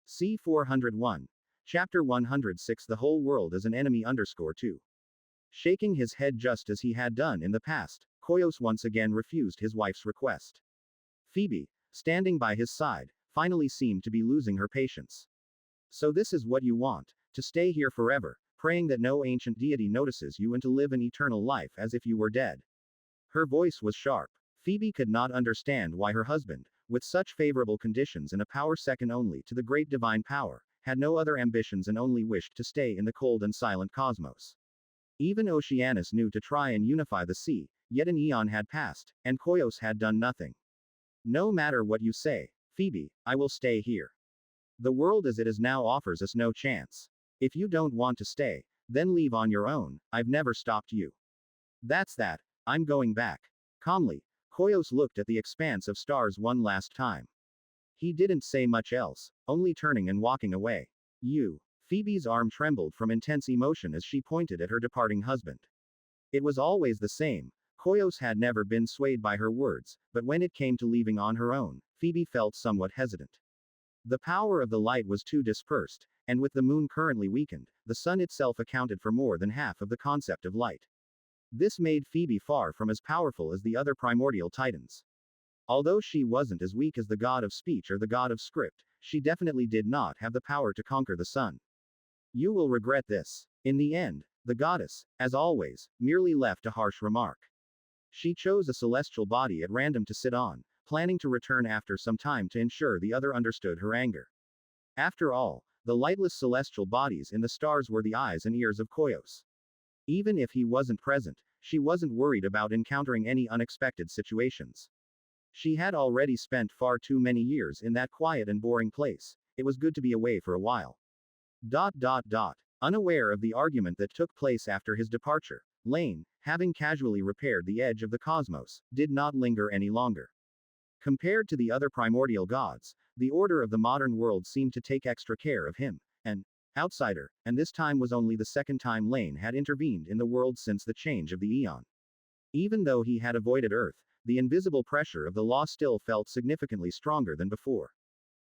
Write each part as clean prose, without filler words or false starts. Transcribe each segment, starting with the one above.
C401. Chapter 106. The whole world is an enemy _2. Shaking his head just as he had done in the past, Koyos once again refused his wife's request. Phoebe, standing by his side, finally seemed to be losing her patience. So this is what you want, to stay here forever, praying that no ancient deity notices you and to live an eternal life as if you were dead. Her voice was sharp. Phoebe could not understand why her husband, with such favorable conditions and a power second only to the great divine power, had no other ambitions and only wished to stay in the cold and silent cosmos. Even Oceanus knew to try and unify the sea, yet an eon had passed, and Koyos had done nothing. No matter what you say, Phoebe, I will stay here. The world as it is now offers us no chance. If you don't want to stay, then leave on your own, I've never stopped you. That's that, I'm going back. Calmly, Koyos looked at the expanse of stars one last time. He didn't say much else, only turning and walking away. You. Phoebe's arm trembled from intense emotion as she pointed at her departing husband. It was always the same. Koyos had never been swayed by her words, but when it came to leaving on her own, Phoebe felt somewhat hesitant. The power of the light was too dispersed, and with the moon currently weakened, the sun itself accounted for more than half of the concept of light. This made Phoebe far from as powerful as the other primordial titans. Although she wasn't as weak as the god of speech or the god of script, she definitely did not have the power to conquer the sun. You will regret this. In the end, the goddess, as always, merely left a harsh remark. She chose a celestial body at random to sit on, planning to return after some time to ensure the other understood her anger. After all, the lightless celestial bodies in the stars were the eyes and ears of Koyos. Even if he wasn't present, she wasn't worried about encountering any unexpected situations. She had already spent far too many years in that quiet and boring place. It was good to be away for a while. Unaware of the argument that took place after his departure, Laine, having casually repaired the edge of the cosmos, did not linger any longer. Compared to the other primordial gods, the order of the modern world seemed to take extra care of him, an outsider, and this time was only the second time Laine had intervened in the world since the change of the eon. Even though he had avoided Earth, the invisible pressure of the law still felt significantly stronger than before.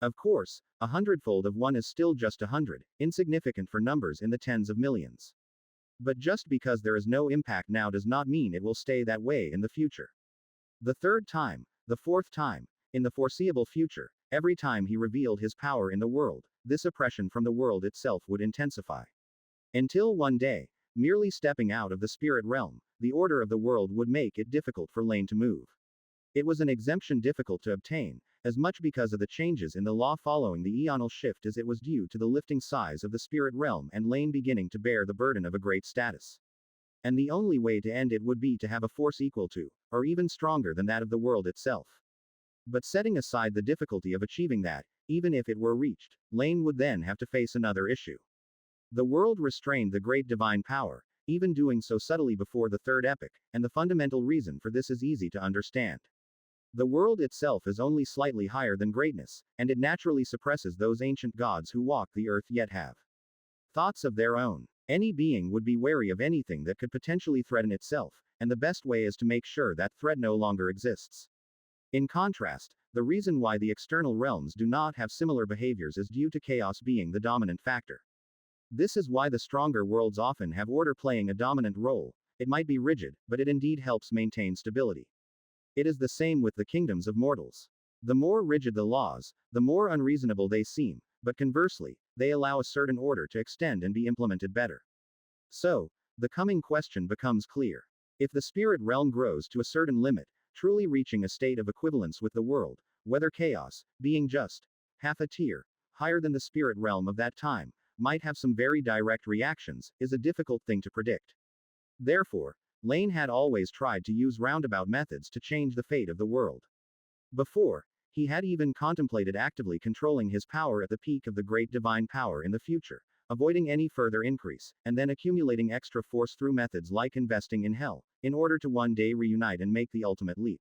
Of course, 100-fold of 1 is still just 100, insignificant for numbers in the tens of millions. But just because there is no impact now does not mean it will stay that way in the future. The third time, the fourth time, in the foreseeable future, every time he revealed his power in the world, this oppression from the world itself would intensify. Until one day, merely stepping out of the spirit realm, the order of the world would make it difficult for Laine to move. It was an exemption difficult to obtain, as much because of the changes in the law following the eonal shift as it was due to the lifting size of the spirit realm and Laine beginning to bear the burden of a great status. And the only way to end it would be to have a force equal to, or even stronger than that of the world itself. But setting aside the difficulty of achieving that, even if it were reached, Laine would then have to face another issue. The world restrained the great divine power, even doing so subtly before the third epoch, and the fundamental reason for this is easy to understand. The world itself is only slightly higher than greatness, and it naturally suppresses those ancient gods who walk the earth yet have thoughts of their own. Any being would be wary of anything that could potentially threaten itself, and the best way is to make sure that threat no longer exists. In contrast, the reason why the external realms do not have similar behaviors is due to chaos being the dominant factor. This is why the stronger worlds often have order playing a dominant role. It might be rigid, but it indeed helps maintain stability. It is the same with the kingdoms of mortals. The more rigid the laws, the more unreasonable they seem, but conversely, they allow a certain order to extend and be implemented better. So, the coming question becomes clear. If the spirit realm grows to a certain limit, truly reaching a state of equivalence with the world, whether chaos, being just half a tier higher than the spirit realm of that time, might have some very direct reactions, is a difficult thing to predict. Therefore, Laine had always tried to use roundabout methods to change the fate of the world. Before, he had even contemplated actively controlling his power at the peak of the great divine power in the future, avoiding any further increase, and then accumulating extra force through methods like investing in hell, in order to one day reunite and make the ultimate leap.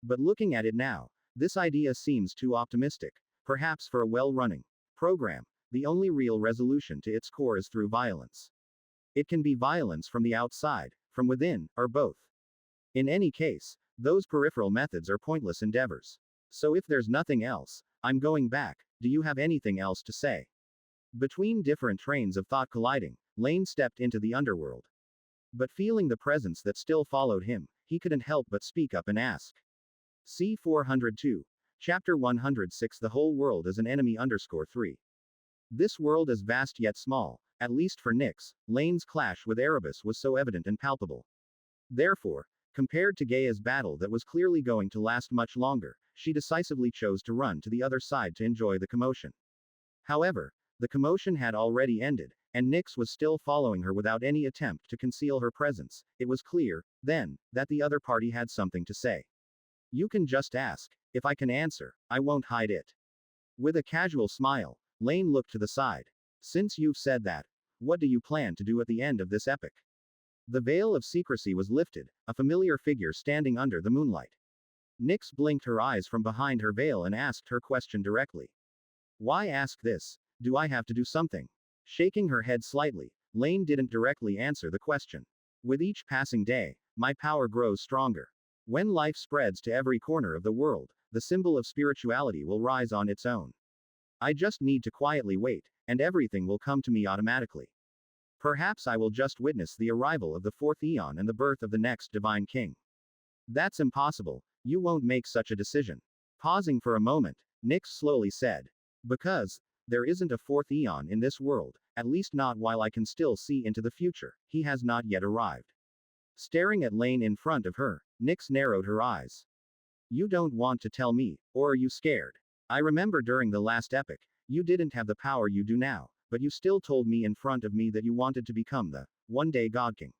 But looking at it now, this idea seems too optimistic. Perhaps for a well-running program, the only real resolution to its core is through violence. It can be violence from the outside, from within, or both. In any case, those peripheral methods are pointless endeavors. So if there's nothing else, I'm going back, do you have anything else to say? Between different trains of thought colliding, Laine stepped into the underworld. But feeling the presence that still followed him, he couldn't help but speak up and ask. C 402. Chapter 106. The whole world is an enemy _ 3. This world is vast yet small, at least for Nyx. Laine's clash with Erebus was so evident and palpable. Therefore, compared to Gaia's battle that was clearly going to last much longer, she decisively chose to run to the other side to enjoy the commotion. However, the commotion had already ended, and Nyx was still following her without any attempt to conceal her presence. It was clear, then, that the other party had something to say. You can just ask. If I can answer, I won't hide it. With a casual smile, Laine looked to the side. Since you've said that, what do you plan to do at the end of this epic? The veil of secrecy was lifted, a familiar figure standing under the moonlight. Nyx blinked her eyes from behind her veil and asked her question directly. Why ask this? Do I have to do something? Shaking her head slightly, Laine didn't directly answer the question. With each passing day, my power grows stronger. When life spreads to every corner of the world, the symbol of spirituality will rise on its own. I just need to quietly wait, and everything will come to me automatically. Perhaps I will just witness the arrival of the fourth eon and the birth of the next divine king. That's impossible, you won't make such a decision. Pausing for a moment, Nyx slowly said. Because there isn't a fourth eon in this world, at least not while I can still see into the future. He has not yet arrived. Staring at Laine in front of her, Nyx narrowed her eyes. You don't want to tell me, or are you scared? I remember during the last epic, you didn't have the power you do now, but you still told me in front of me that you wanted to become the one-day God King.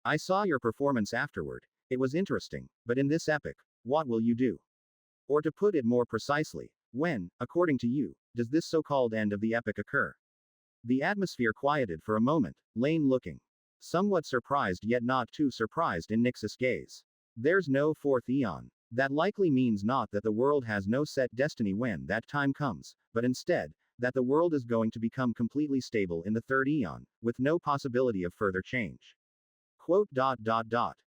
I saw your performance afterward. It was interesting, but in this epic, what will you do? Or to put it more precisely, when, according to you, does this so-called end of the epic occur? The atmosphere quieted for a moment, Laine looking somewhat surprised yet not too surprised in Nyx's gaze. There's no fourth eon. That likely means not that the world has no set destiny when that time comes, but instead, that the world is going to become completely stable in the third eon, with no possibility of further change. Quote.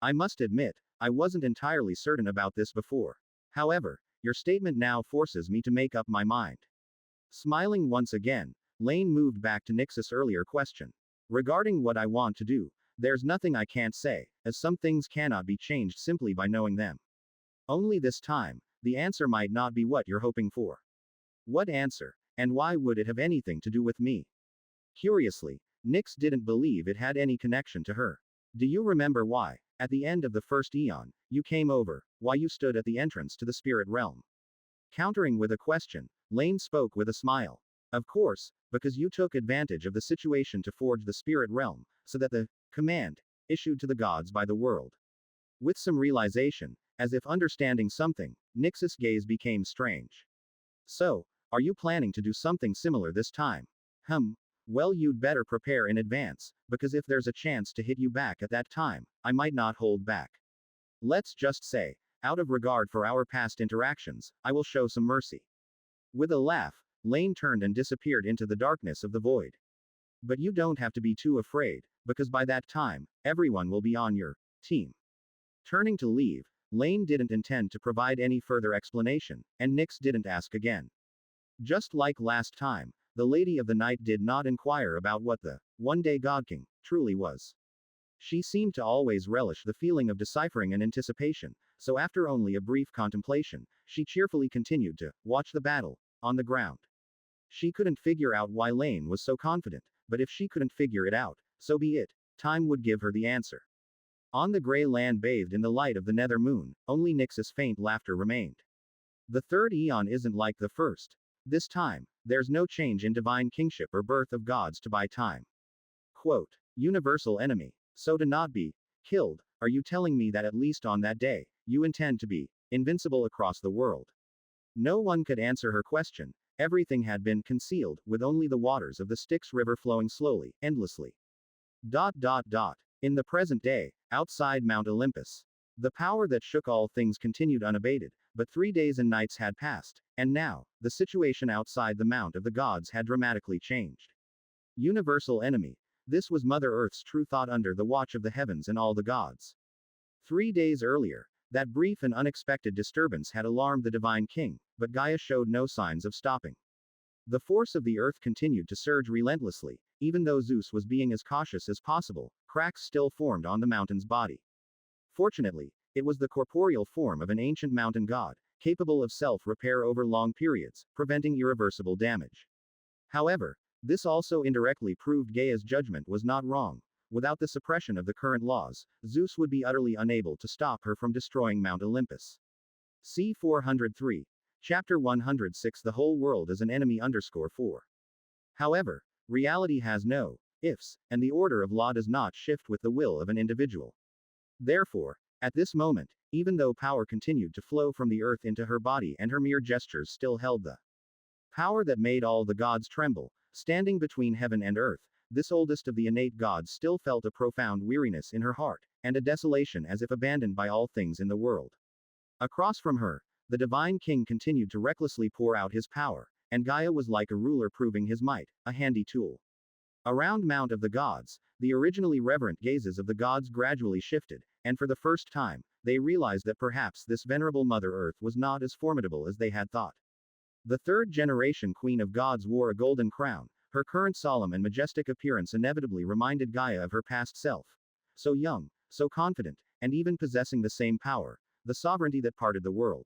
I must admit, I wasn't entirely certain about this before. However, your statement now forces me to make up my mind. Smiling once again, Laine moved back to Nyx's earlier question. Regarding what I want to do, there's nothing I can't say, as some things cannot be changed simply by knowing them. Only this time, the answer might not be what you're hoping for. What answer, and why would it have anything to do with me? Curiously, Nyx didn't believe it had any connection to her. Do you remember why, at the end of the first eon, you came over, why you stood at the entrance to the spirit realm? Countering with a question, Laine spoke with a smile. Of course, because you took advantage of the situation to forge the spirit realm, so that the command issued to the gods by the world. With some realization, as if understanding something, Nyx's gaze became strange. So, are you planning to do something similar this time? Well, you'd better prepare in advance, because if there's a chance to hit you back at that time, I might not hold back. Let's just say, out of regard for our past interactions, I will show some mercy. With a laugh, Laine turned and disappeared into the darkness of the void. But you don't have to be too afraid, because by that time, everyone will be on your team. Turning to leave, Laine didn't intend to provide any further explanation, and Nyx didn't ask again. Just like last time, the Lady of the Night did not inquire about what the one-day God King truly was. She seemed to always relish the feeling of deciphering and anticipation, so after only a brief contemplation, she cheerfully continued to watch the battle on the ground. She couldn't figure out why Laine was so confident, but if she couldn't figure it out, so be it. Time would give her the answer. On the gray land bathed in the light of the nether moon, only Nyx's faint laughter remained. The third eon isn't like the first. This time, there's no change in divine kingship or birth of gods to buy time. Quote. Universal enemy. So to not be killed, are you telling me that at least on that day, you intend to be invincible across the world? No one could answer her question. Everything had been concealed, with only the waters of the Styx River flowing slowly, endlessly. In the present day, outside Mount Olympus, the power that shook all things continued unabated, but 3 days and nights had passed, and now, the situation outside the Mount of the Gods had dramatically changed. Universal enemy. This was Mother Earth's true thought under the watch of the heavens and all the gods. 3 days earlier, that brief and unexpected disturbance had alarmed the divine king, but Gaia showed no signs of stopping. The force of the earth continued to surge relentlessly, even though Zeus was being as cautious as possible. Cracks still formed on the mountain's body. Fortunately, it was the corporeal form of an ancient mountain god, capable of self-repair over long periods, preventing irreversible damage. However, this also indirectly proved Gaia's judgment was not wrong. Without the suppression of the current laws, Zeus would be utterly unable to stop her from destroying Mount Olympus. C. 403. Chapter 106. The whole world is an enemy. 4. However, reality has no ifs, and the order of law does not shift with the will of an individual. Therefore, at this moment, even though power continued to flow from the earth into her body and her mere gestures still held the power that made all the gods tremble, standing between heaven and earth, this oldest of the innate gods still felt a profound weariness in her heart, and a desolation as if abandoned by all things in the world. Across from her, the divine king continued to recklessly pour out his power, and Gaia was like a ruler proving his might, a handy tool. Around Mount of the Gods, the originally reverent gazes of the gods gradually shifted, and for the first time, they realized that perhaps this venerable Mother Earth was not as formidable as they had thought. The third generation Queen of Gods wore a golden crown. Her current solemn and majestic appearance inevitably reminded Gaia of her past self. So young, so confident, and even possessing the same power, the sovereignty that parted the world.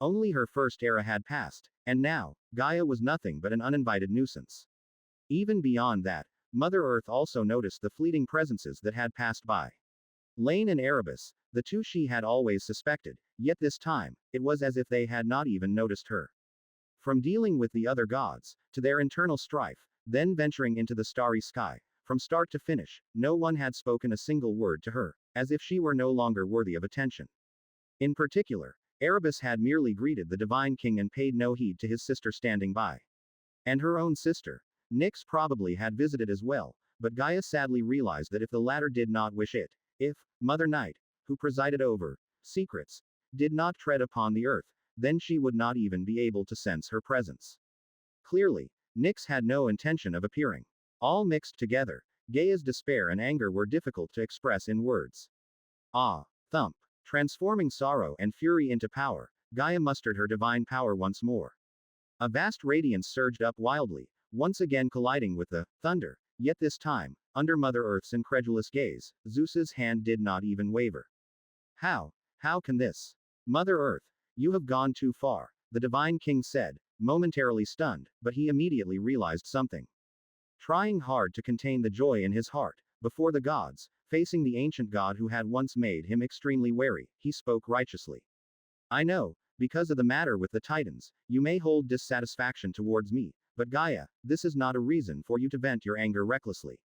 Only her first era had passed, and now, Gaia was nothing but an uninvited nuisance. Even beyond that, Mother Earth also noticed the fleeting presences that had passed by. Laine and Erebus, the two she had always suspected, yet this time, it was as if they had not even noticed her. From dealing with the other gods, to their internal strife, then venturing into the starry sky, from start to finish, no one had spoken a single word to her, as if she were no longer worthy of attention. In particular, Erebus had merely greeted the divine king and paid no heed to his sister standing by. And her own sister, Nyx, probably had visited as well, but Gaia sadly realized that if the latter did not wish it, if Mother Night, who presided over secrets, did not tread upon the earth, then she would not even be able to sense her presence. Clearly, Nyx had no intention of appearing. All mixed together, Gaia's despair and anger were difficult to express in words. Ah! Thump! Transforming sorrow and fury into power, Gaia mustered her divine power once more. A vast radiance surged up wildly, once again colliding with the thunder, yet this time, under Mother Earth's incredulous gaze, Zeus's hand did not even waver. How can this? Mother Earth, you have gone too far, the divine king said, momentarily stunned, but he immediately realized something. Trying hard to contain the joy in his heart, before the gods, facing the ancient god who had once made him extremely wary, he spoke righteously. I know, because of the matter with the Titans, you may hold dissatisfaction towards me, but Gaia, this is not a reason for you to vent your anger recklessly.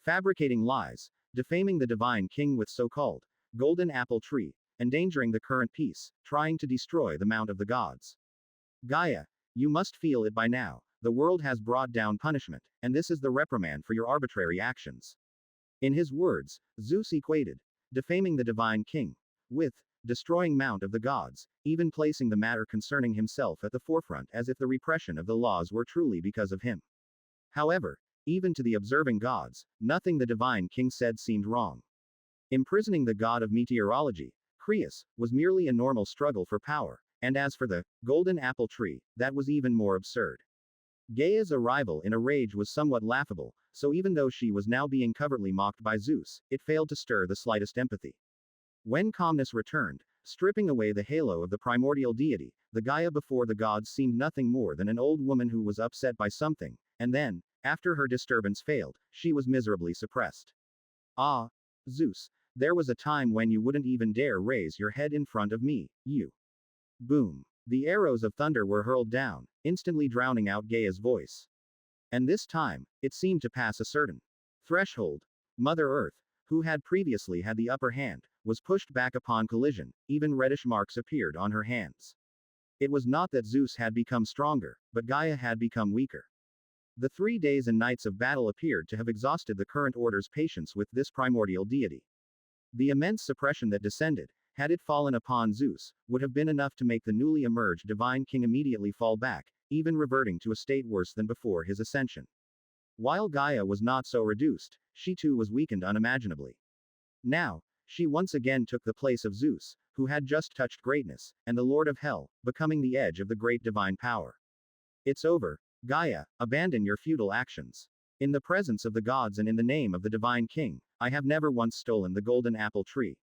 Fabricating lies, defaming the divine king with so-called golden apple tree, endangering the current peace, trying to destroy the Mount of the Gods. Gaia, you must feel it by now, the world has brought down punishment, and this is the reprimand for your arbitrary actions. In his words, Zeus equated defaming the divine king with destroying Mount of the Gods, even placing the matter concerning himself at the forefront as if the repression of the laws were truly because of him. However, even to the observing gods, nothing the divine king said seemed wrong. Imprisoning the god of meteorology, Creus, was merely a normal struggle for power, and as for the golden apple tree, that was even more absurd. Gaia's arrival in a rage was somewhat laughable, so even though she was now being covertly mocked by Zeus, it failed to stir the slightest empathy. When calmness returned, stripping away the halo of the primordial deity, the Gaia before the gods seemed nothing more than an old woman who was upset by something, and then, after her disturbance failed, she was miserably suppressed. Ah, Zeus, there was a time when you wouldn't even dare raise your head in front of me, you. Boom. The arrows of thunder were hurled down, instantly drowning out Gaia's voice. And this time, it seemed to pass a certain threshold. Mother Earth, who had previously had the upper hand, was pushed back upon collision, even reddish marks appeared on her hands. It was not that Zeus had become stronger, but Gaia had become weaker. The 3 days and nights of battle appeared to have exhausted the current order's patience with this primordial deity. The immense suppression that descended, had it fallen upon Zeus, would have been enough to make the newly emerged divine king immediately fall back, even reverting to a state worse than before his ascension. While Gaia was not so reduced, she too was weakened unimaginably. Now, she once again took the place of Zeus, who had just touched greatness, and the Lord of Hell, becoming the edge of the great divine power. It's over, Gaia, abandon your futile actions. In the presence of the gods and in the name of the divine king, I have never once stolen the golden apple tree.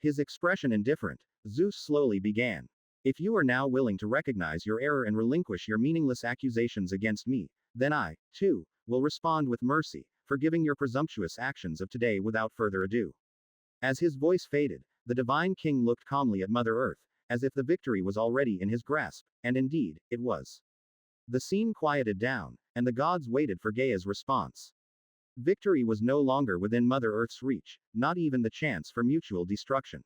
His expression indifferent, Zeus slowly began. If you are now willing to recognize your error and relinquish your meaningless accusations against me, then I, too, will respond with mercy, forgiving your presumptuous actions of today without further ado. As his voice faded, the divine king looked calmly at Mother Earth, as if the victory was already in his grasp, and indeed, it was. The scene quieted down, and the gods waited for Gaia's response. Victory was no longer within Mother Earth's reach, not even the chance for mutual destruction.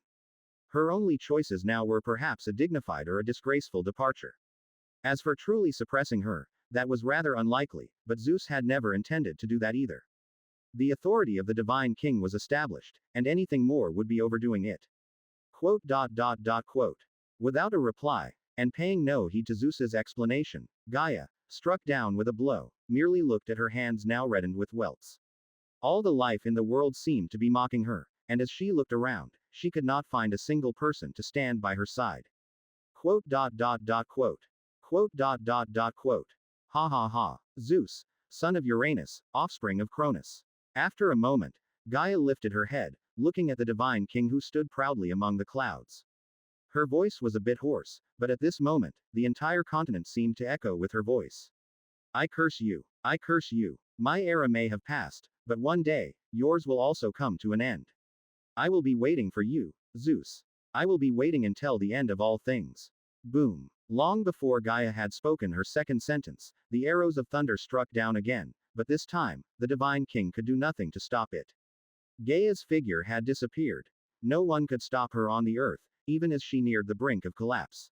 Her only choices now were perhaps a dignified or a disgraceful departure. As for truly suppressing her, that was rather unlikely, but Zeus had never intended to do that either. The authority of the divine king was established, and anything more would be overdoing it. Quote. Without a reply, and paying no heed to Zeus's explanation, Gaia, struck down with a blow, merely looked at her hands now reddened with welts. All the life in the world seemed to be mocking her, and as she looked around, she could not find a single person to stand by her side. Quote. Ha ha ha. Zeus, son of Uranus, offspring of Cronus. After a moment, Gaia lifted her head, looking at the divine king who stood proudly among the clouds. Her voice was a bit hoarse, but at this moment, the entire continent seemed to echo with her voice. I curse you. I curse you. My era may have passed, but one day, yours will also come to an end. I will be waiting for you, Zeus. I will be waiting until the end of all things. Boom. Long before Gaia had spoken her second sentence, the arrows of thunder struck down again, but this time, the divine king could do nothing to stop it. Gaia's figure had disappeared. No one could stop her on the earth, even as she neared the brink of collapse.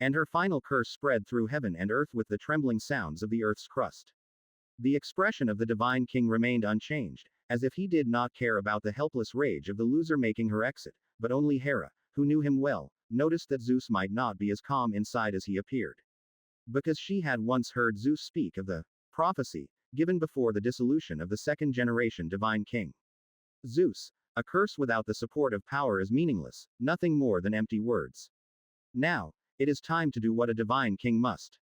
And her final curse spread through heaven and earth with the trembling sounds of the earth's crust. The expression of the divine king remained unchanged, as if he did not care about the helpless rage of the loser making her exit, but only Hera, who knew him well, noticed that Zeus might not be as calm inside as he appeared. Because she had once heard Zeus speak of the prophecy given before the dissolution of the second-generation divine king. Zeus, a curse without the support of power is meaningless, nothing more than empty words. Now, it is time to do what a divine king must.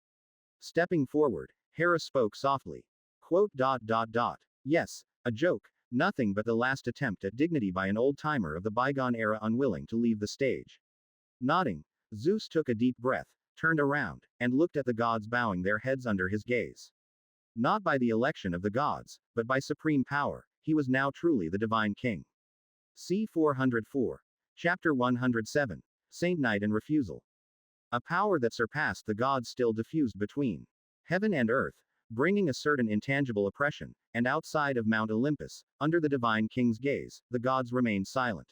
Stepping forward, Hera spoke softly. Quote. Yes, a joke, nothing but the last attempt at dignity by an old-timer of the bygone era unwilling to leave the stage. Nodding, Zeus took a deep breath, turned around, and looked at the gods bowing their heads under his gaze. Not by the election of the gods, but by supreme power, he was now truly the divine king. C. 404. Chapter 107. Saint Night and Refusal. A power that surpassed the gods still diffused between heaven and earth, bringing a certain intangible oppression, and outside of Mount Olympus, under the divine king's gaze, the gods remained silent.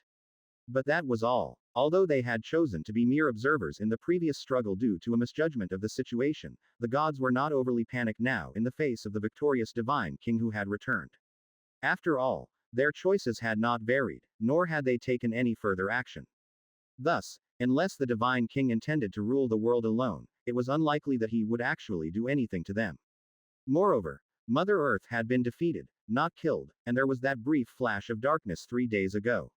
But that was all. Although they had chosen to be mere observers in the previous struggle due to a misjudgment of the situation, the gods were not overly panicked now in the face of the victorious divine king who had returned. After all, their choices had not varied, nor had they taken any further action. Thus, unless the divine king intended to rule the world alone, it was unlikely that he would actually do anything to them. Moreover, Mother Earth had been defeated, not killed, and there was that brief flash of darkness 3 days ago.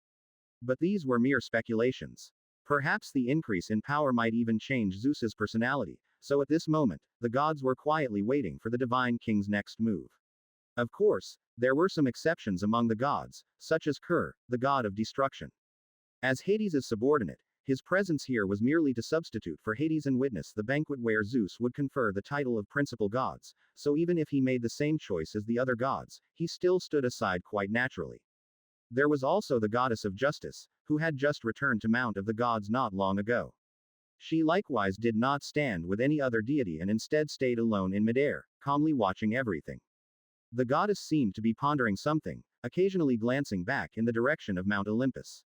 But these were mere speculations. Perhaps the increase in power might even change Zeus's personality, so at this moment, the gods were quietly waiting for the divine king's next move. Of course, there were some exceptions among the gods, such as Ker, the god of destruction. As Hades' subordinate, his presence here was merely to substitute for Hades and witness the banquet where Zeus would confer the title of principal gods, so even if he made the same choice as the other gods, he still stood aside quite naturally. There was also the goddess of justice, who had just returned to Mount of the Gods not long ago. She likewise did not stand with any other deity and instead stayed alone in midair, calmly watching everything. The goddess seemed to be pondering something, occasionally glancing back in the direction of Mount Olympus.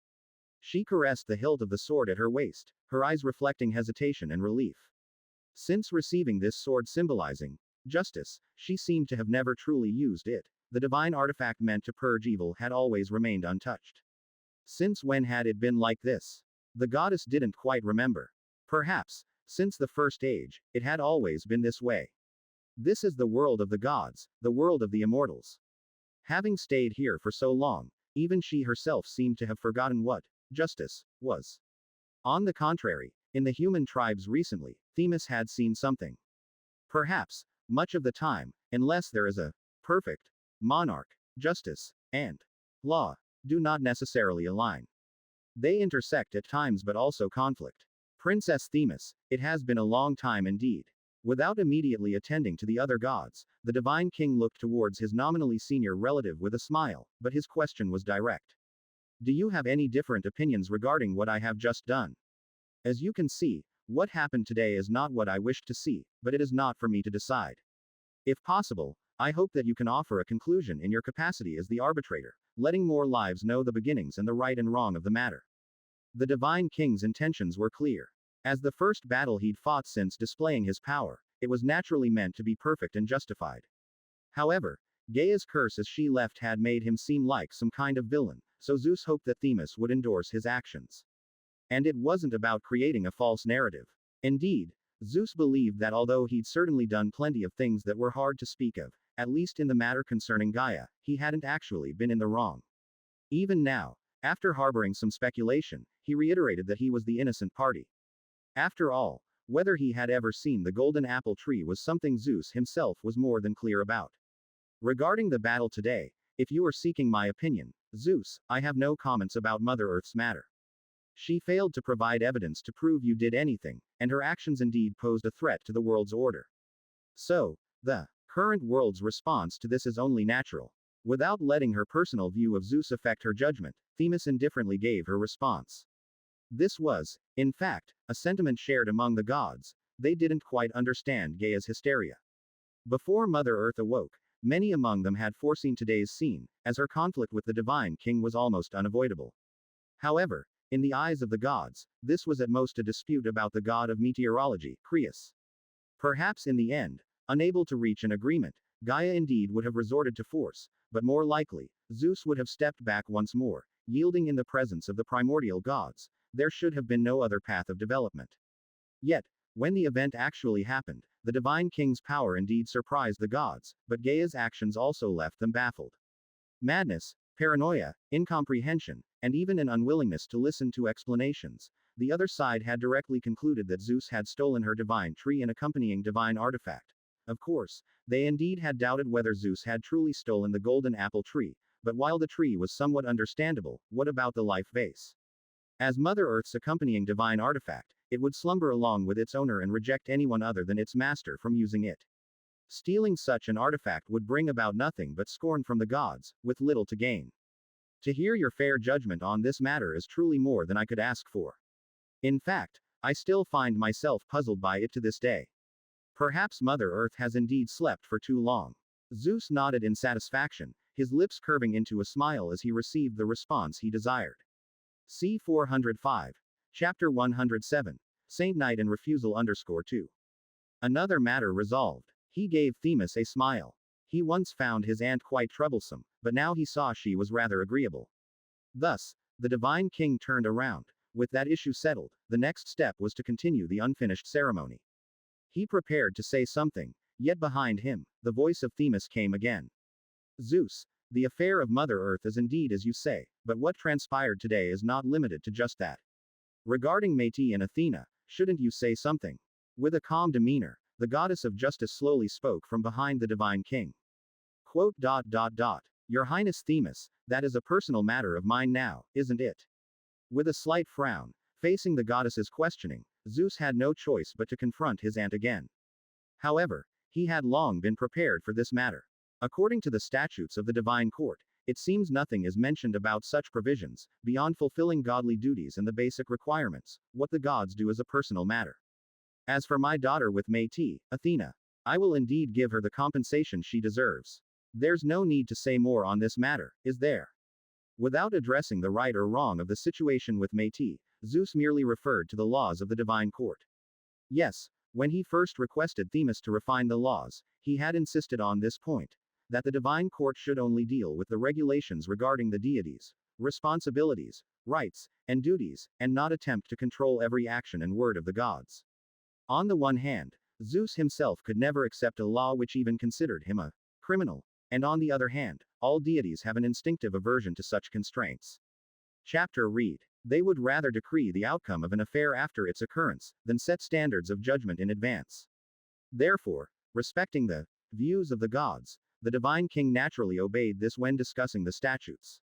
She caressed the hilt of the sword at her waist, her eyes reflecting hesitation and relief. Since receiving this sword symbolizing justice, she seemed to have never truly used it. The divine artifact meant to purge evil had always remained untouched. Since when had it been like this? The goddess didn't quite remember. Perhaps, since the first age, it had always been this way. This is the world of the gods, the world of the immortals. Having stayed here for so long, even she herself seemed to have forgotten what justice was. On the contrary, in the human tribes recently, Themis had seen something. Perhaps, Much of the time, unless there is a perfect monarch, justice and law do not necessarily align. They intersect at times but also conflict. Princess Themis, it has been a long time indeed. Without immediately attending to the other gods, the divine king looked towards his nominally senior relative with a smile, but his question was direct. Do you have any different opinions regarding what I have just done? As you can see, what happened today is not what I wished to see, but it is not for me to decide. If possible, I hope that you can offer a conclusion in your capacity as the arbitrator, letting more lives know the beginnings and the right and wrong of the matter. The divine king's intentions were clear. As the first battle he'd fought since displaying his power, it was naturally meant to be perfect and justified. However, Gaia's curse as she left had made him seem like some kind of villain, so Zeus hoped that Themis would endorse his actions. And it wasn't about creating a false narrative. Indeed, Zeus believed that although he'd certainly done plenty of things that were hard to speak of, at least in the matter concerning Gaia, he hadn't actually been in the wrong. Even now, after harboring some speculation, he reiterated that he was the innocent party. After all, whether he had ever seen the golden apple tree was something Zeus himself was more than clear about. Regarding the battle today, if you are seeking my opinion, Zeus, I have no comments about Mother Earth's matter. She failed to provide evidence to prove you did anything, and her actions indeed posed a threat to the world's order. So, the current world's response to this is only natural. Without letting her personal view of Zeus affect her judgment, Themis indifferently gave her response. This was, in fact, a sentiment shared among the gods. They didn't quite understand Gaia's hysteria. Before Mother Earth awoke, many among them had foreseen today's scene, as her conflict with the divine king was almost unavoidable. However, in the eyes of the gods, this was at most a dispute about the god of meteorology, Creus. Perhaps in the end, unable to reach an agreement, Gaia indeed would have resorted to force, but more likely, Zeus would have stepped back once more, yielding in the presence of the primordial gods. There should have been no other path of development. Yet, when the event actually happened, the divine king's power indeed surprised the gods, but Gaia's actions also left them baffled. Madness, paranoia, incomprehension, and even an unwillingness to listen to explanations. The other side had directly concluded that Zeus had stolen her divine tree and accompanying divine artifact. Of course, they indeed had doubted whether Zeus had truly stolen the golden apple tree, but while the tree was somewhat understandable, what about the life vase? As Mother Earth's accompanying divine artifact, it would slumber along with its owner and reject anyone other than its master from using it. Stealing such an artifact would bring about nothing but scorn from the gods, with little to gain. To hear your fair judgment on this matter is truly more than I could ask for. In fact, I still find myself puzzled by it to this day. Perhaps Mother Earth has indeed slept for too long. Zeus nodded in satisfaction, his lips curving into a smile as he received the response he desired. C 405. Chapter 107. Saint Knight and Refusal _2. Another matter resolved. He gave Themis a smile. He once found his aunt quite troublesome, but now he saw she was rather agreeable. Thus, the divine king turned around. With that issue settled, the next step was to continue the unfinished ceremony. He prepared to say something, yet behind him, the voice of Themis came again. Zeus, the affair of Mother Earth is indeed as you say, but what transpired today is not limited to just that. Regarding Minta and Athena, shouldn't you say something? With a calm demeanor, the goddess of justice slowly spoke from behind the divine king. Quote. Your Highness Themis, that is a personal matter of mine now, isn't it? With a slight frown, facing the goddess's questioning, Zeus had no choice but to confront his aunt again. However, he had long been prepared for this matter. According to the statutes of the divine court, it seems nothing is mentioned about such provisions, beyond fulfilling godly duties and the basic requirements. What the gods do is a personal matter. As for my daughter with Minta, Athena, I will indeed give her the compensation she deserves. There's no need to say more on this matter, is there? Without addressing the right or wrong of the situation with Minta, Zeus merely referred to the laws of the divine court. Yes, when he first requested Themis to refine the laws, he had insisted on this point, that the divine court should only deal with the regulations regarding the deities, responsibilities, rights, and duties, and not attempt to control every action and word of the gods. On the one hand, Zeus himself could never accept a law which even considered him a criminal, and on the other hand, all deities have an instinctive aversion to such constraints. Chapter read. They would rather decree the outcome of an affair after its occurrence, than set standards of judgment in advance. Therefore, Respecting the views of the gods, the divine king naturally obeyed this when discussing the statutes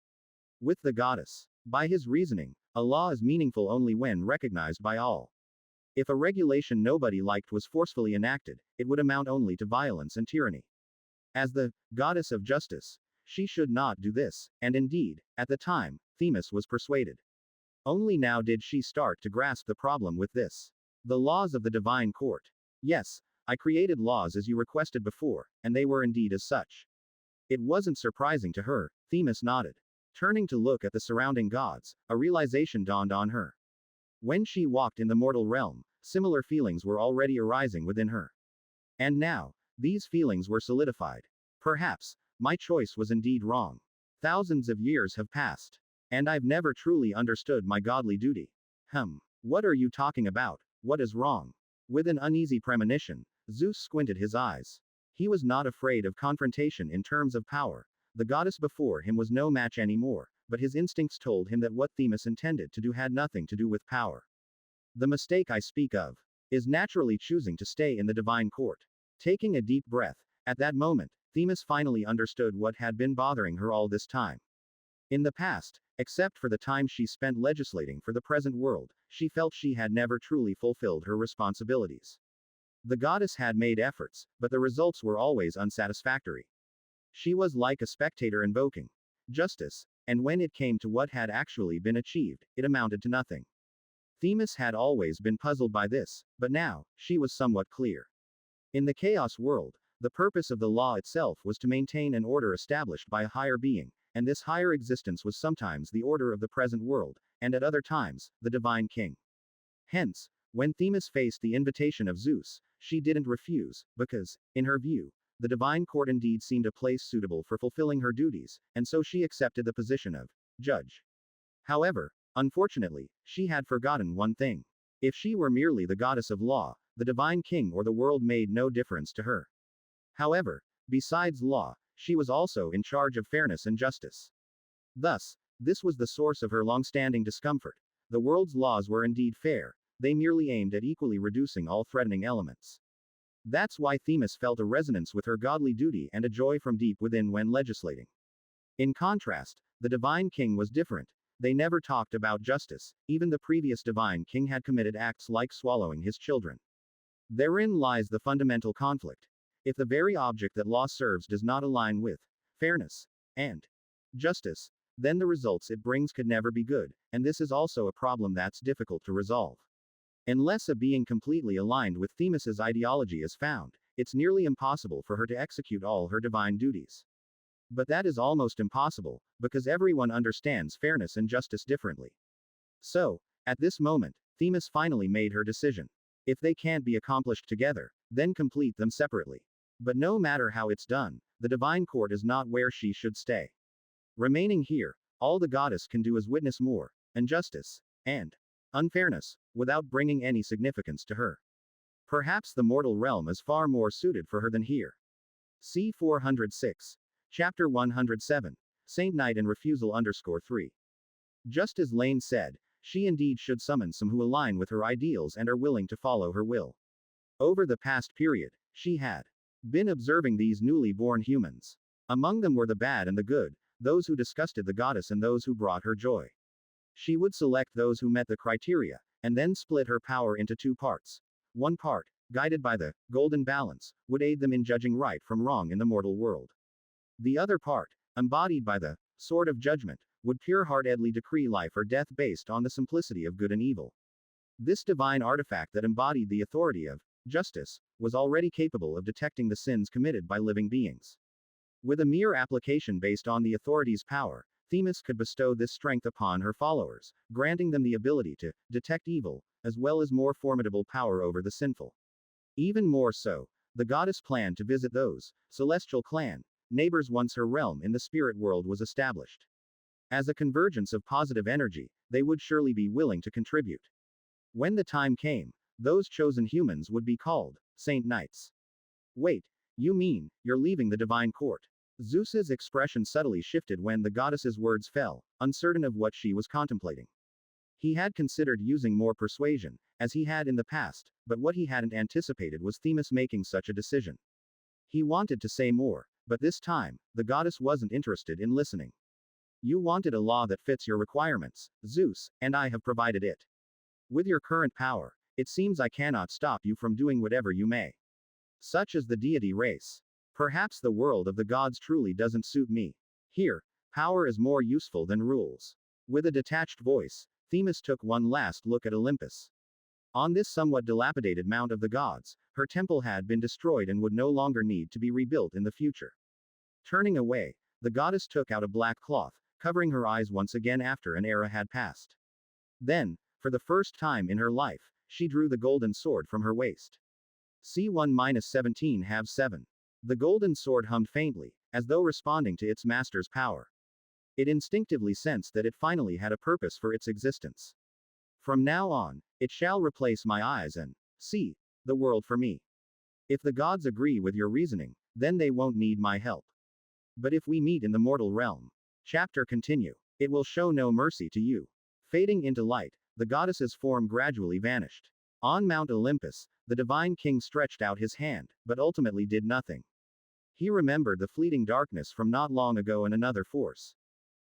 with the goddess. By his reasoning, a law is meaningful only when recognized by all. If a regulation nobody liked was forcefully enacted, it would amount only to violence and tyranny. As the goddess of justice, she should not do this, and indeed, at the time, Themis was persuaded. Only now did she start to grasp the problem with this. The laws of the divine court. Yes, I created laws as you requested before, and they were indeed as such. It wasn't surprising to her, Themis nodded. Turning to look at the surrounding gods, a realization dawned on her. When she walked in the mortal realm, similar feelings were already arising within her. And now, these feelings were solidified. Perhaps, my choice was indeed wrong. Thousands of years have passed. And I've never truly understood my godly duty. What are you talking about? What is wrong? With an uneasy premonition, Zeus squinted his eyes. He was not afraid of confrontation in terms of power. The goddess before him was no match anymore, but his instincts told him that what Themis intended to do had nothing to do with power. The mistake I speak of is naturally choosing to stay in the divine court. Taking a deep breath, at that moment, Themis finally understood what had been bothering her all this time. In the past, except for the time she spent legislating for the present world, she felt she had never truly fulfilled her responsibilities. The goddess had made efforts, but the results were always unsatisfactory. She was like a spectator invoking justice, and when it came to what had actually been achieved, it amounted to nothing. Themis had always been puzzled by this, but now, she was somewhat clear. In the chaos world, the purpose of the law itself was to maintain an order established by a higher being, and this higher existence was sometimes the order of the present world, and at other times, the divine king. Hence, when Themis faced the invitation of Zeus, she didn't refuse, because, in her view, the divine court indeed seemed a place suitable for fulfilling her duties, and so she accepted the position of judge. However, unfortunately, she had forgotten one thing. If she were merely the goddess of law, the divine king or the world made no difference to her. However, besides law, she was also in charge of fairness and justice. Thus, this was the source of her long-standing discomfort. The world's laws were indeed fair, they merely aimed at equally reducing all threatening elements. That's why Themis felt a resonance with her godly duty and a joy from deep within when legislating. In contrast, the divine king was different. They never talked about justice, even the previous divine king had committed acts like swallowing his children. Therein lies the fundamental conflict. If the very object that law serves does not align with fairness and justice, then the results it brings could never be good, and this is also a problem that's difficult to resolve. Unless a being completely aligned with Themis's ideology is found, it's nearly impossible for her to execute all her divine duties. But that is almost impossible, because everyone understands fairness and justice differently. So, at this moment, Themis finally made her decision. If they can't be accomplished together, then complete them separately. But no matter how it's done, the divine court is not where she should stay. Remaining here, all the goddess can do is witness more injustice and unfairness, without bringing any significance to her. Perhaps the mortal realm is far more suited for her than here. C 406. Chapter 107. Saint Knight and Refusal _3. Just as Laine said, she indeed should summon some who align with her ideals and are willing to follow her will. Over the past period, she had been observing these newly born humans. Among them were the bad and the good, those who disgusted the goddess and those who brought her joy. She would select those who met the criteria, and then split her power into two parts. One part, guided by the golden balance, would aid them in judging right from wrong in the mortal world. The other part, embodied by the sword of judgment, would pure-heartedly decree life or death based on the simplicity of good and evil. This divine artifact that embodied the authority of justice was already capable of detecting the sins committed by living beings. With a mere application based on the authority's power, Themis could bestow this strength upon her followers, granting them the ability to detect evil, as well as more formidable power over the sinful. Even more so, the goddess planned to visit those celestial clan neighbors once her realm in the spirit world was established. As a convergence of positive energy, they would surely be willing to contribute. When the time came, those chosen humans would be called Saint Knights. Wait, you mean, you're leaving the divine court? Zeus's expression subtly shifted when the goddess's words fell, uncertain of what she was contemplating. He had considered using more persuasion, as he had in the past, but what he hadn't anticipated was Themis making such a decision. He wanted to say more, but this time, the goddess wasn't interested in listening. You wanted a law that fits your requirements, Zeus, and I have provided it. With your current power, it seems I cannot stop you from doing whatever you may. Such is the deity race. Perhaps the world of the gods truly doesn't suit me. Here, power is more useful than rules. With a detached voice, Themis took one last look at Olympus. On this somewhat dilapidated mount of the gods, her temple had been destroyed and would no longer need to be rebuilt in the future. Turning away, the goddess took out a black cloth, covering her eyes once again after an era had passed. Then, for the first time in her life, she drew the golden sword from her waist. C1-17/7. The golden sword hummed faintly, as though responding to its master's power. It instinctively sensed that it finally had a purpose for its existence. From now on, it shall replace my eyes and see the world for me. If the gods agree with your reasoning, then they won't need my help. But if we meet in the mortal realm, chapter continue, it will show no mercy to you. Fading into light, the goddess's form gradually vanished. On Mount Olympus, the divine king stretched out his hand, but ultimately did nothing. He remembered the fleeting darkness from not long ago and another force.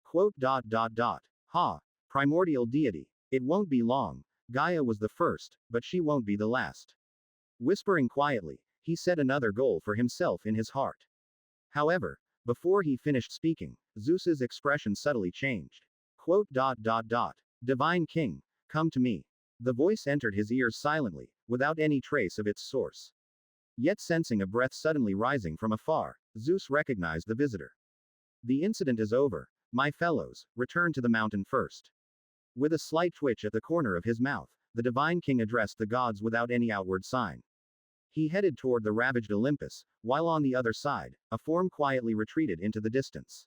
Ha, primordial deity, it won't be long. Gaia was the first, but she won't be the last. Whispering quietly, he set another goal for himself in his heart. However, before he finished speaking, Zeus's expression subtly changed. Divine king, come to me. The voice entered his ears silently, without any trace of its source. Yet sensing a breath suddenly rising from afar, Zeus recognized the visitor. The incident is over, my fellows, return to the mountain first. With a slight twitch at the corner of his mouth, the divine king addressed the gods without any outward sign. He headed toward the ravaged Olympus, while on the other side, a form quietly retreated into the distance.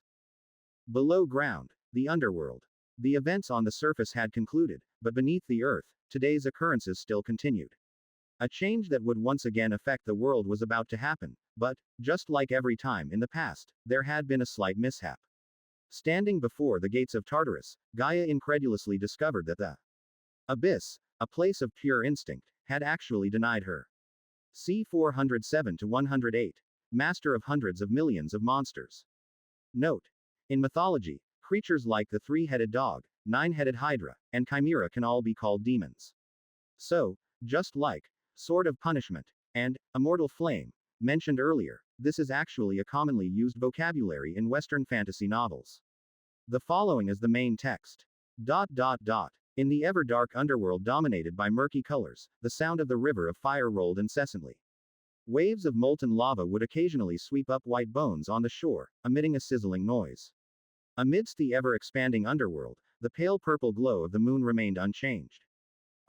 Below ground, the underworld. The events on the surface had concluded, but beneath the earth, today's occurrences still continued. A change that would once again affect the world was about to happen, but, just like every time in the past, there had been a slight mishap. Standing before the gates of Tartarus, Gaia incredulously discovered that the abyss, a place of pure instinct, had actually denied her. C407-108. Master of hundreds of millions of monsters. Note. In mythology, creatures like the three-headed dog, nine-headed hydra, and chimera can all be called demons. So, just like sword of punishment and immortal flame, mentioned earlier, this is actually a commonly used vocabulary in Western fantasy novels. The following is the main text. In the ever-dark underworld dominated by murky colors, the sound of the river of fire rolled incessantly. Waves of molten lava would occasionally sweep up white bones on the shore, emitting a sizzling noise. Amidst the ever-expanding underworld, the pale purple glow of the moon remained unchanged.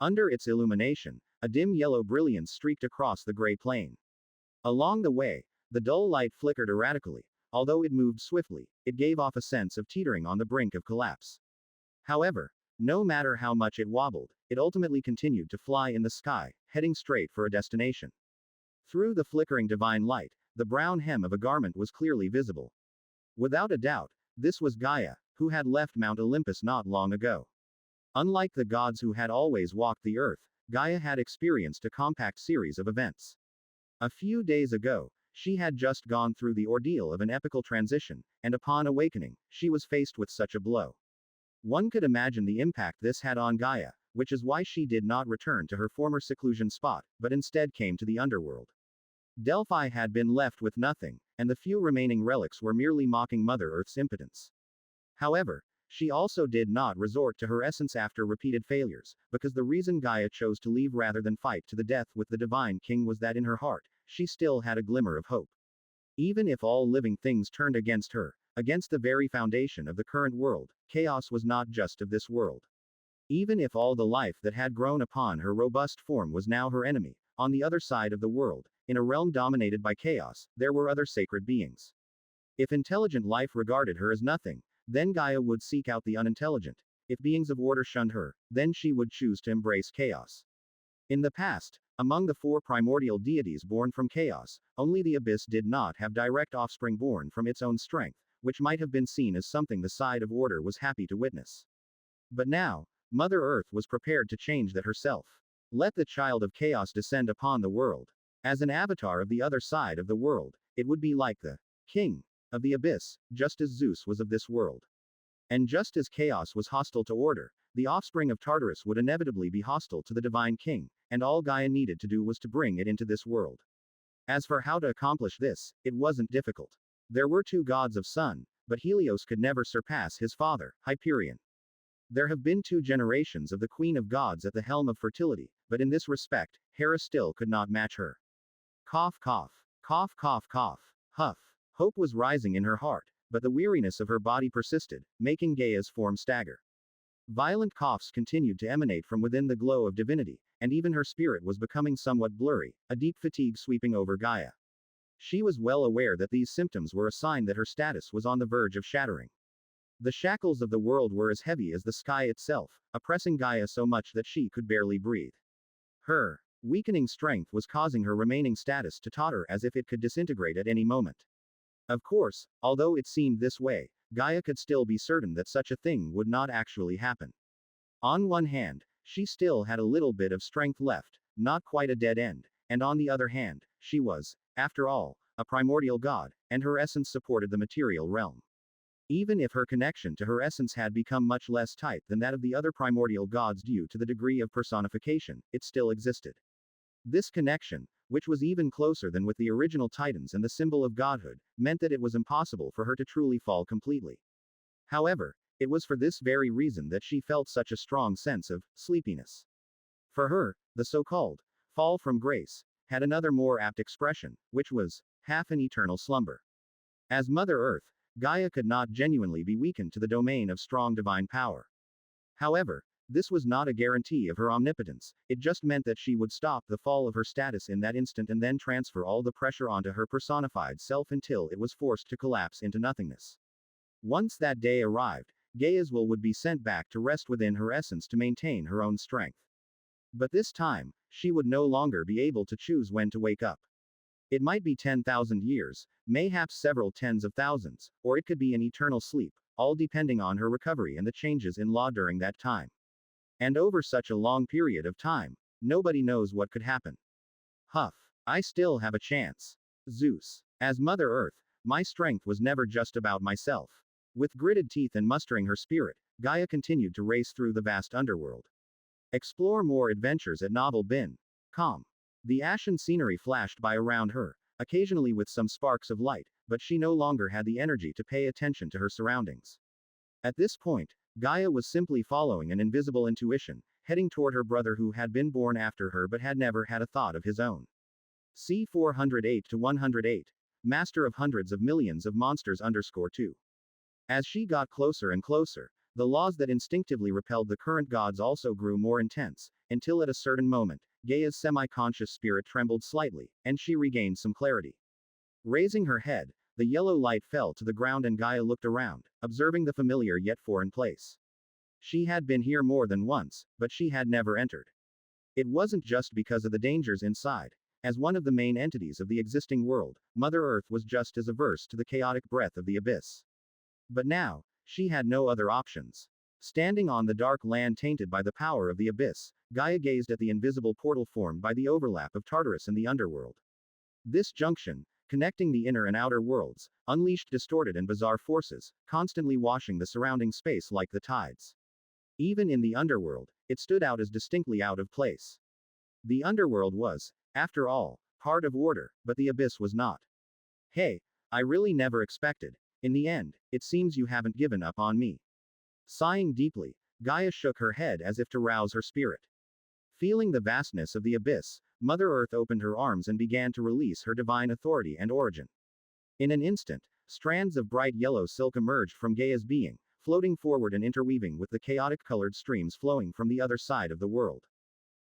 Under its illumination, a dim yellow brilliance streaked across the gray plain. Along the way, the dull light flickered erratically. Although it moved swiftly, it gave off a sense of teetering on the brink of collapse. However, no matter how much it wobbled, it ultimately continued to fly in the sky, heading straight for a destination. Through the flickering divine light, the brown hem of a garment was clearly visible. Without a doubt, this was Gaia, who had left Mount Olympus not long ago. Unlike the gods who had always walked the earth, Gaia had experienced a compact series of events. A few days ago, she had just gone through the ordeal of an epical transition, and upon awakening, she was faced with such a blow. One could imagine the impact this had on Gaia, which is why she did not return to her former seclusion spot, but instead came to the underworld. Delphi had been left with nothing, and the few remaining relics were merely mocking Mother Earth's impotence. However, she also did not resort to her essence after repeated failures, because the reason Gaia chose to leave rather than fight to the death with the Divine King was that in her heart, she still had a glimmer of hope. Even if all living things turned against her, against the very foundation of the current world, chaos was not just of this world. Even if all the life that had grown upon her robust form was now her enemy, on the other side of the world, in a realm dominated by chaos, there were other sacred beings. If intelligent life regarded her as nothing, then Gaia would seek out the unintelligent. If beings of order shunned her, then she would choose to embrace chaos. In the past, among the four primordial deities born from chaos, only the abyss did not have direct offspring born from its own strength, which might have been seen as something the side of order was happy to witness. But now, Mother Earth was prepared to change that herself. Let the child of chaos descend upon the world. As an avatar of the other side of the world, it would be like the king of the abyss, just as Zeus was of this world. And just as chaos was hostile to order, the offspring of Tartarus would inevitably be hostile to the divine king, and all Gaia needed to do was to bring it into this world. As for how to accomplish this, it wasn't difficult. There were two gods of sun, but Helios could never surpass his father, Hyperion. There have been two generations of the queen of gods at the helm of fertility, but in this respect, Hera still could not match her. Cough cough. Cough cough cough. Huff. Hope was rising in her heart, but the weariness of her body persisted, making Gaia's form stagger. Violent coughs continued to emanate from within the glow of divinity, and even her spirit was becoming somewhat blurry, a deep fatigue sweeping over Gaia. She was well aware that these symptoms were a sign that her status was on the verge of shattering. The shackles of the world were as heavy as the sky itself, oppressing Gaia so much that she could barely breathe. Her weakening strength was causing her remaining status to totter as if it could disintegrate at any moment. Of course, although it seemed this way, Gaia could still be certain that such a thing would not actually happen. On one hand, she still had a little bit of strength left, not quite a dead end, and on the other hand, she was, after all, a primordial god, and her essence supported the material realm. Even if her connection to her essence had become much less tight than that of the other primordial gods due to the degree of personification, it still existed. This connection, which was even closer than with the original Titans and the symbol of godhood, meant that it was impossible for her to truly fall completely. However, it was for this very reason that she felt such a strong sense of sleepiness. For her, the so-called fall from grace had another more apt expression, which was half an eternal slumber. As Mother Earth, Gaia could not genuinely be weakened to the domain of strong divine power. However, this was not a guarantee of her omnipotence, it just meant that she would stop the fall of her status in that instant and then transfer all the pressure onto her personified self until it was forced to collapse into nothingness. Once that day arrived, Gaia's will would be sent back to rest within her essence to maintain her own strength. But this time, she would no longer be able to choose when to wake up. It might be 10,000 years, mayhaps several tens of thousands, or it could be an eternal sleep, all depending on her recovery and the changes in law during that time. And over such a long period of time, nobody knows what could happen. Huff. I still have a chance. Zeus. As Mother Earth, my strength was never just about myself. With gritted teeth and mustering her spirit, Gaia continued to race through the vast underworld. Explore more adventures at novel.com. The ashen scenery flashed by around her, occasionally with some sparks of light, but she no longer had the energy to pay attention to her surroundings. At this point, Gaia was simply following an invisible intuition, heading toward her brother who had been born after her but had never had a thought of his own. C 408-108. Master of hundreds of millions of monsters _2. As she got closer and closer, the laws that instinctively repelled the current gods also grew more intense, until at a certain moment, Gaia's semi-conscious spirit trembled slightly, and she regained some clarity. Raising her head, the yellow light fell to the ground and Gaia looked around, observing the familiar yet foreign place. She had been here more than once, but she had never entered. It wasn't just because of the dangers inside. As one of the main entities of the existing world, Mother Earth was just as averse to the chaotic breath of the abyss. But now, she had no other options. Standing on the dark land tainted by the power of the abyss, Gaia gazed at the invisible portal formed by the overlap of Tartarus and the underworld. This junction, connecting the inner and outer worlds, unleashed distorted and bizarre forces, constantly washing the surrounding space like the tides. Even in the underworld, it stood out as distinctly out of place. The underworld was, after all, part of order, but the abyss was not. Hey, I really never expected. In the end, it seems you haven't given up on me. Sighing deeply, Gaia shook her head as if to rouse her spirit. Feeling the vastness of the abyss, Mother Earth opened her arms and began to release her divine authority and origin. In an instant, strands of bright yellow silk emerged from Gaia's being, floating forward and interweaving with the chaotic colored streams flowing from the other side of the world.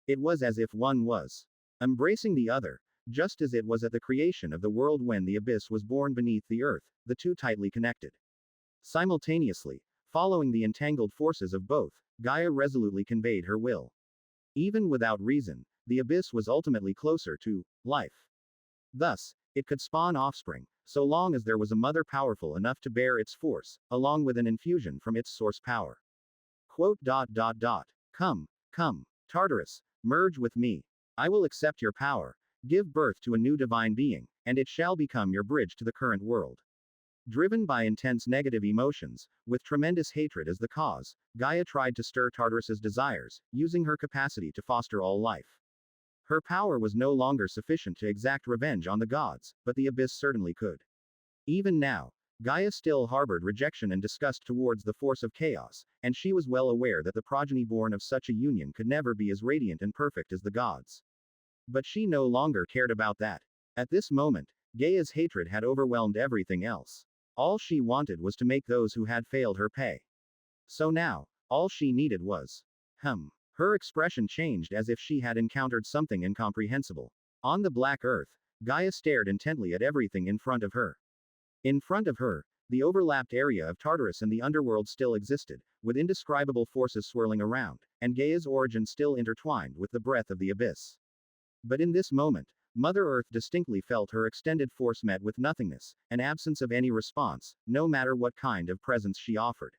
It was as if one was embracing the other, just as it was at the creation of the world when the abyss was born beneath the earth, the two tightly connected. Simultaneously, following the entangled forces of both, Gaia resolutely conveyed her will. Even without reason, the abyss was ultimately closer to life. Thus, it could spawn offspring, so long as there was a mother powerful enough to bear its force, along with an infusion from its source power. Quote. Come, Tartarus, merge with me. I will accept your power, Give birth to a new divine being, and it shall become your bridge to the current world. Driven by intense negative emotions, with tremendous hatred as the cause, Gaia tried to stir Tartarus's desires, using her capacity to foster all life. Her power was no longer sufficient to exact revenge on the gods, but the abyss certainly could. Even now, Gaia still harbored rejection and disgust towards the force of chaos, and she was well aware that the progeny born of such a union could never be as radiant and perfect as the gods. But she no longer cared about that. At this moment, Gaia's hatred had overwhelmed everything else. All she wanted was to make those who had failed her pay. So now, all she needed was. Her expression changed as if she had encountered something incomprehensible. On the black earth, Gaia stared intently at everything in front of her. In front of her, the overlapped area of Tartarus and the underworld still existed, with indescribable forces swirling around, and Gaia's origin still intertwined with the breath of the abyss. But in this moment, Mother Earth distinctly felt her extended force met with nothingness, an absence of any response, no matter what kind of presence she offered.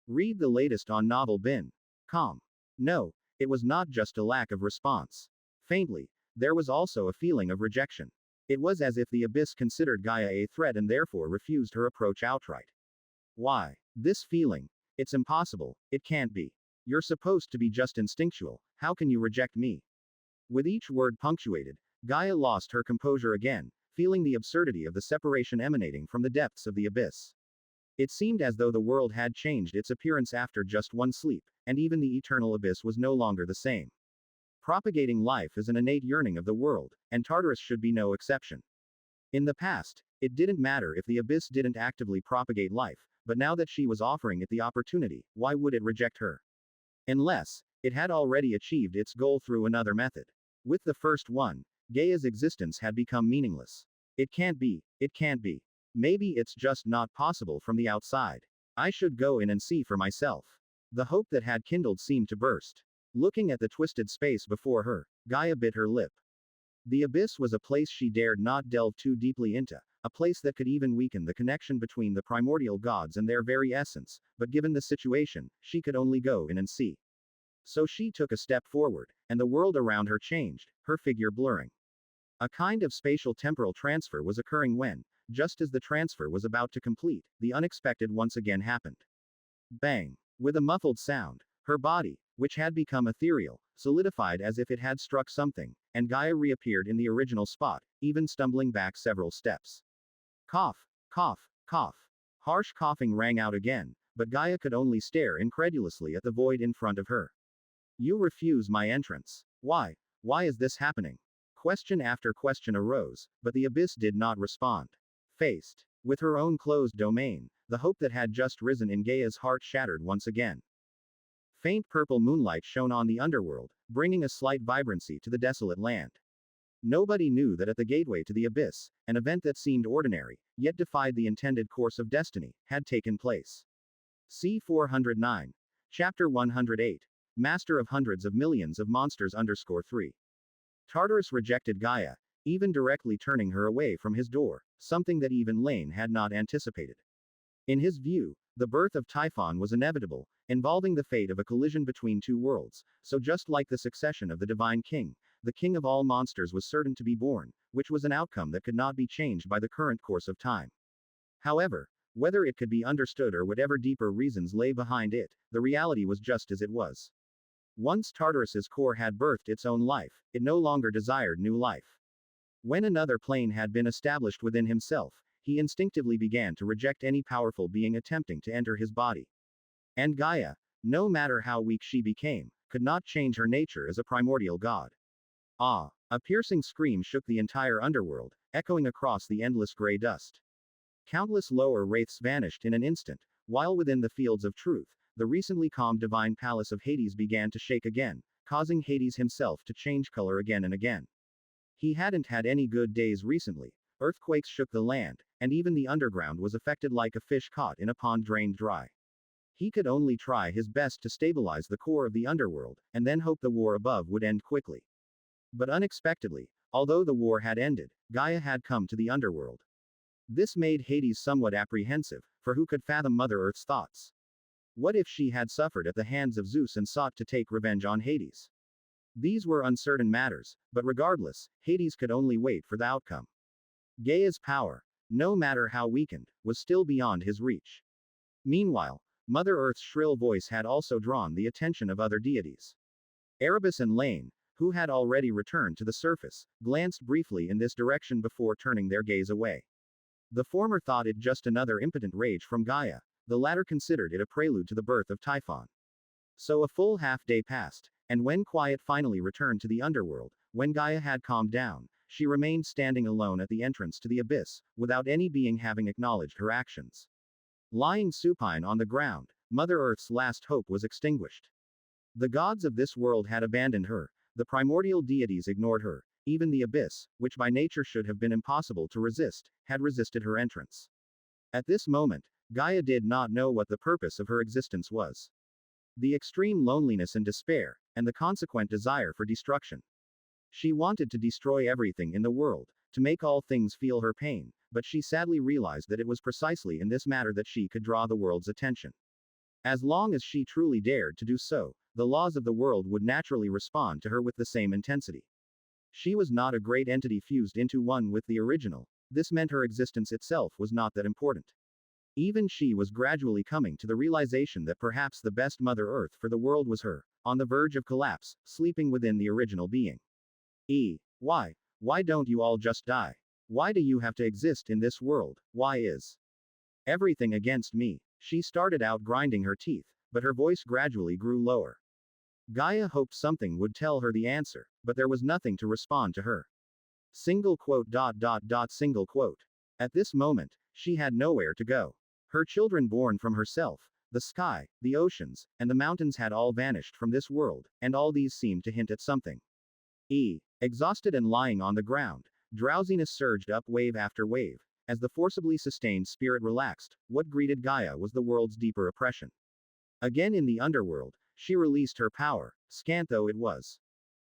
Read the latest on novel bin.com. No, it was not just a lack of response. Faintly, there was also a feeling of rejection. It was as if the abyss considered Gaia a threat and therefore refused her approach outright. Why? This feeling. It's impossible, it can't be. You're supposed to be just instinctual, how can you reject me? With each word punctuated, Gaia lost her composure again, feeling the absurdity of the separation emanating from the depths of the abyss. It seemed as though the world had changed its appearance after just one sleep, and even the eternal abyss was no longer the same. Propagating life is an innate yearning of the world, and Tartarus should be no exception. In the past, it didn't matter if the abyss didn't actively propagate life, but now that she was offering it the opportunity, why would it reject her? Unless, it had already achieved its goal through another method. With the first one, Gaia's existence had become meaningless. It can't be, it can't be. Maybe it's just not possible from the outside. I should go in and see for myself. The hope that had kindled seemed to burst. Looking at the twisted space before her, Gaia bit her lip. The abyss was a place she dared not delve too deeply into, a place that could even weaken the connection between the primordial gods and their very essence, but given the situation, she could only go in and see. So she took a step forward, and the world around her changed, her figure blurring. A kind of spatial temporal transfer was occurring when, just as the transfer was about to complete, the unexpected once again happened. Bang! With a muffled sound, her body, which had become ethereal, solidified as if it had struck something, and Gaia reappeared in the original spot, even stumbling back several steps. Cough, cough, cough. Harsh coughing rang out again, but Gaia could only stare incredulously at the void in front of her. You refuse my entrance. Why? Why is this happening? Question after question arose, but the abyss did not respond. Faced with her own closed domain, the hope that had just risen in Gaia's heart shattered once again. Faint purple moonlight shone on the underworld, bringing a slight vibrancy to the desolate land. Nobody knew that at the gateway to the abyss, an event that seemed ordinary, yet defied the intended course of destiny, had taken place. C. 409. Chapter 108. Master of hundreds of millions of monsters _3. Tartarus rejected Gaia, even directly turning her away from his door, something that even Laine had not anticipated. In his view, the birth of Typhon was inevitable, involving the fate of a collision between two worlds, so just like the succession of the divine king, the king of all monsters was certain to be born, which was an outcome that could not be changed by the current course of time. However, whether it could be understood or whatever deeper reasons lay behind it, the reality was just as it was. Once Tartarus's core had birthed its own life, it no longer desired new life. When another plane had been established within himself, he instinctively began to reject any powerful being attempting to enter his body. And Gaia, no matter how weak she became, could not change her nature as a primordial god. Ah! A piercing scream shook the entire underworld, echoing across the endless gray dust. Countless lower wraiths vanished in an instant, while within the fields of truth, the recently calm divine palace of Hades began to shake again, causing Hades himself to change color again and again. He hadn't had any good days recently. Earthquakes shook the land, and even the underground was affected like a fish caught in a pond drained dry. He could only try his best to stabilize the core of the underworld, and then hope the war above would end quickly. But unexpectedly, although the war had ended, Gaia had come to the underworld. This made Hades somewhat apprehensive, for who could fathom Mother Earth's thoughts? What if she had suffered at the hands of Zeus and sought to take revenge on Hades? These were uncertain matters, but regardless, Hades could only wait for the outcome. Gaia's power, no matter how weakened, was still beyond his reach. Meanwhile, Mother Earth's shrill voice had also drawn the attention of other deities. Erebus and Laine, who had already returned to the surface, glanced briefly in this direction before turning their gaze away. The former thought it just another impotent rage from Gaia, the latter considered it a prelude to the birth of Typhon. So a full half-day passed, and when quiet finally returned to the underworld, when Gaia had calmed down, she remained standing alone at the entrance to the abyss, without any being having acknowledged her actions. Lying supine on the ground, Mother Earth's last hope was extinguished. The gods of this world had abandoned her, the primordial deities ignored her, even the abyss, which by nature should have been impossible to resist, had resisted her entrance. At this moment, Gaia did not know what the purpose of her existence was. The extreme loneliness and despair, and the consequent desire for destruction. She wanted to destroy everything in the world, to make all things feel her pain, but she sadly realized that it was precisely in this matter that she could draw the world's attention. As long as she truly dared to do so, the laws of the world would naturally respond to her with the same intensity. She was not a great entity fused into one with the original, this meant her existence itself was not that important. Even she was gradually coming to the realization that perhaps the best Mother Earth for the world was her, on the verge of collapse, sleeping within the original being. Why don't you all just die? Why do you have to exist in this world? Why is everything against me? She started out grinding her teeth, but her voice gradually grew lower. Gaia hoped something would tell her the answer, but there was nothing to respond to her. Single quote. At this moment, she had nowhere to go. Her children born from herself, the sky, the oceans, and the mountains had all vanished from this world, and all these seemed to hint at something. Exhausted and lying on the ground, drowsiness surged up wave after wave. As the forcibly sustained spirit relaxed, what greeted Gaia was the world's deeper oppression. Again in the underworld, she released her power, scant though it was.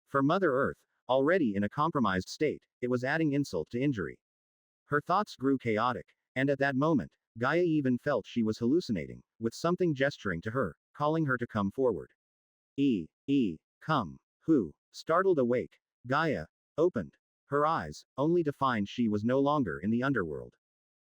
For Mother Earth, already in a compromised state, it was adding insult to injury. Her thoughts grew chaotic, and at that moment, Gaia even felt she was hallucinating, with something gesturing to her, calling her to come forward. Come. Who? Startled awake, Gaia opened her eyes, only to find she was no longer in the underworld.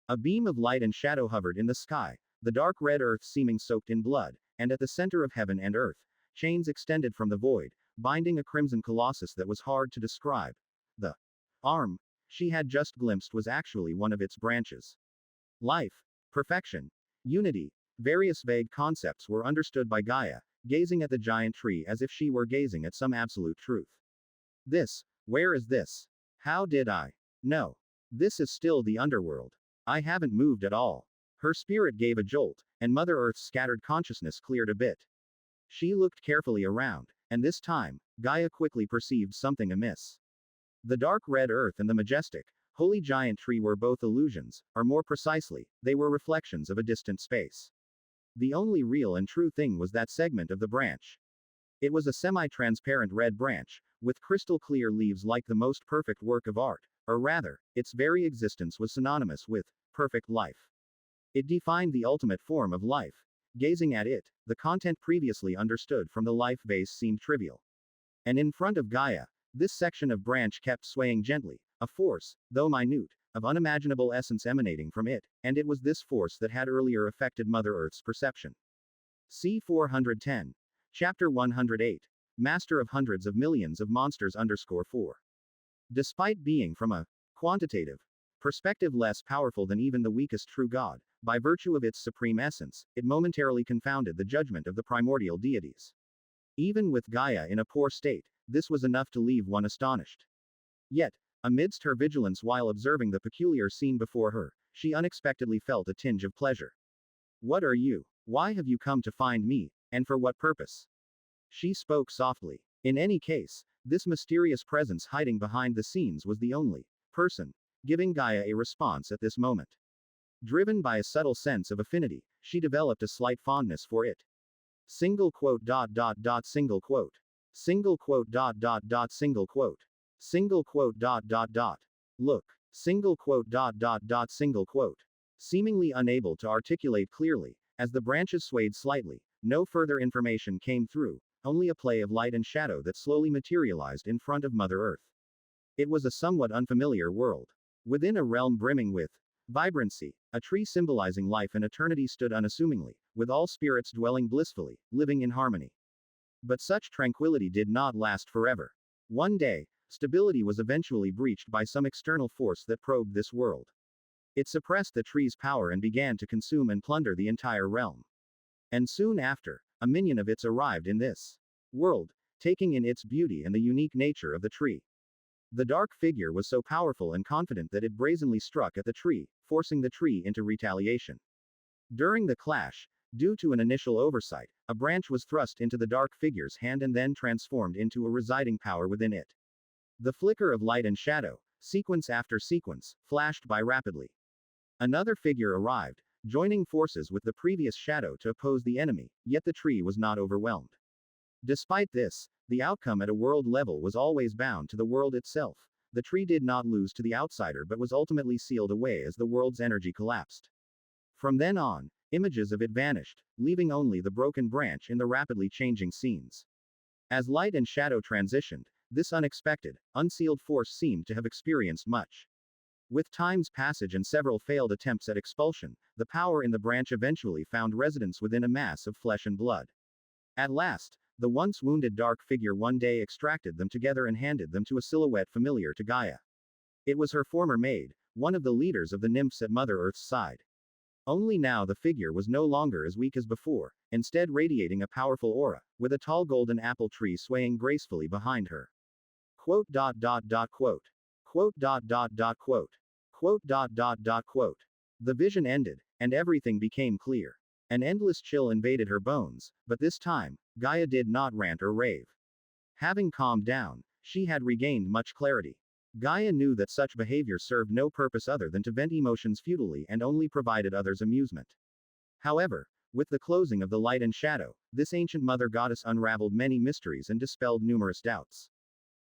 A beam of light and shadow hovered in the sky, the dark red earth seeming soaked in blood, and at the center of heaven and earth, chains extended from the void, binding a crimson colossus that was hard to describe. The arm she had just glimpsed was actually one of its branches. Life, perfection, unity, various vague concepts were understood by Gaia, gazing at the giant tree as if she were gazing at some absolute truth. Where is this? How did I know? This is still the underworld. I haven't moved at all. Her spirit gave a jolt, and Mother Earth's scattered consciousness cleared a bit. She looked carefully around, and this time, Gaia quickly perceived something amiss. The dark red earth and the majestic, holy giant tree were both illusions, or more precisely, they were reflections of a distant space. The only real and true thing was that segment of the branch. It was a semi-transparent red branch, with crystal clear leaves like the most perfect work of art, or rather, its very existence was synonymous with perfect life. It defined the ultimate form of life. Gazing at it, the content previously understood from the life base seemed trivial. And in front of Gaia, this section of branch kept swaying gently, a force, though minute, of unimaginable essence emanating from it, and it was this force that had earlier affected Mother Earth's perception. C. 410. Chapter 108. Master of hundreds of millions of monsters _4. Despite being from a quantitative perspective less powerful than even the weakest true god, by virtue of its supreme essence, it momentarily confounded the judgment of the primordial deities. Even with Gaia in a poor state, this was enough to leave one astonished. Yet, amidst her vigilance while observing the peculiar scene before her, she unexpectedly felt a tinge of pleasure. What are you? Why have you come to find me, and for what purpose? She spoke softly. In any case, this mysterious presence hiding behind the scenes was the only person giving Gaia a response at this moment. Driven by a subtle sense of affinity, she developed a slight fondness for it. Single quote. Single quote. Single quote. Single quote. Single quote. Look. Single quote. Single quote. Seemingly unable to articulate clearly, as the branches swayed slightly, no further information came through, only a play of light and shadow that slowly materialized in front of Mother Earth. It was a somewhat unfamiliar world. Within a realm brimming with vibrancy, a tree symbolizing life and eternity stood unassumingly, with all spirits dwelling blissfully, living in harmony. But such tranquility did not last forever. One day, stability was eventually breached by some external force that probed this world. It suppressed the tree's power and began to consume and plunder the entire realm. And soon after, a minion of its arrived in this world, taking in its beauty and the unique nature of the tree. The dark figure was so powerful and confident that it brazenly struck at the tree, forcing the tree into retaliation. During the clash, due to an initial oversight, a branch was thrust into the dark figure's hand and then transformed into a residing power within it. The flicker of light and shadow, sequence after sequence, flashed by rapidly. Another figure arrived, joining forces with the previous shadow to oppose the enemy, yet the tree was not overwhelmed. Despite this, the outcome at a world level was always bound to the world itself. The tree did not lose to the outsider but was ultimately sealed away as the world's energy collapsed. From then on, images of it vanished, leaving only the broken branch in the rapidly changing scenes. As light and shadow transitioned, this unexpected, unsealed force seemed to have experienced much. With time's passage and several failed attempts at expulsion, the power in the branch eventually found residence within a mass of flesh and blood. At last, the once wounded dark figure one day extracted them together and handed them to a silhouette familiar to Gaia. It was her former maid, one of the leaders of the nymphs at Mother Earth's side. Only now the figure was no longer as weak as before, instead radiating a powerful aura, with a tall golden apple tree swaying gracefully behind her. Quote. Quote. Quote. The vision ended, and everything became clear. An endless chill invaded her bones, but this time, Gaia did not rant or rave. Having calmed down, she had regained much clarity. Gaia knew that such behavior served no purpose other than to vent emotions futilely and only provided others amusement. However, with the closing of the light and shadow, this ancient mother goddess unraveled many mysteries and dispelled numerous doubts.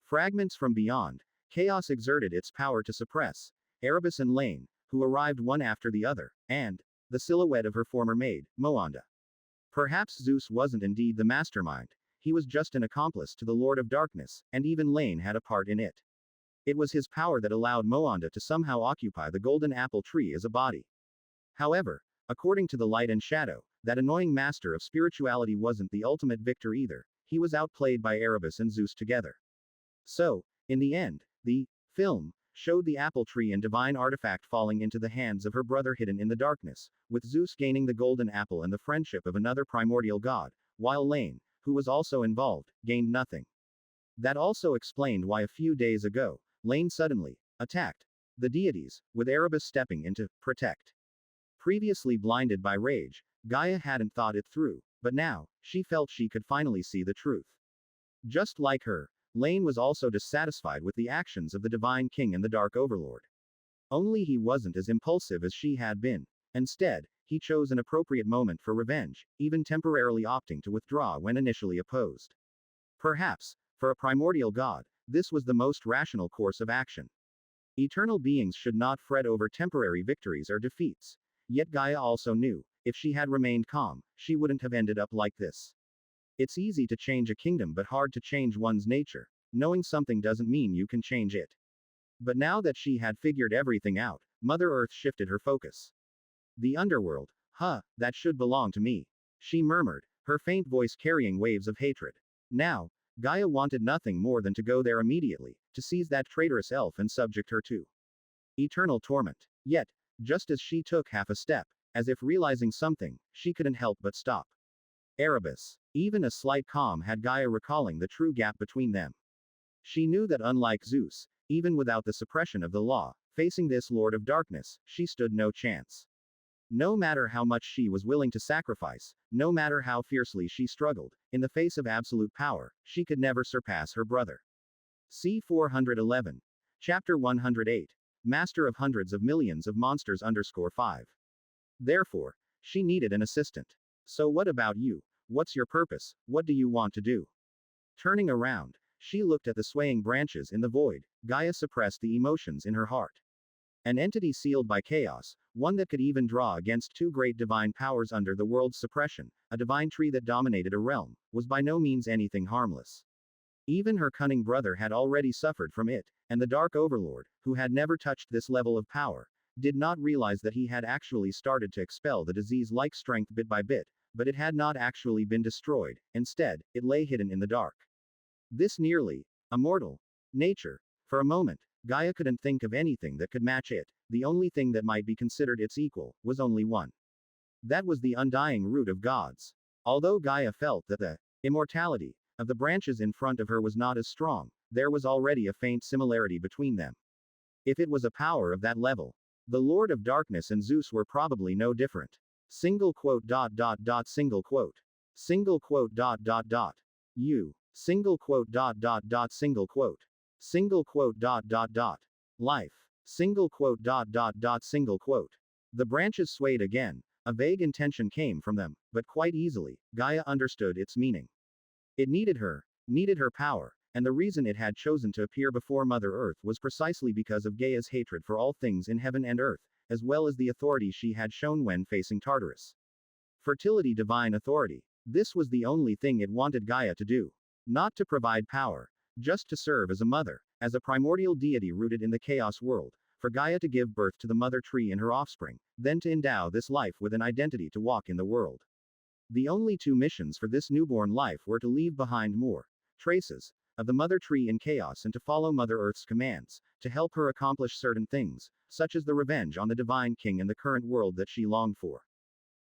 Fragments from beyond, chaos exerted its power to suppress Erebus and Laine, who arrived one after the other, and the silhouette of her former maid, Moanda. Perhaps Zeus wasn't indeed the mastermind, he was just an accomplice to the Lord of Darkness, and even Laine had a part in it. It was his power that allowed Moanda to somehow occupy the golden apple tree as a body. However, according to the light and shadow, that annoying master of spirituality wasn't the ultimate victor either, he was outplayed by Erebus and Zeus together. So, in the end, the film showed the apple tree and divine artifact falling into the hands of her brother hidden in the darkness, with Zeus gaining the golden apple and the friendship of another primordial god, while Laine, who was also involved, gained nothing. That also explained why a few days ago, Laine suddenly attacked the deities, with Erebus stepping in to protect. Previously blinded by rage, Gaia hadn't thought it through, but now, she felt she could finally see the truth. Just like her, Laine was also dissatisfied with the actions of the Divine King and the Dark Overlord. Only he wasn't as impulsive as she had been. Instead, he chose an appropriate moment for revenge, even temporarily opting to withdraw when initially opposed. Perhaps, for a primordial god, this was the most rational course of action. Eternal beings should not fret over temporary victories or defeats. Yet Gaia also knew, if she had remained calm, she wouldn't have ended up like this. It's easy to change a kingdom but hard to change one's nature. Knowing something doesn't mean you can change it. But now that she had figured everything out, Mother Earth shifted her focus. The underworld, that should belong to me, she murmured, her faint voice carrying waves of hatred. Now, Gaia wanted nothing more than to go there immediately, to seize that traitorous elf and subject her to eternal torment. Yet, just as she took half a step, as if realizing something, she couldn't help but stop. Erebus. Even a slight calm had Gaia recalling the true gap between them. She knew that unlike Zeus, even without the suppression of the law, facing this Lord of Darkness, she stood no chance. No matter how much she was willing to sacrifice, no matter how fiercely she struggled, in the face of absolute power, she could never surpass her brother. C. 411. Chapter 108. Master of hundreds of millions of monsters _5. Therefore, she needed an assistant. So what about you? What's your purpose? What do you want to do? Turning around, she looked at the swaying branches in the void. Gaia suppressed the emotions in her heart. An entity sealed by chaos, one that could even draw against two great divine powers under the world's suppression, a divine tree that dominated a realm, was by no means anything harmless. Even her cunning brother had already suffered from it, and the Dark Overlord, who had never touched this level of power, did not realize that he had actually started to expel the disease-like strength bit by bit, but it had not actually been destroyed, instead, it lay hidden in the dark. This nearly immortal nature. For a moment, Gaia couldn't think of anything that could match it. The only thing that might be considered its equal was only one. That was the undying root of gods. Although Gaia felt that the immortality of the branches in front of her was not as strong, there was already a faint similarity between them. If it was a power of that level, the Lord of Darkness and Zeus were probably no different. Single quote dot dot dot single quote. Single quote dot dot dot. You. Single quote dot dot dot single quote. Single quote dot dot dot. Life. Single quote dot dot dot single quote. The branches swayed again. A vague intention came from them, but quite easily, Gaia understood its meaning. It needed her power, and the reason it had chosen to appear before Mother Earth was precisely because of Gaia's hatred for all things in heaven and earth, as well as the authority she had shown when facing Tartarus. Fertility, divine authority. This was the only thing it wanted Gaia to do. Not to provide power, just to serve as a mother, as a primordial deity rooted in the chaos world, for Gaia to give birth to the mother tree and her offspring, then to endow this life with an identity to walk in the world. The only two missions for this newborn life were to leave behind more traces of the mother tree in chaos and to follow Mother Earth's commands, to help her accomplish certain things, such as the revenge on the divine king and the current world that she longed for.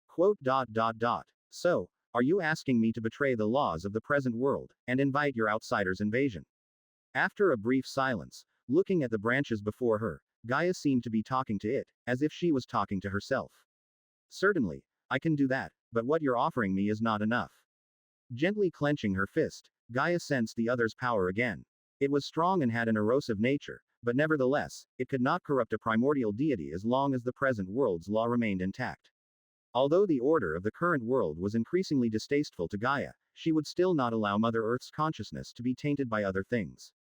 Quote dot dot dot. So, are you asking me to betray the laws of the present world, and invite your outsider's invasion? After a brief silence, looking at the branches before her, Gaia seemed to be talking to it, as if she was talking to herself. Certainly, I can do that, but what you're offering me is not enough. Gently clenching her fist, Gaia sensed the other's power again. It was strong and had an erosive nature, but nevertheless, it could not corrupt a primordial deity as long as the present world's law remained intact. Although the order of the current world was increasingly distasteful to Gaia, she would still not allow Mother Earth's consciousness to be tainted by other things.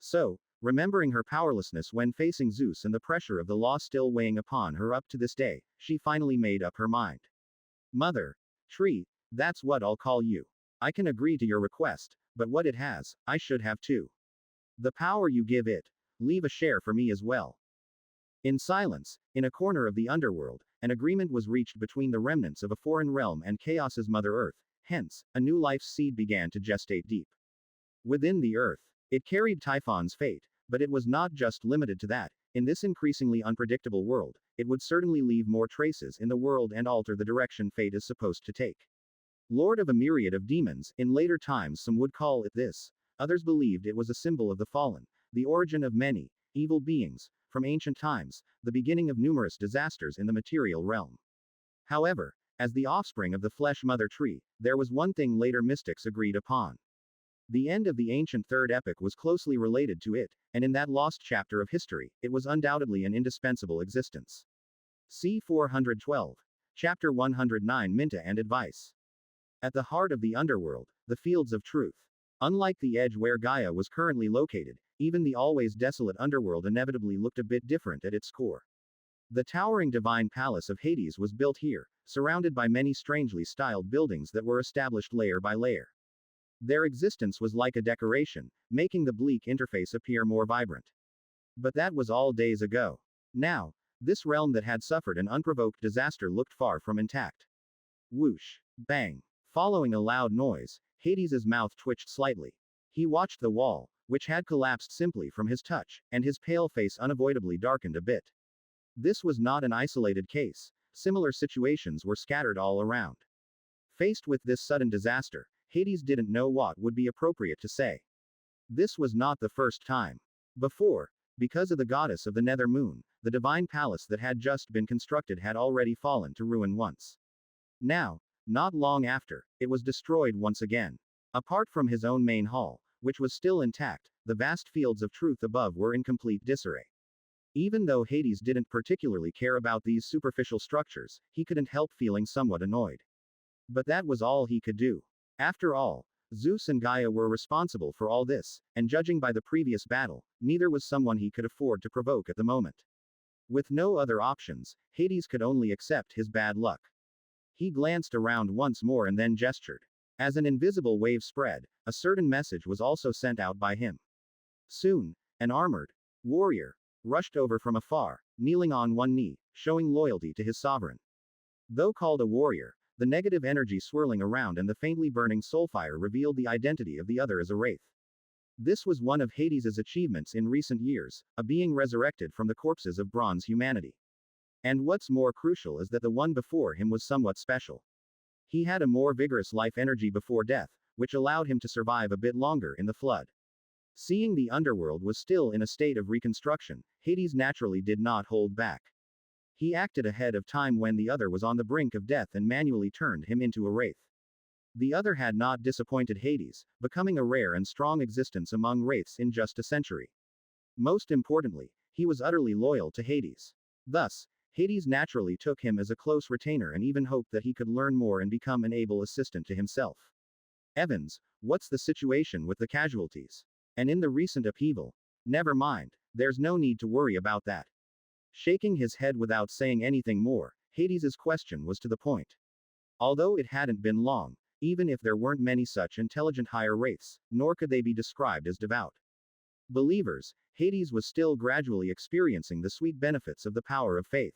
So, remembering her powerlessness when facing Zeus and the pressure of the law still weighing upon her up to this day, she finally made up her mind. Mother Tree, that's what I'll call you. I can agree to your request, but what it has, I should have too. The power you give it, leave a share for me as well. In silence, in a corner of the underworld, an agreement was reached between the remnants of a foreign realm and Chaos's Mother Earth, hence, a new life's seed began to gestate deep within the Earth. It carried Typhon's fate, but it was not just limited to that. In this increasingly unpredictable world, it would certainly leave more traces in the world and alter the direction fate is supposed to take. Lord of a myriad of demons, in later times some would call it this. Others believed it was a symbol of the fallen, the origin of many evil beings, from ancient times, the beginning of numerous disasters in the material realm. However, as the offspring of the flesh mother tree, there was one thing later mystics agreed upon. The end of the ancient third epoch was closely related to it, and in that lost chapter of history, it was undoubtedly an indispensable existence. C. 412. Chapter 109 Minta and Advice. At the heart of the underworld, the fields of truth. Unlike the edge where Gaia was currently located, even the always desolate underworld inevitably looked a bit different at its core. The towering divine palace of Hades was built here, surrounded by many strangely styled buildings that were established layer by layer. Their existence was like a decoration, making the bleak interface appear more vibrant. But that was all days ago. Now, this realm that had suffered an unprovoked disaster looked far from intact. Whoosh. Bang. Following a loud noise, Hades's mouth twitched slightly. He watched the wall, which had collapsed simply from his touch, and his pale face unavoidably darkened a bit. This was not an isolated case. Similar situations were scattered all around. Faced with this sudden disaster, Hades didn't know what would be appropriate to say. This was not the first time. Before, because of the goddess of the nether moon, the divine palace that had just been constructed had already fallen to ruin once. Now, not long after, it was destroyed once again. Apart from his own main hall, which was still intact, the vast fields of truth above were in complete disarray. Even though Hades didn't particularly care about these superficial structures, he couldn't help feeling somewhat annoyed. But that was all he could do. After all, Zeus and Gaia were responsible for all this, and judging by the previous battle, neither was someone he could afford to provoke at the moment. With no other options, Hades could only accept his bad luck. He glanced around once more and then gestured. As an invisible wave spread, a certain message was also sent out by him. Soon, an armored warrior rushed over from afar, kneeling on one knee, showing loyalty to his sovereign. Though called a warrior, the negative energy swirling around and the faintly burning soulfire revealed the identity of the other as a wraith. This was one of Hades's achievements in recent years, a being resurrected from the corpses of bronze humanity. And what's more crucial is that the one before him was somewhat special. He had a more vigorous life energy before death, which allowed him to survive a bit longer in the flood. Seeing the underworld was still in a state of reconstruction, Hades naturally did not hold back. He acted ahead of time when the other was on the brink of death and manually turned him into a wraith. The other had not disappointed Hades, becoming a rare and strong existence among wraiths in just a century. Most importantly, he was utterly loyal to Hades. Thus, Hades naturally took him as a close retainer and even hoped that he could learn more and become an able assistant to himself. Evans, what's the situation with the casualties? And in the recent upheaval? Never mind, there's no need to worry about that. Shaking his head without saying anything more, Hades's question was to the point. Although it hadn't been long, even if there weren't many such intelligent higher wraiths, nor could they be described as devout believers, Hades was still gradually experiencing the sweet benefits of the power of faith.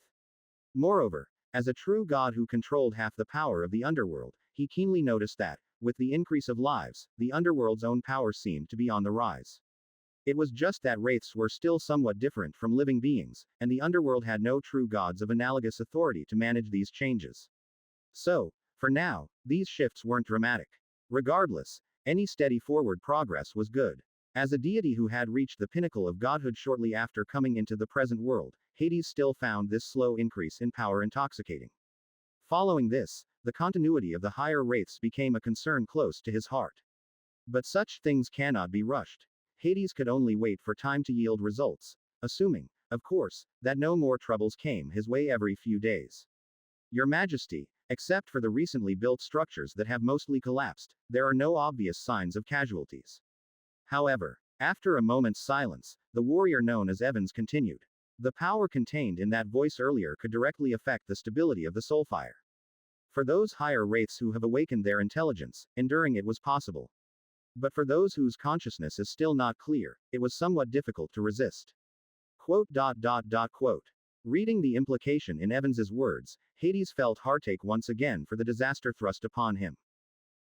Moreover, as a true god who controlled half the power of the underworld, he keenly noticed that, with the increase of lives, the underworld's own power seemed to be on the rise. It was just that wraiths were still somewhat different from living beings, and the underworld had no true gods of analogous authority to manage these changes. So, for now, these shifts weren't dramatic. Regardless, any steady forward progress was good. As a deity who had reached the pinnacle of godhood shortly after coming into the present world, Hades still found this slow increase in power intoxicating. Following this, the continuity of the higher wraiths became a concern close to his heart. But such things cannot be rushed. Hades could only wait for time to yield results, assuming, of course, that no more troubles came his way every few days. Your Majesty, except for the recently built structures that have mostly collapsed, there are no obvious signs of casualties. However, after a moment's silence, the warrior known as Evans continued. The power contained in that voice earlier could directly affect the stability of the soulfire. For those higher wraiths who have awakened their intelligence, enduring it was possible. But for those whose consciousness is still not clear, it was somewhat difficult to resist. Quote. Reading the implication in Evans's words, Hades felt heartache once again for the disaster thrust upon him.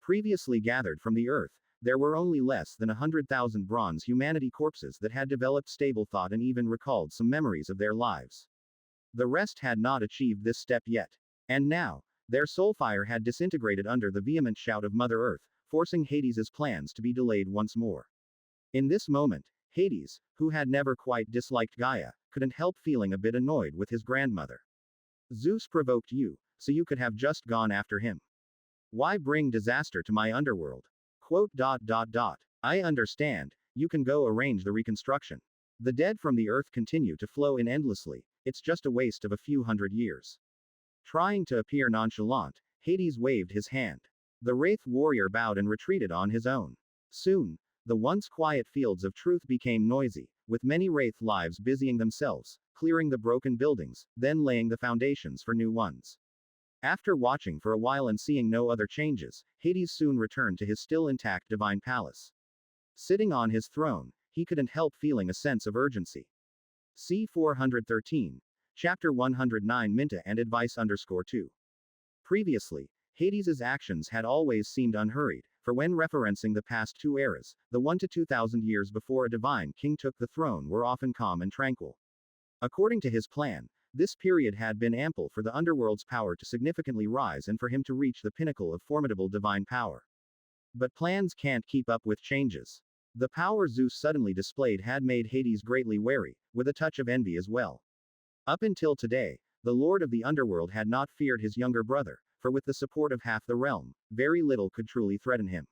Previously gathered from the earth, there were only less than 100,000 bronze humanity corpses that had developed stable thought and even recalled some memories of their lives. The rest had not achieved this step yet. And now, their soulfire had disintegrated under the vehement shout of Mother Earth, forcing Hades's plans to be delayed once more. In this moment, Hades, who had never quite disliked Gaia, couldn't help feeling a bit annoyed with his grandmother. Zeus provoked you, so you could have just gone after him. Why bring disaster to my underworld? Quote. I understand, you can go arrange the reconstruction. The dead from the earth continue to flow in endlessly, it's just a waste of a few hundred years. Trying to appear nonchalant, Hades waved his hand. The wraith warrior bowed and retreated on his own. Soon, the once quiet fields of truth became noisy, with many wraith lives busying themselves, clearing the broken buildings, then laying the foundations for new ones. After watching for a while and seeing no other changes, Hades soon returned to his still intact divine palace. Sitting on his throne, he couldn't help feeling a sense of urgency. C. 413. Chapter 109 Minta and Advice _2. Previously, Hades's actions had always seemed unhurried, for when referencing the past two eras, the 1 to 2,000 years before a divine king took the throne were often calm and tranquil. According to his plan, this period had been ample for the underworld's power to significantly rise and for him to reach the pinnacle of formidable divine power. But plans can't keep up with changes. The power Zeus suddenly displayed had made Hades greatly wary, with a touch of envy as well. Up until today, the Lord of the Underworld had not feared his younger brother, for with the support of half the realm, very little could truly threaten him.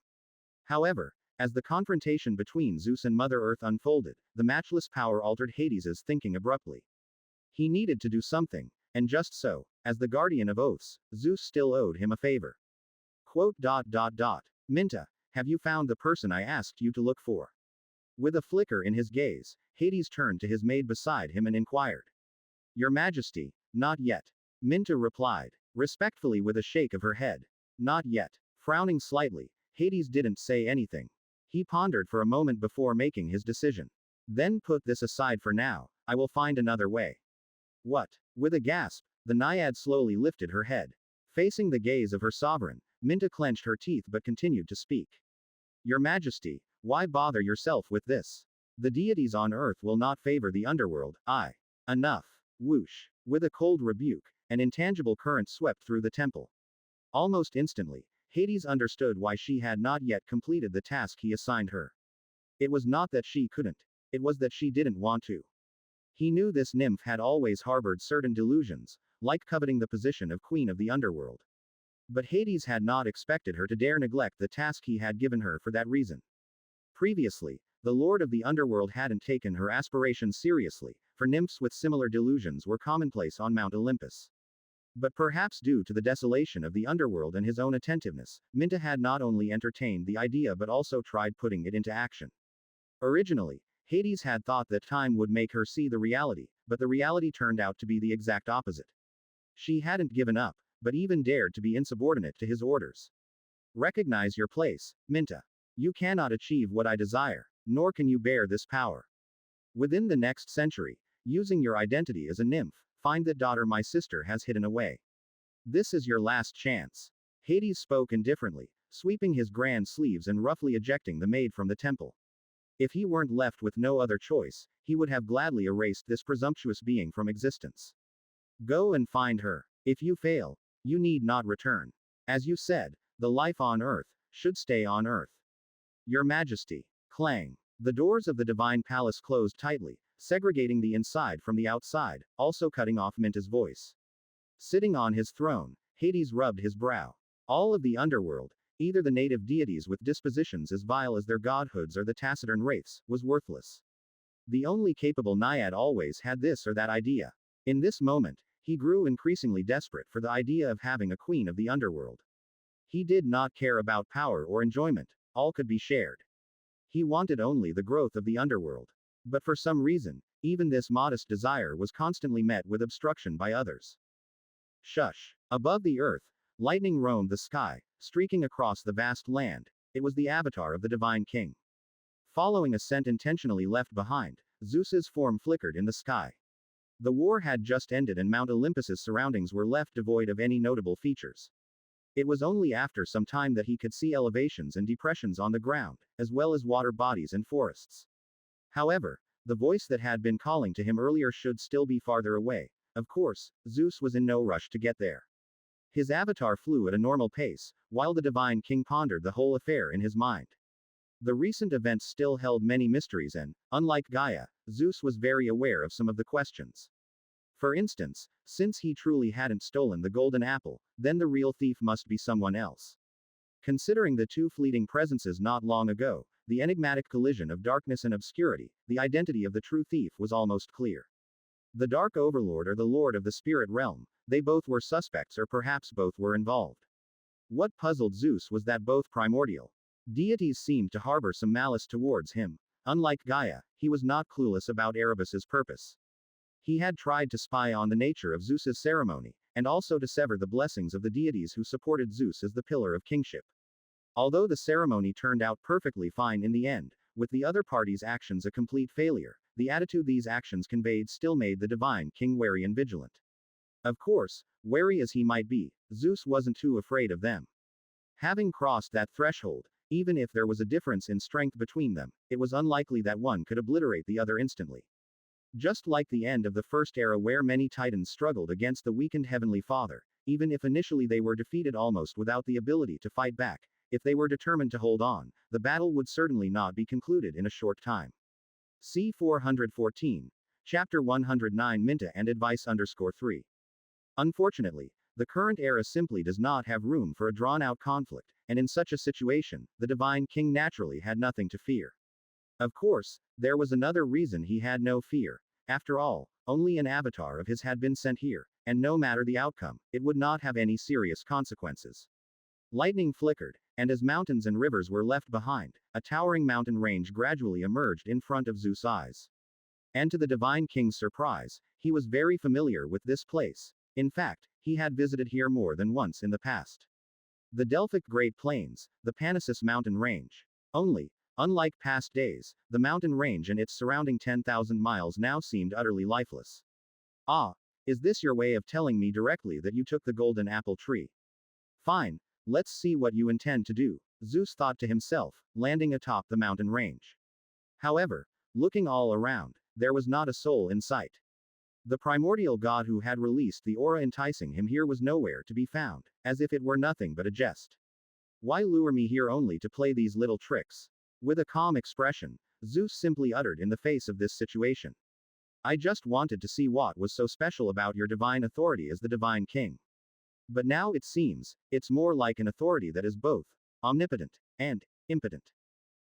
However, as the confrontation between Zeus and Mother Earth unfolded, the matchless power altered Hades's thinking abruptly. He needed to do something, and just so, as the guardian of oaths, Zeus still owed him a favor. Quote. Minta, have you found the person I asked you to look for? With a flicker in his gaze, Hades turned to his maid beside him and inquired. Your Majesty, not yet. Minta replied, respectfully with a shake of her head. Not yet. Frowning slightly, Hades didn't say anything. He pondered for a moment before making his decision. Then put this aside for now, I will find another way. What? With a gasp, the Naiad slowly lifted her head. Facing the gaze of her sovereign, Minta clenched her teeth but continued to speak. Your Majesty, why bother yourself with this? The deities on earth will not favor the underworld. Enough. Whoosh. With a cold rebuke, an intangible current swept through the temple. Almost instantly, Hades understood why she had not yet completed the task he assigned her. It was not that she couldn't. It was that she didn't want to. He knew this nymph had always harbored certain delusions, like coveting the position of queen of the underworld. But Hades had not expected her to dare neglect the task he had given her for that reason. Previously, the lord of the underworld hadn't taken her aspirations seriously, for nymphs with similar delusions were commonplace on Mount Olympus. But perhaps due to the desolation of the underworld and his own attentiveness, Minta had not only entertained the idea but also tried putting it into action. Originally, Hades had thought that time would make her see the reality, but the reality turned out to be the exact opposite. She hadn't given up, but even dared to be insubordinate to his orders. Recognize your place, Minta. You cannot achieve what I desire, nor can you bear this power. Within the next century, using your identity as a nymph, find that daughter my sister has hidden away. This is your last chance. Hades spoke indifferently, sweeping his grand sleeves and roughly ejecting the maid from the temple. If he weren't left with no other choice, he would have gladly erased this presumptuous being from existence. Go and find her. If you fail, you need not return. As you said, the life on earth should stay on earth. Your Majesty. Clang. The doors of the divine palace closed tightly, segregating the inside from the outside, also cutting off Minta's voice. Sitting on his throne, Hades rubbed his brow. All of the underworld, either the native deities with dispositions as vile as their godhoods or the taciturn wraiths, was worthless. The only capable Naiad always had this or that idea. In this moment, he grew increasingly desperate for the idea of having a queen of the underworld. He did not care about power or enjoyment, all could be shared. He wanted only the growth of the underworld. But for some reason, even this modest desire was constantly met with obstruction by others. Shush. Above the earth, lightning roamed the sky, streaking across the vast land. It was the avatar of the divine king. Following a scent intentionally left behind, Zeus's form flickered in the sky. The war had just ended and Mount Olympus's surroundings were left devoid of any notable features. It was only after some time that he could see elevations and depressions on the ground, as well as water bodies and forests. However, the voice that had been calling to him earlier should still be farther away. Of course, Zeus was in no rush to get there. His avatar flew at a normal pace, while the divine king pondered the whole affair in his mind. The recent events still held many mysteries and, unlike Gaia, Zeus was very aware of some of the questions. For instance, since he truly hadn't stolen the golden apple, then the real thief must be someone else. Considering the two fleeting presences not long ago, the enigmatic collision of darkness and obscurity, the identity of the true thief was almost clear. The Dark Overlord or the Lord of the Spirit Realm, they both were suspects or perhaps both were involved. What puzzled Zeus was that both primordial deities seemed to harbor some malice towards him. Unlike Gaia, he was not clueless about Erebus's purpose. He had tried to spy on the nature of Zeus's ceremony, and also to sever the blessings of the deities who supported Zeus as the pillar of kingship. Although the ceremony turned out perfectly fine in the end, with the other party's actions a complete failure, the attitude these actions conveyed still made the divine king wary and vigilant. Of course, wary as he might be, Zeus wasn't too afraid of them. Having crossed that threshold, even if there was a difference in strength between them, it was unlikely that one could obliterate the other instantly. Just like the end of the First Era where many titans struggled against the weakened Heavenly Father, even if initially they were defeated almost without the ability to fight back, if they were determined to hold on, the battle would certainly not be concluded in a short time. C. 414. Chapter 109 Minta and Advice _3. Unfortunately, the current era simply does not have room for a drawn-out conflict, and in such a situation, the divine king naturally had nothing to fear. Of course, there was another reason he had no fear. After all, only an avatar of his had been sent here, and no matter the outcome, it would not have any serious consequences. Lightning flickered, and as mountains and rivers were left behind, a towering mountain range gradually emerged in front of Zeus' eyes. And to the divine king's surprise, he was very familiar with this place. In fact, he had visited here more than once in the past. The Delphic Great Plains, the Panassus mountain range. Only, unlike past days, the mountain range and its surrounding 10,000 miles now seemed utterly lifeless. Ah, is this your way of telling me directly that you took the golden apple tree? Fine, let's see what you intend to do, Zeus thought to himself, landing atop the mountain range. However, looking all around, there was not a soul in sight. The primordial god who had released the aura enticing him here was nowhere to be found, as if it were nothing but a jest. Why lure me here only to play these little tricks? With a calm expression, Zeus simply uttered in the face of this situation. I just wanted to see what was so special about your divine authority as the divine king. But now it seems, it's more like an authority that is both omnipotent and impotent.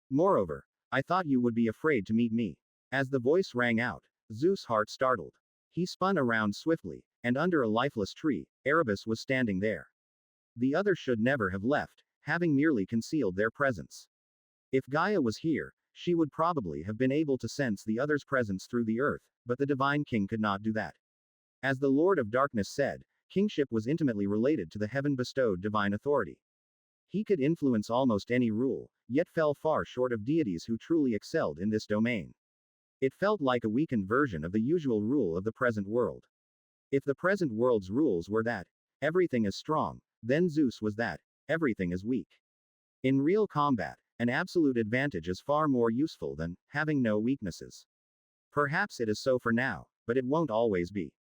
Moreover, I thought you would be afraid to meet me. As the voice rang out, Zeus' heart startled. He spun around swiftly, and under a lifeless tree, Erebus was standing there. The others should never have left, having merely concealed their presence. If Gaia was here, she would probably have been able to sense the other's presence through the earth, but the divine king could not do that. As the Lord of Darkness said, kingship was intimately related to the heaven-bestowed divine authority. He could influence almost any rule, yet fell far short of deities who truly excelled in this domain. It felt like a weakened version of the usual rule of the present world. If the present world's rules were that everything is strong, then Zeus was that everything is weak. In real combat, an absolute advantage is far more useful than having no weaknesses. Perhaps it is so for now, but it won't always be.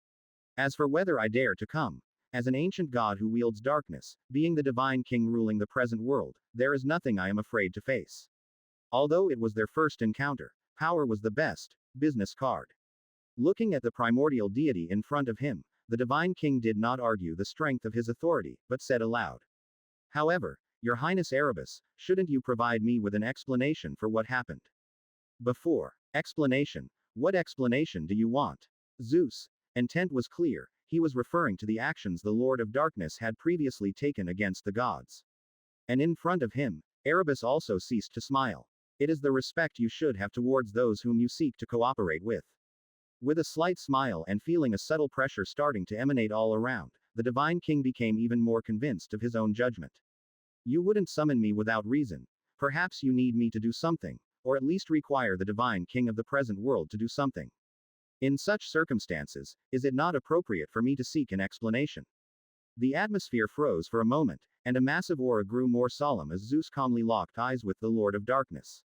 As for whether I dare to come, as an ancient god who wields darkness, being the divine king ruling the present world, there is nothing I am afraid to face. Although it was their first encounter, power was the best business card. Looking at the primordial deity in front of him, the divine king did not argue the strength of his authority, but said aloud. However, Your Highness Erebus, shouldn't you provide me with an explanation for what happened? Before explanation, what explanation do you want? Zeus' intent was clear, he was referring to the actions the Lord of Darkness had previously taken against the gods. And in front of him, Erebus also ceased to smile. It is the respect you should have towards those whom you seek to cooperate with. With a slight smile and feeling a subtle pressure starting to emanate all around, the divine king became even more convinced of his own judgment. You wouldn't summon me without reason. Perhaps you need me to do something, or at least require the divine king of the present world to do something. In such circumstances, is it not appropriate for me to seek an explanation? The atmosphere froze for a moment, and a massive aura grew more solemn as Zeus calmly locked eyes with the Lord of Darkness.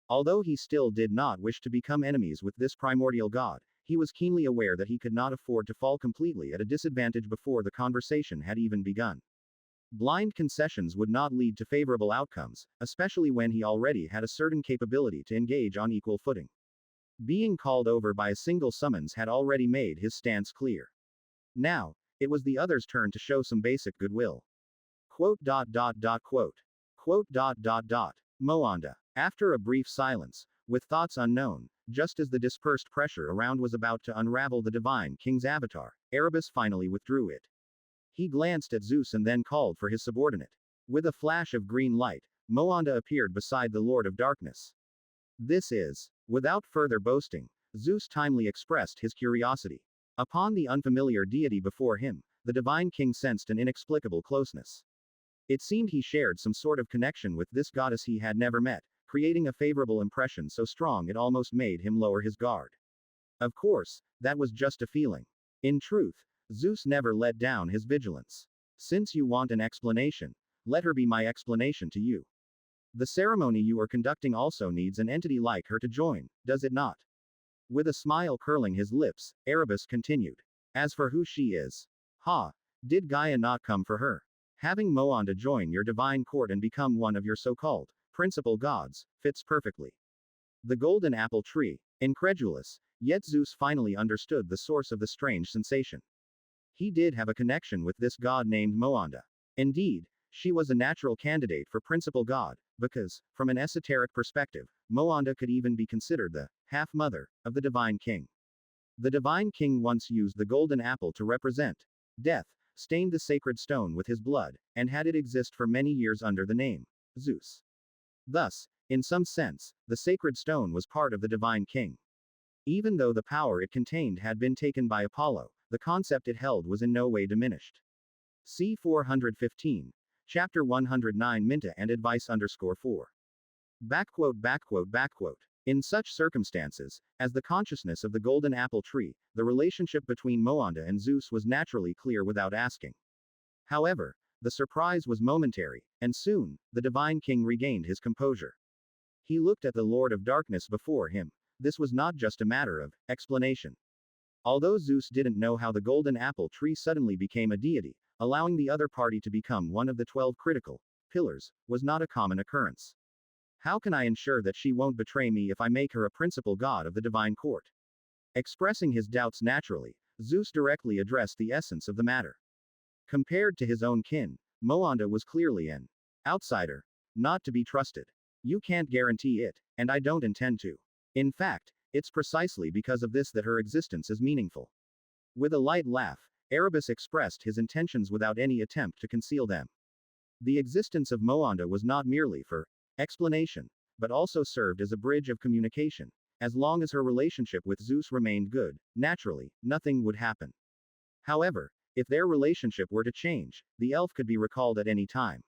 Although he still did not wish to become enemies with this primordial god, he was keenly aware that he could not afford to fall completely at a disadvantage before the conversation had even begun. Blind concessions would not lead to favorable outcomes, especially when he already had a certain capability to engage on equal footing. Being called over by a single summons had already made his stance clear. Now, it was the other's turn to show some basic goodwill. Quote. Moanda. After a brief silence, with thoughts unknown, just as the dispersed pressure around was about to unravel the divine king's avatar, Erebus finally withdrew it. He glanced at Zeus and then called for his subordinate. With a flash of green light, Moanda appeared beside the Lord of Darkness. This is, without further boasting, Zeus timely expressed his curiosity. Upon the unfamiliar deity before him, the divine king sensed an inexplicable closeness. It seemed he shared some sort of connection with this goddess he had never met, creating a favorable impression so strong it almost made him lower his guard. Of course, that was just a feeling. In truth, Zeus never let down his vigilance. Since you want an explanation, let her be my explanation to you. The ceremony you are conducting also needs an entity like her to join, does it not? With a smile curling his lips, Erebus continued. As for who she is. Did Gaia not come for her? Having Moanda join your divine court and become one of your so-called principal gods, fits perfectly. The golden apple tree. Incredulous, yet Zeus finally understood the source of the strange sensation. He did have a connection with this god named Moanda. Indeed, she was a natural candidate for principal god, because, from an esoteric perspective, Moanda could even be considered the half-mother of the divine king. The divine king once used the golden apple to represent death, stained the sacred stone with his blood, and had it exist for many years under the name Zeus. Thus, in some sense, the sacred stone was part of the divine king. Even though the power it contained had been taken by Apollo, the concept it held was in no way diminished. C 415. Chapter 109 Minta and advice _4. In such circumstances, as the consciousness of the golden apple tree, the relationship between Moanda and Zeus was naturally clear without asking. However, the surprise was momentary, and soon, the divine king regained his composure. He looked at the Lord of Darkness before him. This was not just a matter of explanation. Although Zeus didn't know how the golden apple tree suddenly became a deity, allowing the other party to become one of the 12 critical pillars was not a common occurrence. How can I ensure that she won't betray me if I make her a principal god of the divine court? Expressing his doubts naturally, Zeus directly addressed the essence of the matter. Compared to his own kin, Moanda was clearly an outsider, not to be trusted. You can't guarantee it, and I don't intend to. In fact, it's precisely because of this that her existence is meaningful. With a light laugh, Erebus expressed his intentions without any attempt to conceal them. The existence of Moanda was not merely for explanation, but also served as a bridge of communication. As long as her relationship with Zeus remained good, naturally, nothing would happen. However, if their relationship were to change, the elf could be recalled at any time.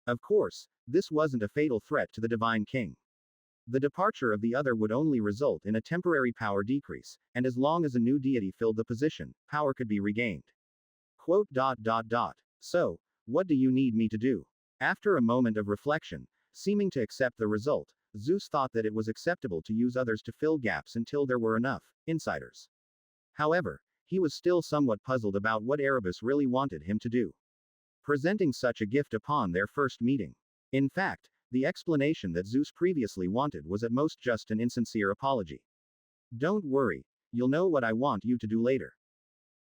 Of course, this wasn't a fatal threat to the divine king. The departure of the other would only result in a temporary power decrease, and as long as a new deity filled the position, power could be regained. So, what do you need me to do? After a moment of reflection, seeming to accept the result, Zeus thought that it was acceptable to use others to fill gaps until there were enough insiders. However, he was still somewhat puzzled about what Erebus really wanted him to do. Presenting such a gift upon their first meeting. In fact, the explanation that Zeus previously wanted was at most just an insincere apology. Don't worry, you'll know what I want you to do later.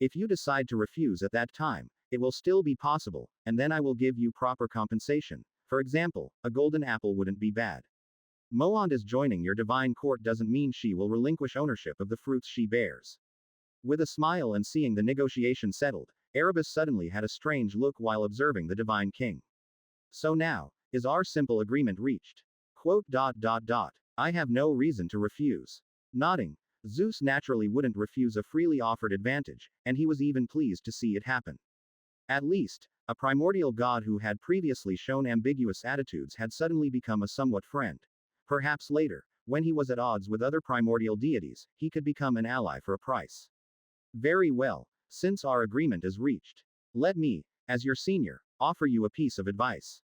If you decide to refuse at that time, it will still be possible, and then I will give you proper compensation. For example, a golden apple wouldn't be bad. Moanda's joining your divine court doesn't mean she will relinquish ownership of the fruits she bears. With a smile and seeing the negotiation settled, Erebus suddenly had a strange look while observing the divine king. So now, is our simple agreement reached? I have no reason to refuse. Nodding, Zeus naturally wouldn't refuse a freely offered advantage, and he was even pleased to see it happen. At least, a primordial god who had previously shown ambiguous attitudes had suddenly become a somewhat friend. Perhaps later, when he was at odds with other primordial deities, he could become an ally for a price. Very well, since our agreement is reached, let me, as your senior, offer you a piece of advice.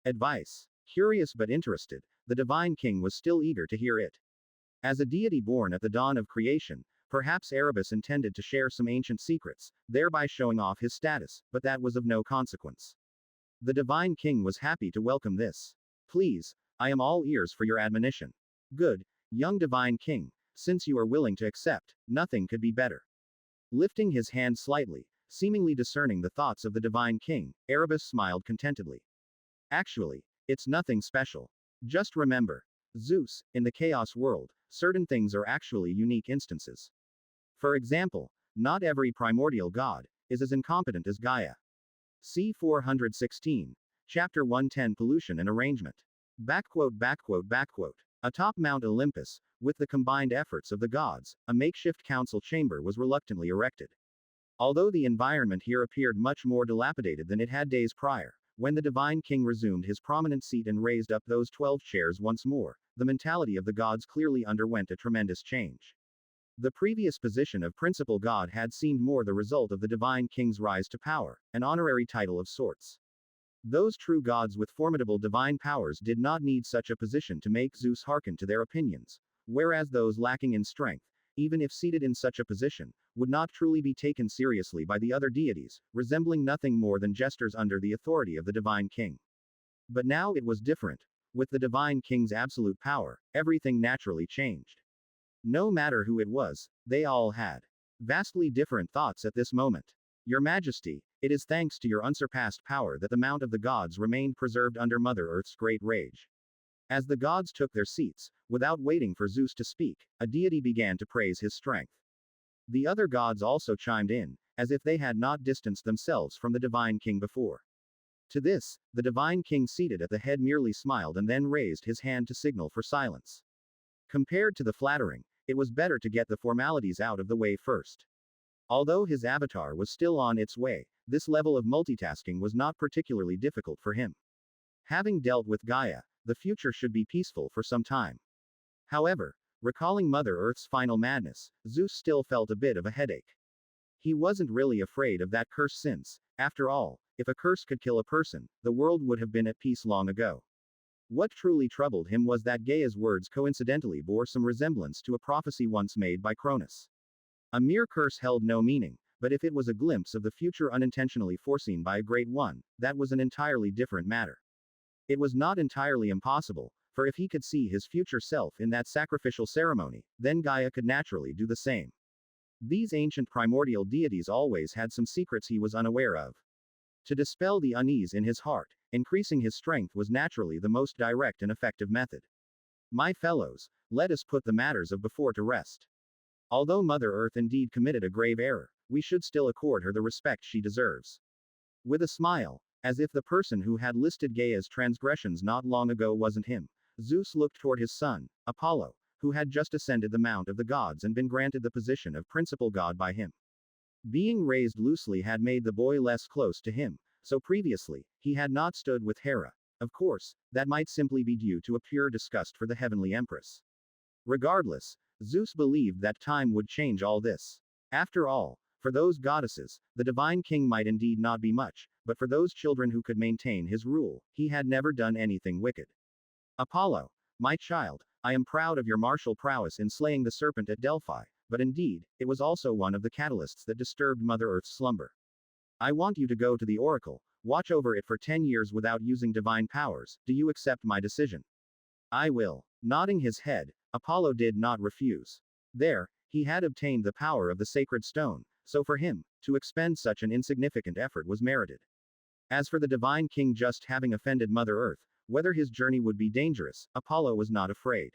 Advice. Curious but interested, the divine king was still eager to hear it. As a deity born at the dawn of creation, perhaps Erebus intended to share some ancient secrets, thereby showing off his status, but that was of no consequence. The divine king was happy to welcome this. Please, I am all ears for your admonition. Good, young divine king, since you are willing to accept, nothing could be better. Lifting his hand slightly, seemingly discerning the thoughts of the divine king, Erebus smiled contentedly. Actually, it's nothing special. Just remember, Zeus, in the chaos world, certain things are actually unique instances. For example, not every primordial god is as incompetent as Gaia. C 416. Chapter 110 Pollution and Arrangement. Atop Mount Olympus, with the combined efforts of the gods, a makeshift council chamber was reluctantly erected. Although the environment here appeared much more dilapidated than it had days prior, when the divine king resumed his prominent seat and raised up those 12 chairs once more, the mentality of the gods clearly underwent a tremendous change. The previous position of principal god had seemed more the result of the divine king's rise to power, an honorary title of sorts. Those true gods with formidable divine powers did not need such a position to make Zeus hearken to their opinions, whereas those lacking in strength, even if seated in such a position, would not truly be taken seriously by the other deities, resembling nothing more than jesters under the authority of the divine king. But now it was different. With the divine king's absolute power, everything naturally changed. No matter who it was, they all had vastly different thoughts at this moment. Your Majesty, it is thanks to your unsurpassed power that the Mount of the Gods remained preserved under Mother Earth's great rage. As the gods took their seats, without waiting for Zeus to speak, a deity began to praise his strength. The other gods also chimed in, as if they had not distanced themselves from the divine king before. To this, the divine king seated at the head merely smiled and then raised his hand to signal for silence. Compared to the flattering, It was better to get the formalities out of the way first. Although his avatar was still on its way, this level of multitasking was not particularly difficult for him. Having dealt with Gaia, the future should be peaceful for some time. However, recalling Mother Earth's final madness, Zeus still felt a bit of a headache. He wasn't really afraid of that curse since, after all, if a curse could kill a person, the world would have been at peace long ago. What truly troubled him was that Gaia's words coincidentally bore some resemblance to a prophecy once made by Cronus. A mere curse held no meaning, but if it was a glimpse of the future unintentionally foreseen by a great one, that was an entirely different matter. It was not entirely impossible, for if he could see his future self in that sacrificial ceremony, then Gaia could naturally do the same. These ancient primordial deities always had some secrets he was unaware of. To dispel the unease in his heart, increasing his strength was naturally the most direct and effective method. My fellows, let us put the matters of before to rest. Although Mother Earth indeed committed a grave error, we should still accord her the respect she deserves. With a smile, as if the person who had listed Gaia's transgressions not long ago wasn't him, Zeus looked toward his son, Apollo, who had just ascended the Mount of the Gods and been granted the position of principal god by him. Being raised loosely had made the boy less close to him, so previously, he had not stood with Hera. Of course, that might simply be due to a pure disgust for the heavenly empress. Regardless, Zeus believed that time would change all this. After all, for those goddesses, the divine king might indeed not be much, but for those children who could maintain his rule, he had never done anything wicked. Apollo, my child, I am proud of your martial prowess in slaying the serpent at Delphi, but indeed, it was also one of the catalysts that disturbed Mother Earth's slumber. I want you to go to the oracle, watch over it for 10 years without using divine powers. Do you accept my decision? I will. Nodding his head, Apollo did not refuse. There, he had obtained the power of the sacred stone, so for him, to expend such an insignificant effort was merited. As for the divine king just having offended Mother Earth, whether his journey would be dangerous, Apollo was not afraid.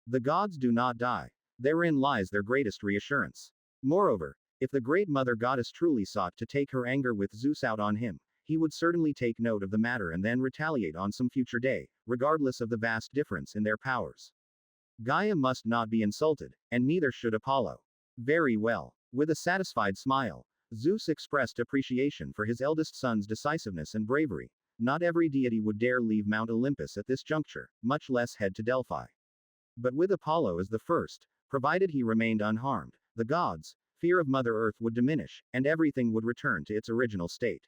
The gods do not die. Therein lies their greatest reassurance. Moreover, if the great mother goddess truly sought to take her anger with Zeus out on him, he would certainly take note of the matter and then retaliate on some future day, regardless of the vast difference in their powers. Gaia must not be insulted, and neither should Apollo. Very well. With a satisfied smile, Zeus expressed appreciation for his eldest son's decisiveness and bravery. Not every deity would dare leave Mount Olympus at this juncture, much less head to Delphi. But with Apollo as the first, provided he remained unharmed, the gods' fear of Mother Earth would diminish, and everything would return to its original state.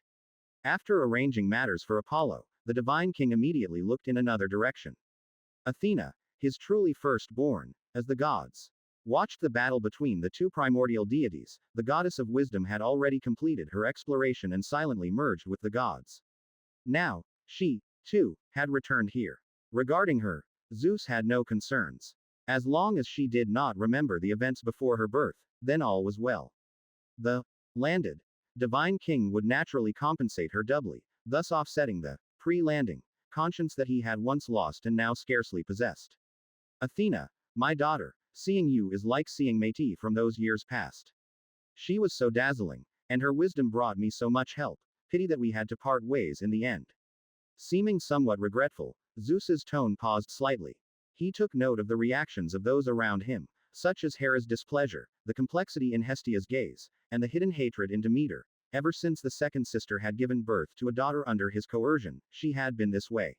After arranging matters for Apollo, the divine king immediately looked in another direction. Athena, his truly firstborn, as the gods watched the battle between the two primordial deities, the goddess of wisdom had already completed her exploration and silently merged with the gods. Now, she, too, had returned here. Regarding her, Zeus had no concerns. As long as she did not remember the events before her birth, then all was well. The landed divine king would naturally compensate her doubly, thus offsetting the pre-landing conscience that he had once lost and now scarcely possessed. Athena, my daughter, seeing you is like seeing Métis from those years past. She was so dazzling, and her wisdom brought me so much help. Pity that we had to part ways in the end. Seeming somewhat regretful, Zeus's tone paused slightly. He took note of the reactions of those around him, such as Hera's displeasure, the complexity in Hestia's gaze, and the hidden hatred in Demeter. Ever since the second sister had given birth to a daughter under his coercion, she had been this way.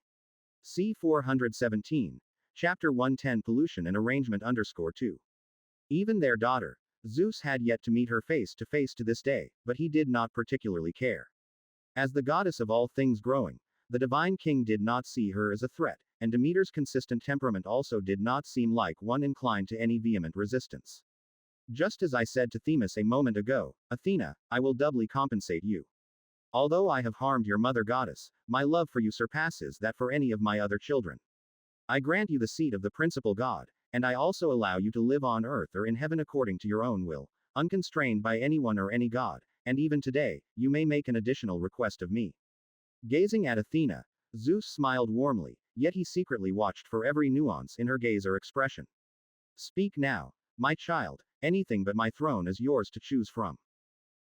C. 417. Chapter 110 Pollution and Arrangement _2. Even their daughter, Zeus had yet to meet her face to face to this day, but he did not particularly care. As the goddess of all things growing, the divine king did not see her as a threat, and Demeter's consistent temperament also did not seem like one inclined to any vehement resistance. Just as I said to Themis a moment ago, Athena, I will doubly compensate you. Although I have harmed your mother goddess, my love for you surpasses that for any of my other children. I grant you the seat of the principal god, and I also allow you to live on earth or in heaven according to your own will, unconstrained by anyone or any god, and even today, you may make an additional request of me. Gazing at Athena, Zeus smiled warmly, yet he secretly watched for every nuance in her gaze or expression. Speak now, my child, anything but my throne is yours to choose from.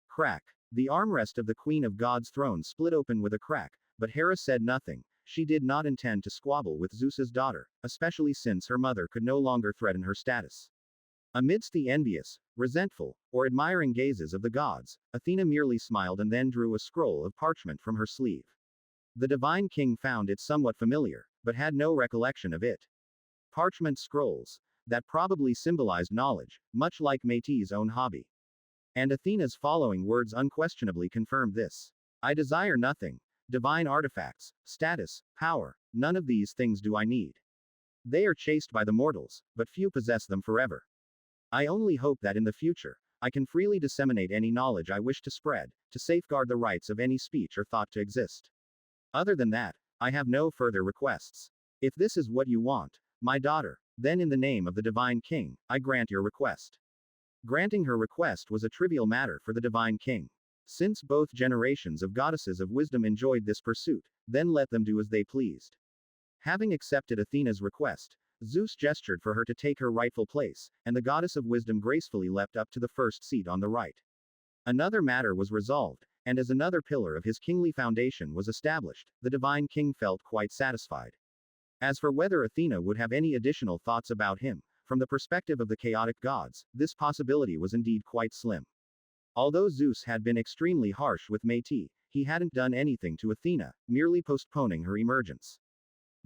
Crack. The armrest of the Queen of God's throne split open with a crack, but Hera said nothing. She did not intend to squabble with Zeus's daughter, especially since her mother could no longer threaten her status. Amidst the envious, resentful, or admiring gazes of the gods, Athena merely smiled and then drew a scroll of parchment from her sleeve. The divine king found it somewhat familiar, but had no recollection of it. Parchment scrolls. That probably symbolized knowledge, much like Métis' own hobby. And Athena's following words unquestionably confirmed this. I desire nothing. Divine artifacts, status, power, none of these things do I need. They are chased by the mortals, but few possess them forever. I only hope that in the future, I can freely disseminate any knowledge I wish to spread, to safeguard the rights of any speech or thought to exist. Other than that, I have no further requests. If this is what you want, my daughter, then in the name of the divine king, I grant your request. Granting her request was a trivial matter for the divine king. Since both generations of goddesses of wisdom enjoyed this pursuit, then let them do as they pleased. Having accepted Athena's request, Zeus gestured for her to take her rightful place, and the goddess of wisdom gracefully leapt up to the first seat on the right. Another matter was resolved, and as another pillar of his kingly foundation was established, the divine king felt quite satisfied. As for whether Athena would have any additional thoughts about him, from the perspective of the chaotic gods, this possibility was indeed quite slim. Although Zeus had been extremely harsh with Métis, he hadn't done anything to Athena, merely postponing her emergence.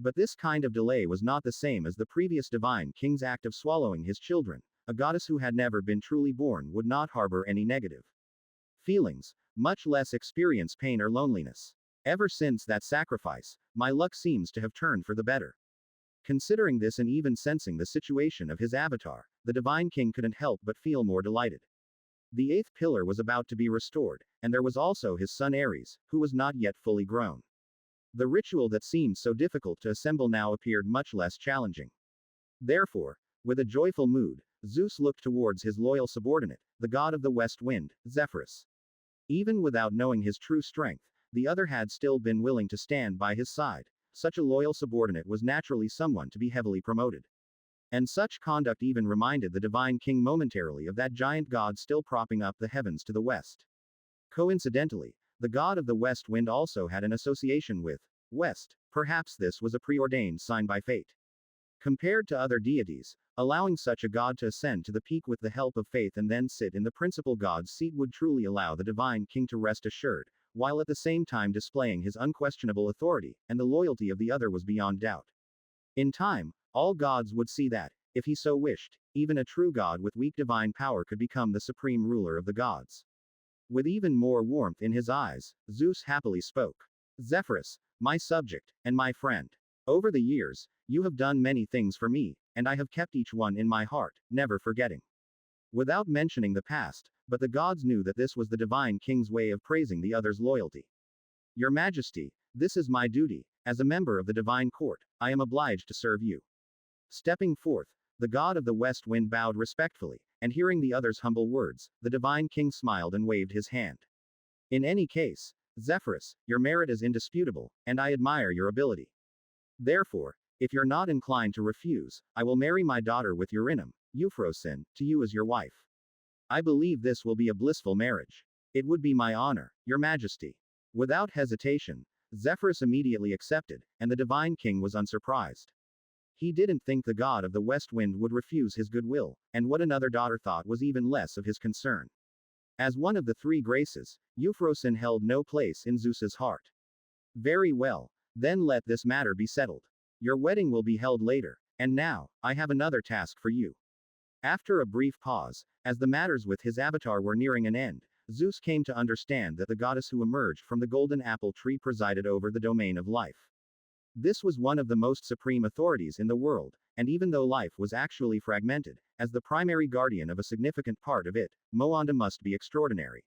But this kind of delay was not the same as the previous divine king's act of swallowing his children. A goddess who had never been truly born would not harbor any negative feelings, much less experience pain or loneliness. Ever since that sacrifice, my luck seems to have turned for the better. Considering this and even sensing the situation of his avatar, the divine king couldn't help but feel more delighted. The eighth pillar was about to be restored, and there was also his son Ares, who was not yet fully grown. The ritual that seemed so difficult to assemble now appeared much less challenging. Therefore, with a joyful mood, Zeus looked towards his loyal subordinate, the god of the west wind, Zephyrus. Even without knowing his true strength, the other had still been willing to stand by his side. Such a loyal subordinate was naturally someone to be heavily promoted. And such conduct even reminded the divine king momentarily of that giant god still propping up the heavens to the west. Coincidentally, the god of the west wind also had an association with west. Perhaps this was a preordained sign by fate. Compared to other deities, allowing such a god to ascend to the peak with the help of faith and then sit in the principal god's seat would truly allow the divine king to rest assured, while at the same time displaying his unquestionable authority, and the loyalty of the other was beyond doubt. In time, all gods would see that, if he so wished, even a true god with weak divine power could become the supreme ruler of the gods. With even more warmth in his eyes, Zeus happily spoke. Zephyrus, my subject, and my friend. Over the years, you have done many things for me, and I have kept each one in my heart, never forgetting. Without mentioning the past, but the gods knew that this was the divine king's way of praising the other's loyalty. Your Majesty, this is my duty. As a member of the divine court, I am obliged to serve you. Stepping forth, the god of the west wind bowed respectfully, and hearing the other's humble words, the divine king smiled and waved his hand. In any case, Zephyrus, your merit is indisputable, and I admire your ability. Therefore, if you're not inclined to refuse, I will marry my daughter with Eurynom, Euphrosyne, to you as your wife. I believe this will be a blissful marriage. It would be my honor, your Majesty. Without hesitation, Zephyrus immediately accepted, and the divine king was unsurprised. He didn't think the god of the west wind would refuse his goodwill, and what another daughter thought was even less of his concern. As one of the three graces, Euphrosyne held no place in Zeus's heart. Very well, then let this matter be settled. Your wedding will be held later, and now, I have another task for you. After a brief pause, as the matters with his avatar were nearing an end, Zeus came to understand that the goddess who emerged from the golden apple tree presided over the domain of life. This was one of the most supreme authorities in the world, and even though life was actually fragmented, as the primary guardian of a significant part of it, Moanda must be extraordinary.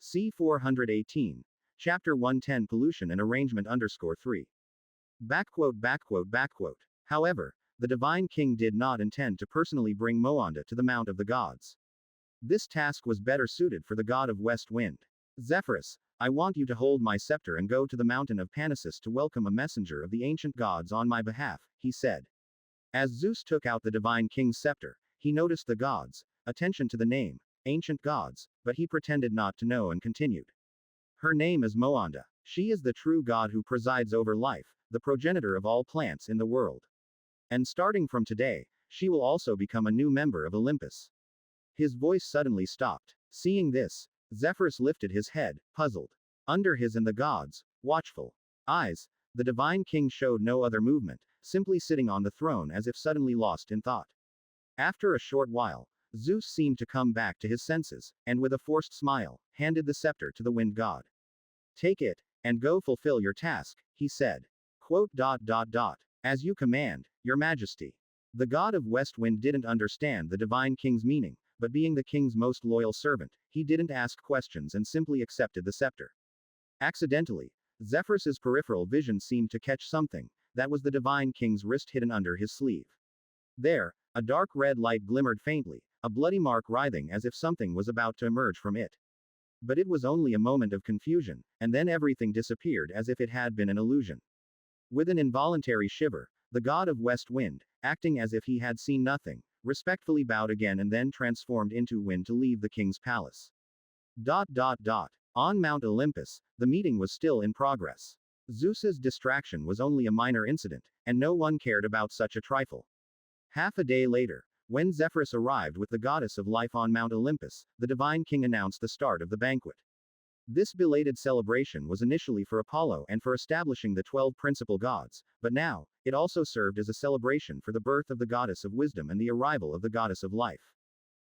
C 418. Chapter 110 Pollution and Arrangement _3. However, the divine king did not intend to personally bring Moanda to the Mount of the Gods. This task was better suited for the god of west wind. Zephyrus, I want you to hold my scepter and go to the mountain of Panassus to welcome a messenger of the ancient gods on my behalf, he said. As Zeus took out the divine king's scepter, he noticed the gods, attention to the name, ancient gods, but he pretended not to know and continued. Her name is Moanda. She is the true god who presides over life, the progenitor of all plants in the world. And starting from today, she will also become a new member of Olympus. His voice suddenly stopped. Seeing this, Zephyrus lifted his head, puzzled. Under his and the gods' watchful eyes, the divine king showed no other movement, simply sitting on the throne as if suddenly lost in thought. After a short while, Zeus seemed to come back to his senses, and with a forced smile, handed the scepter to the wind god. Take it, and go fulfill your task, he said. Quote, As you command, your majesty. The god of west wind didn't understand the divine king's meaning, but being the king's most loyal servant, he didn't ask questions and simply accepted the scepter. Accidentally, Zephyrus's peripheral vision seemed to catch something. That was the divine king's wrist hidden under his sleeve. There, a dark red light glimmered faintly, a bloody mark writhing as if something was about to emerge from it. But it was only a moment of confusion, and then everything disappeared as if it had been an illusion. With an involuntary shiver, the god of west wind, acting as if he had seen nothing, respectfully bowed again and then transformed into wind to leave the king's palace. On Mount Olympus, the meeting was still in progress. Zeus's distraction was only a minor incident, and no one cared about such a trifle. Half a day later, when Zephyrus arrived with the goddess of life on Mount Olympus, the divine king announced the start of the banquet. This belated celebration was initially for Apollo and for establishing the 12 principal gods, but now, it also served as a celebration for the birth of the goddess of wisdom and the arrival of the goddess of life.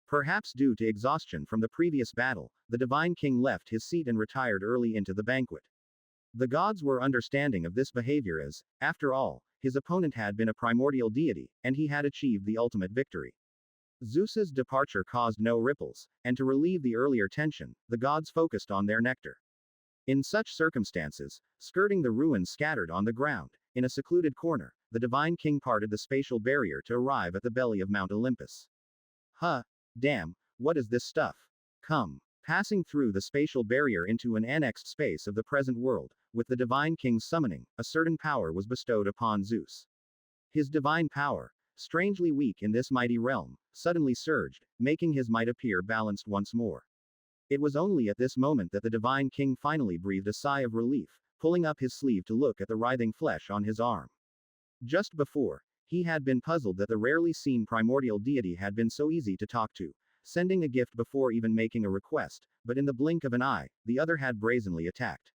Perhaps due to exhaustion from the previous battle, the divine king left his seat and retired early into the banquet. The gods were understanding of this behavior as, after all, his opponent had been a primordial deity, and he had achieved the ultimate victory. Zeus's departure caused no ripples, and to relieve the earlier tension, the gods focused on their nectar. In such circumstances, skirting the ruins scattered on the ground, in a secluded corner, the divine king parted the spatial barrier to arrive at the belly of Mount Olympus. Damn, what is this stuff? Come. Passing through the spatial barrier into an annexed space of the present world, with the divine king's summoning, a certain power was bestowed upon Zeus. His divine power, strangely weak in this mighty realm, suddenly surged, making his might appear balanced once more. It was only at this moment that the divine king finally breathed a sigh of relief, pulling up his sleeve to look at the writhing flesh on his arm. Just before, he had been puzzled that the rarely seen primordial deity had been so easy to talk to, sending a gift before even making a request, but in the blink of an eye, the other had brazenly attacked.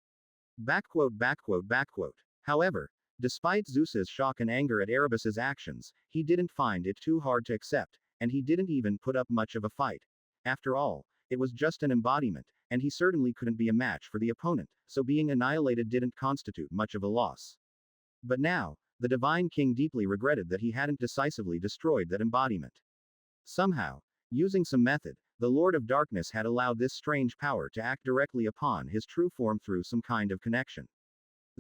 However, despite Zeus's shock and anger at Erebus's actions, he didn't find it too hard to accept, and he didn't even put up much of a fight. After all, it was just an embodiment, and he certainly couldn't be a match for the opponent, so being annihilated didn't constitute much of a loss. But now, the divine king deeply regretted that he hadn't decisively destroyed that embodiment. Somehow, using some method, the Lord of Darkness had allowed this strange power to act directly upon his true form through some kind of connection.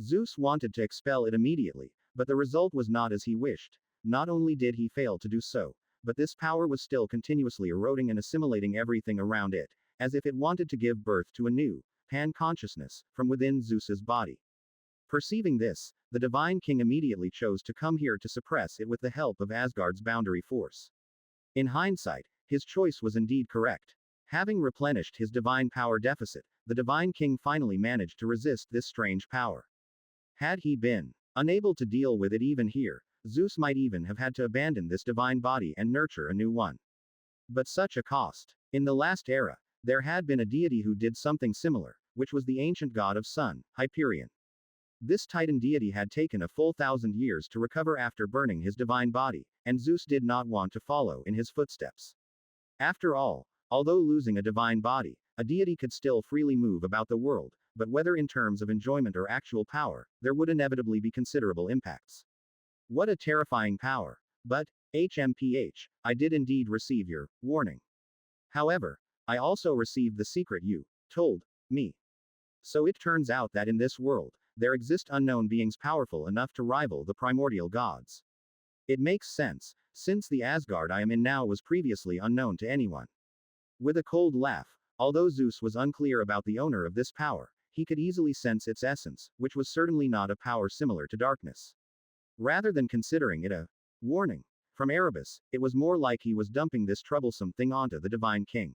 Zeus wanted to expel it immediately, but the result was not as he wished. Not only did he fail to do so, but this power was still continuously eroding and assimilating everything around it, as if it wanted to give birth to a new, pan-consciousness, from within Zeus's body. Perceiving this, the divine king immediately chose to come here to suppress it with the help of Asgard's boundary force. In hindsight, his choice was indeed correct. Having replenished his divine power deficit, the divine king finally managed to resist this strange power. Had he been unable to deal with it even here, Zeus might even have had to abandon this divine body and nurture a new one. But such a cost. In the last era, there had been a deity who did something similar, which was the ancient god of sun, Hyperion. This Titan deity had taken a full 1,000 years to recover after burning his divine body, and Zeus did not want to follow in his footsteps. After all, although losing a divine body, a deity could still freely move about the world, but whether in terms of enjoyment or actual power, there would inevitably be considerable impacts. What a terrifying power. But, I did indeed receive your warning. However, I also received the secret you told me. So it turns out that in this world, there exist unknown beings powerful enough to rival the primordial gods. It makes sense, since the Asgard I am in now was previously unknown to anyone. With a cold laugh, although Zeus was unclear about the owner of this power, he could easily sense its essence, which was certainly not a power similar to darkness. Rather than considering it a warning from Erebus, it was more like he was dumping this troublesome thing onto the divine king.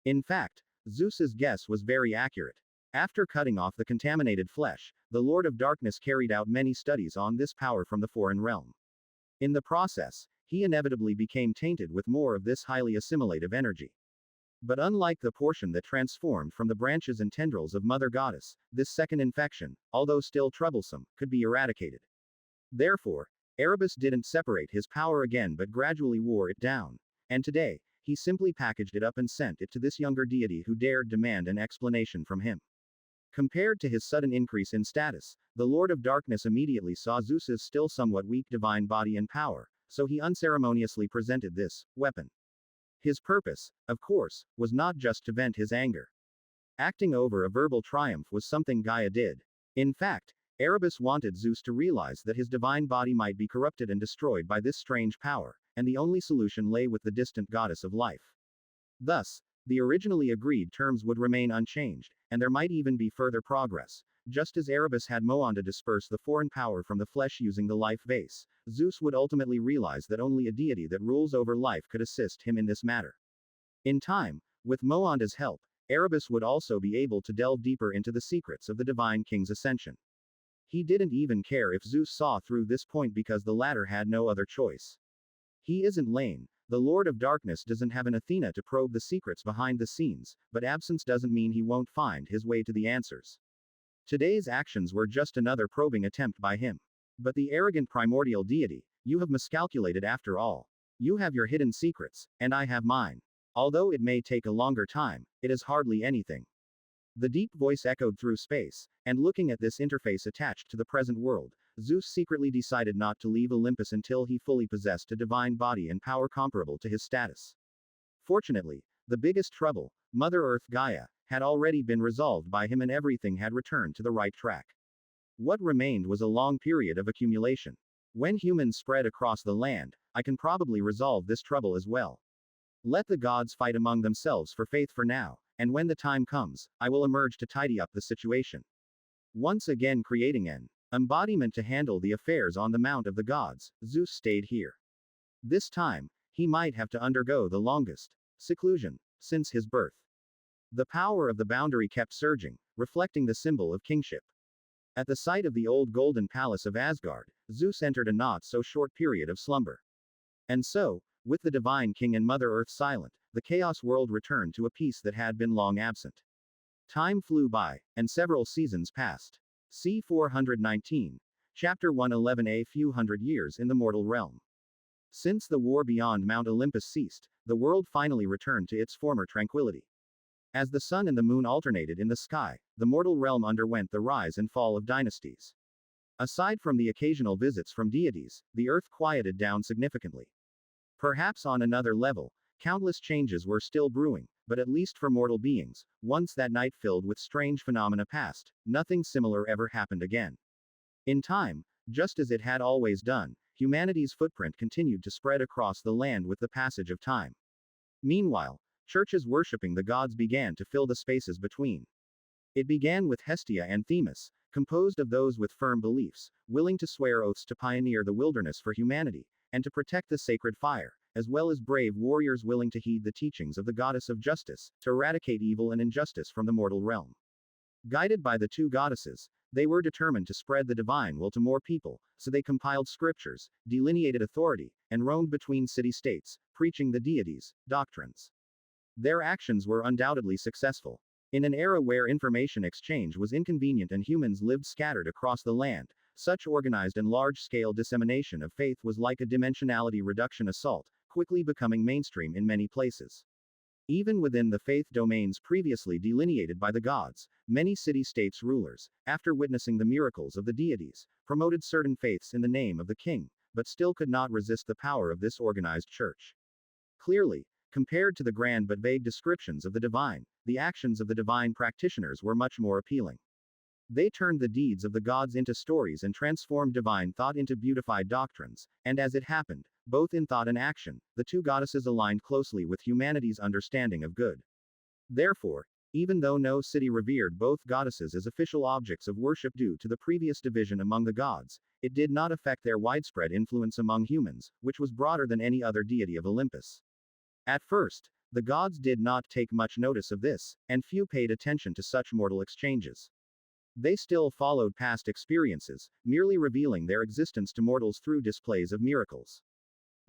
In fact, Zeus's guess was very accurate. After cutting off the contaminated flesh, the Lord of Darkness carried out many studies on this power from the foreign realm. In the process, he inevitably became tainted with more of this highly assimilative energy. But unlike the portion that transformed from the branches and tendrils of Mother Goddess, this second infection, although still troublesome, could be eradicated. Therefore, Erebus didn't separate his power again but gradually wore it down. And today, he simply packaged it up and sent it to this younger deity who dared demand an explanation from him. Compared to his sudden increase in status, the Lord of Darkness immediately saw Zeus's still somewhat weak divine body and power, so he unceremoniously presented this weapon. His purpose, of course, was not just to vent his anger. Acting over a verbal triumph was something Gaia did. In fact, Erebus wanted Zeus to realize that his divine body might be corrupted and destroyed by this strange power, and the only solution lay with the distant goddess of life. Thus, the originally agreed terms would remain unchanged, and there might even be further progress. Just as Erebus had Moanda disperse the foreign power from the flesh using the life vase, Zeus would ultimately realize that only a deity that rules over life could assist him in this matter. In time, with Moanda's help, Erebus would also be able to delve deeper into the secrets of the Divine King's ascension. He didn't even care if Zeus saw through this point because the latter had no other choice. He isn't Laine. The Lord of Darkness doesn't have an Athena to probe the secrets behind the scenes, but absence doesn't mean he won't find his way to the answers. Today's actions were just another probing attempt by him. But the arrogant primordial deity, you have miscalculated after all. You have your hidden secrets, and I have mine. Although it may take a longer time, it is hardly anything. The deep voice echoed through space, and looking at this interface attached to the present world, Zeus secretly decided not to leave Olympus until he fully possessed a divine body and power comparable to his status. Fortunately, the biggest trouble, Mother Earth Gaia, had already been resolved by him and everything had returned to the right track. What remained was a long period of accumulation. When humans spread across the land, I can probably resolve this trouble as well. Let the gods fight among themselves for faith for now, and when the time comes, I will emerge to tidy up the situation. Once again creating an embodiment to handle the affairs on the Mount of the Gods, Zeus stayed here. This time, he might have to undergo the longest seclusion since his birth. The power of the boundary kept surging, reflecting the symbol of kingship. At the site of the old golden palace of Asgard, Zeus entered a not-so-short period of slumber. And so, with the divine king and Mother Earth silent, the chaos world returned to a peace that had been long absent. Time flew by, and several seasons passed. C. 419. Chapter 111. A few hundred years in the mortal realm. Since the war beyond Mount Olympus ceased, the world finally returned to its former tranquility. As the sun and the moon alternated in the sky, the mortal realm underwent the rise and fall of dynasties. Aside from the occasional visits from deities, the earth quieted down significantly. Perhaps on another level, countless changes were still brewing, but at least for mortal beings, once that night filled with strange phenomena passed, nothing similar ever happened again. In time, just as it had always done, humanity's footprint continued to spread across the land with the passage of time. Meanwhile, churches worshipping the gods began to fill the spaces between. It began with Hestia and Themis, composed of those with firm beliefs, willing to swear oaths to pioneer the wilderness for humanity, and to protect the sacred fire, as well as brave warriors willing to heed the teachings of the goddess of justice, to eradicate evil and injustice from the mortal realm. Guided by the two goddesses, they were determined to spread the divine will to more people, so they compiled scriptures, delineated authority, and roamed between city-states, preaching the deities' doctrines. Their actions were undoubtedly successful. In an era where information exchange was inconvenient and humans lived scattered across the land, such organized and large-scale dissemination of faith was like a dimensionality reduction assault, quickly becoming mainstream in many places. Even within the faith domains previously delineated by the gods, many city-states rulers, after witnessing the miracles of the deities, promoted certain faiths in the name of the king, but still could not resist the power of this organized church. Clearly, compared to the grand but vague descriptions of the divine, the actions of the divine practitioners were much more appealing. They turned the deeds of the gods into stories and transformed divine thought into beautified doctrines, and as it happened, both in thought and action, the two goddesses aligned closely with humanity's understanding of good. Therefore, even though no city revered both goddesses as official objects of worship due to the previous division among the gods, it did not affect their widespread influence among humans, which was broader than any other deity of Olympus. At first, the gods did not take much notice of this, and few paid attention to such mortal exchanges. They still followed past experiences, merely revealing their existence to mortals through displays of miracles.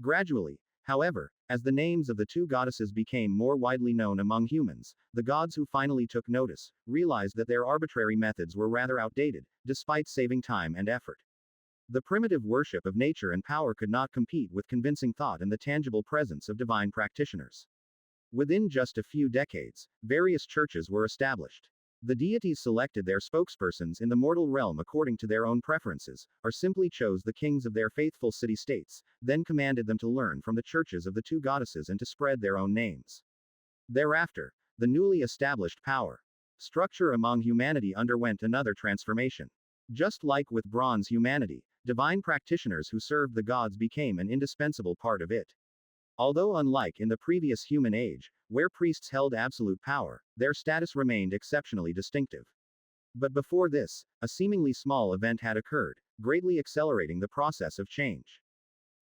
Gradually, however, as the names of the two goddesses became more widely known among humans, the gods who finally took notice realized that their arbitrary methods were rather outdated, despite saving time and effort. The primitive worship of nature and power could not compete with convincing thought and the tangible presence of divine practitioners. Within just a few decades, various churches were established. The deities selected their spokespersons in the mortal realm according to their own preferences, or simply chose the kings of their faithful city-states, then commanded them to learn from the churches of the two goddesses and to spread their own names. Thereafter, the newly established power structure among humanity underwent another transformation. Just like with bronze humanity, divine practitioners who served the gods became an indispensable part of it. Although unlike in the previous human age, where priests held absolute power, their status remained exceptionally distinctive. But before this, a seemingly small event had occurred, greatly accelerating the process of change.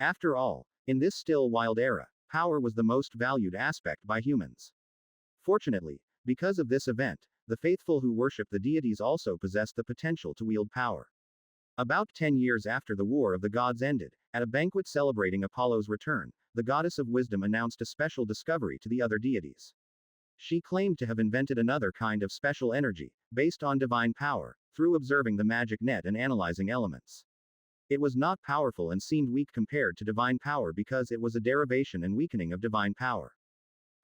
After all, in this still wild era, power was the most valued aspect by humans. Fortunately, because of this event, the faithful who worship the deities also possessed the potential to wield power. About 10 years after the War of the Gods ended, at a banquet celebrating Apollo's return, the goddess of wisdom announced a special discovery to the other deities. She claimed to have invented another kind of special energy, based on divine power, through observing the magic net and analyzing elements. It was not powerful and seemed weak compared to divine power because it was a derivation and weakening of divine power.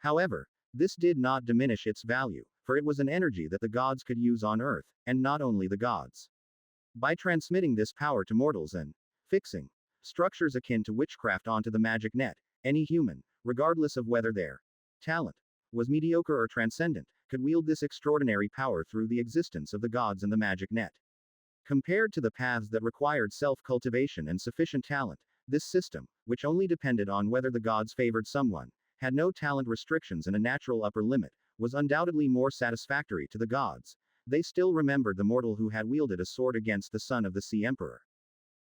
However, this did not diminish its value, for it was an energy that the gods could use on Earth, and not only the gods. By transmitting this power to mortals and fixing structures akin to witchcraft onto the magic net, any human, regardless of whether their talent was mediocre or transcendent, could wield this extraordinary power through the existence of the gods and the magic net. Compared to the paths that required self-cultivation and sufficient talent, this system, which only depended on whether the gods favored someone, had no talent restrictions and a natural upper limit, was undoubtedly more satisfactory to the gods. They still remembered the mortal who had wielded a sword against the son of the Sea Emperor.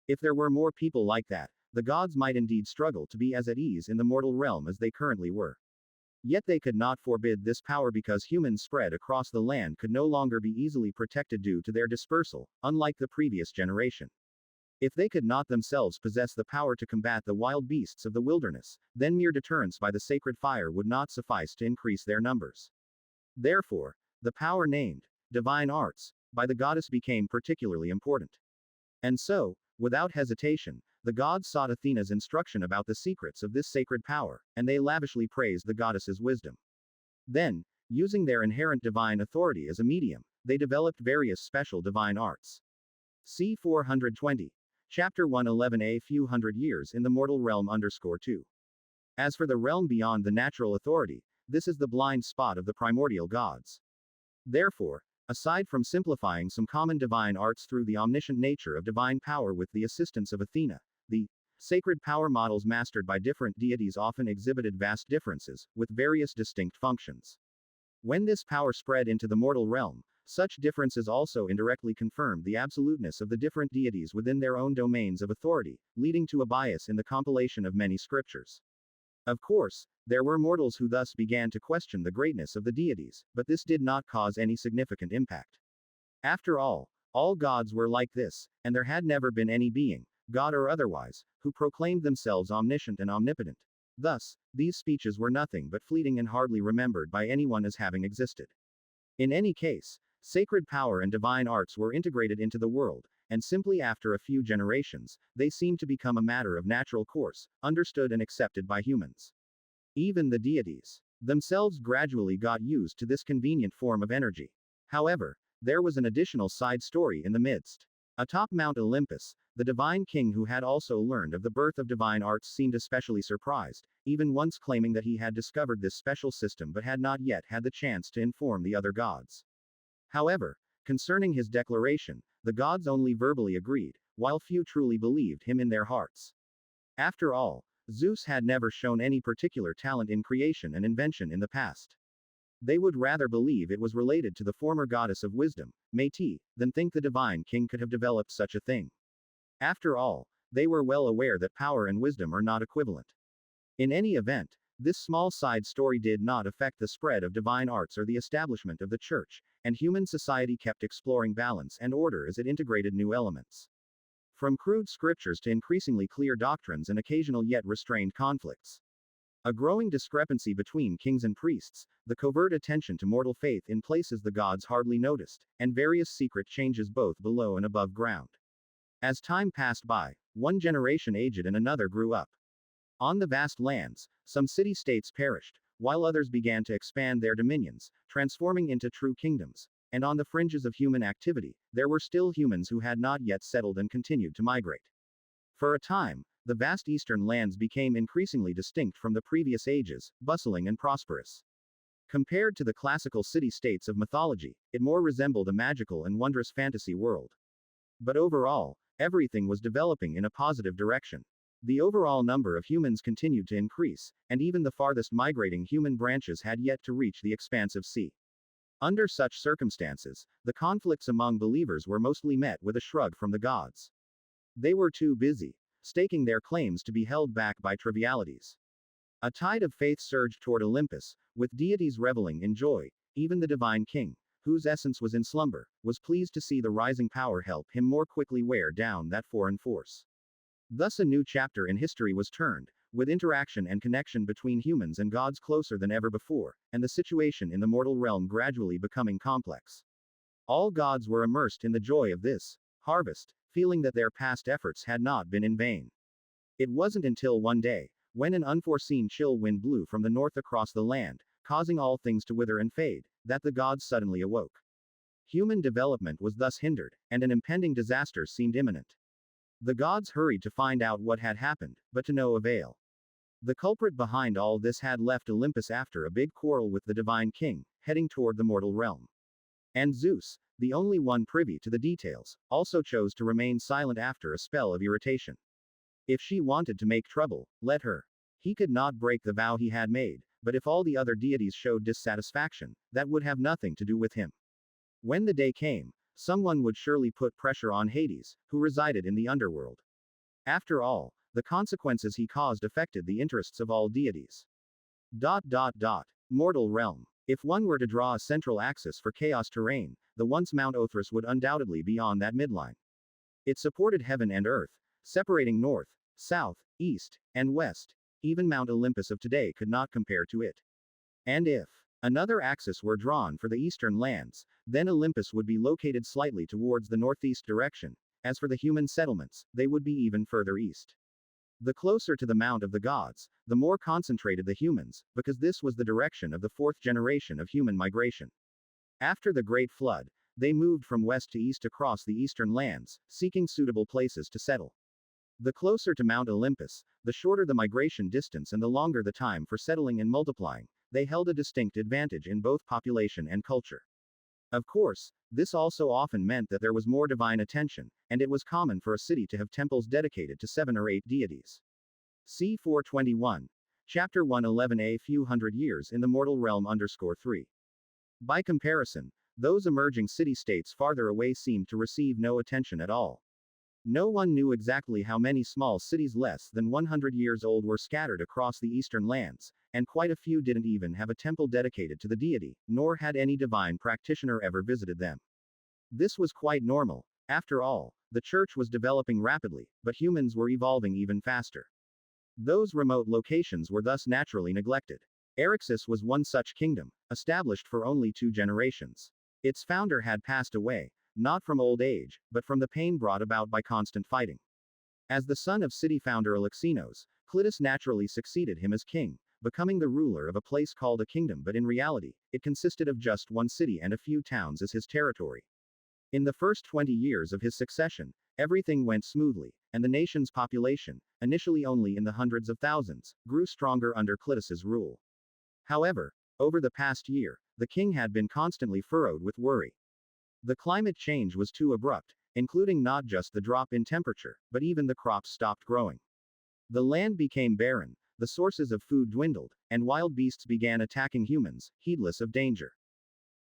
If there were more people like that, the gods might indeed struggle to be as at ease in the mortal realm as they currently were. Yet they could not forbid this power because humans spread across the land could no longer be easily protected due to their dispersal, unlike the previous generation. If they could not themselves possess the power to combat the wild beasts of the wilderness, then mere deterrence by the sacred fire would not suffice to increase their numbers. Therefore, the power named divine arts by the goddess became particularly important. And so, without hesitation, the gods sought Athena's instruction about the secrets of this sacred power, and they lavishly praised the goddess's wisdom. Then, using their inherent divine authority as a medium, they developed various special divine arts. C. 420. Chapter 111. A few hundred years in the mortal realm _2. As for the realm beyond the natural authority, this is the blind spot of the primordial gods. Therefore, aside from simplifying some common divine arts through the omniscient nature of divine power with the assistance of Athena, the sacred power models mastered by different deities often exhibited vast differences, with various distinct functions. When this power spread into the mortal realm, such differences also indirectly confirmed the absoluteness of the different deities within their own domains of authority, leading to a bias in the compilation of many scriptures. Of course, there were mortals who thus began to question the greatness of the deities, but this did not cause any significant impact. After all gods were like this, and there had never been any being, god or otherwise, who proclaimed themselves omniscient and omnipotent. Thus, these speeches were nothing but fleeting and hardly remembered by anyone as having existed. In any case, sacred power and divine arts were integrated into the world, and simply after a few generations, they seemed to become a matter of natural course, understood and accepted by humans. Even the deities themselves gradually got used to this convenient form of energy. However, there was an additional side story in the midst. Atop Mount Olympus, the divine king who had also learned of the birth of divine arts seemed especially surprised, even once claiming that he had discovered this special system but had not yet had the chance to inform the other gods. However, concerning his declaration, the gods only verbally agreed, while few truly believed him in their hearts. After all, Zeus had never shown any particular talent in creation and invention in the past. They would rather believe it was related to the former goddess of wisdom, Minta, than think the divine king could have developed such a thing. After all, they were well aware that power and wisdom are not equivalent. In any event, this small side story did not affect the spread of divine arts or the establishment of the church, and human society kept exploring balance and order as it integrated new elements. From crude scriptures to increasingly clear doctrines and occasional yet restrained conflicts. A growing discrepancy between kings and priests, the covert attention to mortal faith in places the gods hardly noticed, and various secret changes both below and above ground. As time passed by, one generation aged and another grew up. On the vast lands, some city-states perished, while others began to expand their dominions, transforming into true kingdoms. And on the fringes of human activity, there were still humans who had not yet settled and continued to migrate. For a time, the vast eastern lands became increasingly distinct from the previous ages, bustling and prosperous. Compared to the classical city-states of mythology, it more resembled a magical and wondrous fantasy world. But overall, everything was developing in a positive direction. The overall number of humans continued to increase, and even the farthest migrating human branches had yet to reach the expansive sea. Under such circumstances, the conflicts among believers were mostly met with a shrug from the gods. They were too busy, staking their claims to be held back by trivialities. A tide of faith surged toward Olympus, with deities reveling in joy. Even the divine king, whose essence was in slumber, was pleased to see the rising power help him more quickly wear down that foreign force. Thus a new chapter in history was turned, with interaction and connection between humans and gods closer than ever before, and the situation in the mortal realm gradually becoming complex. All gods were immersed in the joy of this harvest, feeling that their past efforts had not been in vain. It wasn't until one day, when an unforeseen chill wind blew from the north across the land, causing all things to wither and fade, that the gods suddenly awoke. Human development was thus hindered, and an impending disaster seemed imminent. The gods hurried to find out what had happened, but to no avail. The culprit behind all this had left Olympus after a big quarrel with the divine king, heading toward the mortal realm. And Zeus, the only one privy to the details, also chose to remain silent after a spell of irritation. If she wanted to make trouble, let her. He could not break the vow he had made, but if all the other deities showed dissatisfaction, that would have nothing to do with him. When the day came, someone would surely put pressure on Hades, who resided in the underworld. After all, the consequences he caused affected the interests of all deities. Mortal realm. If one were to draw a central axis for chaos terrain, the once Mount Othrys would undoubtedly be on that midline. It supported heaven and earth, separating north, south, east, and west. Even Mount Olympus of today could not compare to it. And if another axis were drawn for the eastern lands, then Olympus would be located slightly towards the northeast direction. As for the human settlements, they would be even further east. The closer to the Mount of the Gods, the more concentrated the humans, because this was the direction of the fourth generation of human migration. After the Great Flood, they moved from west to east across the eastern lands, seeking suitable places to settle. The closer to Mount Olympus, the shorter the migration distance and the longer the time for settling and multiplying, they held a distinct advantage in both population and culture. Of course, this also often meant that there was more divine attention, and it was common for a city to have temples dedicated to 7 or 8 deities. C. 421. Chapter 111. A few hundred years in the mortal realm _3. By comparison, those emerging city-states farther away seemed to receive no attention at all. No one knew exactly how many small cities less than 100 years old were scattered across the eastern lands, and quite a few didn't even have a temple dedicated to the deity, nor had any divine practitioner ever visited them. This was quite normal. After all, the church was developing rapidly, but humans were evolving even faster. Those remote locations were thus naturally neglected. Eryxis was one such kingdom, established for only 2 generations. Its founder had passed away, not from old age, but from the pain brought about by constant fighting. As the son of city founder Alexinos, Clitus naturally succeeded him as king, becoming the ruler of a place called a kingdom, but in reality, it consisted of just one city and a few towns as his territory. In the first 20 years of his succession, everything went smoothly, and the nation's population, initially only in the hundreds of thousands, grew stronger under Clitus's rule. However, over the past year, the king had been constantly furrowed with worry. The climate change was too abrupt, including not just the drop in temperature, but even the crops stopped growing. The land became barren, the sources of food dwindled, and wild beasts began attacking humans, heedless of danger.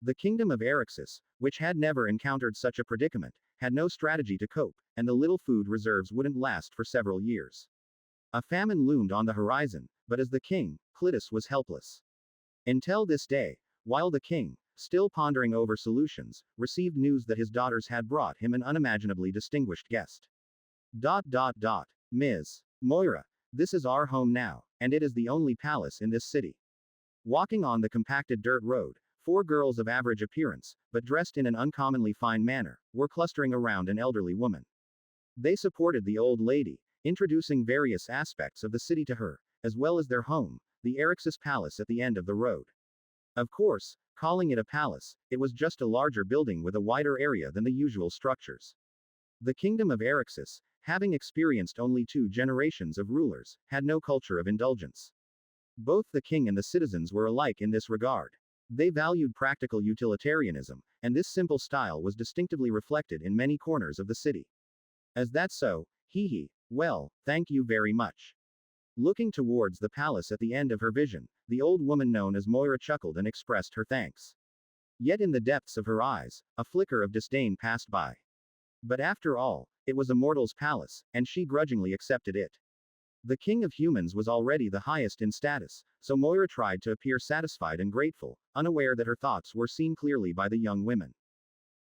The kingdom of Eryxis, which had never encountered such a predicament, had no strategy to cope, and the little food reserves wouldn't last for several years. A famine loomed on the horizon, but as the king, Clitus was helpless. Until this day, while the king, still pondering over solutions, received news that his daughters had brought him an unimaginably distinguished guest. Ms. Moira, this is our home now, and it is the only palace in this city. Walking on the compacted dirt road, four girls of average appearance, but dressed in an uncommonly fine manner, were clustering around an elderly woman. They supported the old lady, introducing various aspects of the city to her, as well as their home, the Erixus Palace at the end of the road. Of course, calling it a palace, it was just a larger building with a wider area than the usual structures. The kingdom of Erixus, having experienced only 2 generations of rulers, had no culture of indulgence. Both the king and the citizens were alike in this regard. They valued practical utilitarianism, and this simple style was distinctively reflected in many corners of the city. Is that so? Well, thank you very much. Looking towards the palace at the end of her vision, the old woman known as Moira chuckled and expressed her thanks. Yet in the depths of her eyes, a flicker of disdain passed by. But after all, it was a mortal's palace, and she grudgingly accepted it. The king of humans was already the highest in status, so Moira tried to appear satisfied and grateful, unaware that her thoughts were seen clearly by the young women.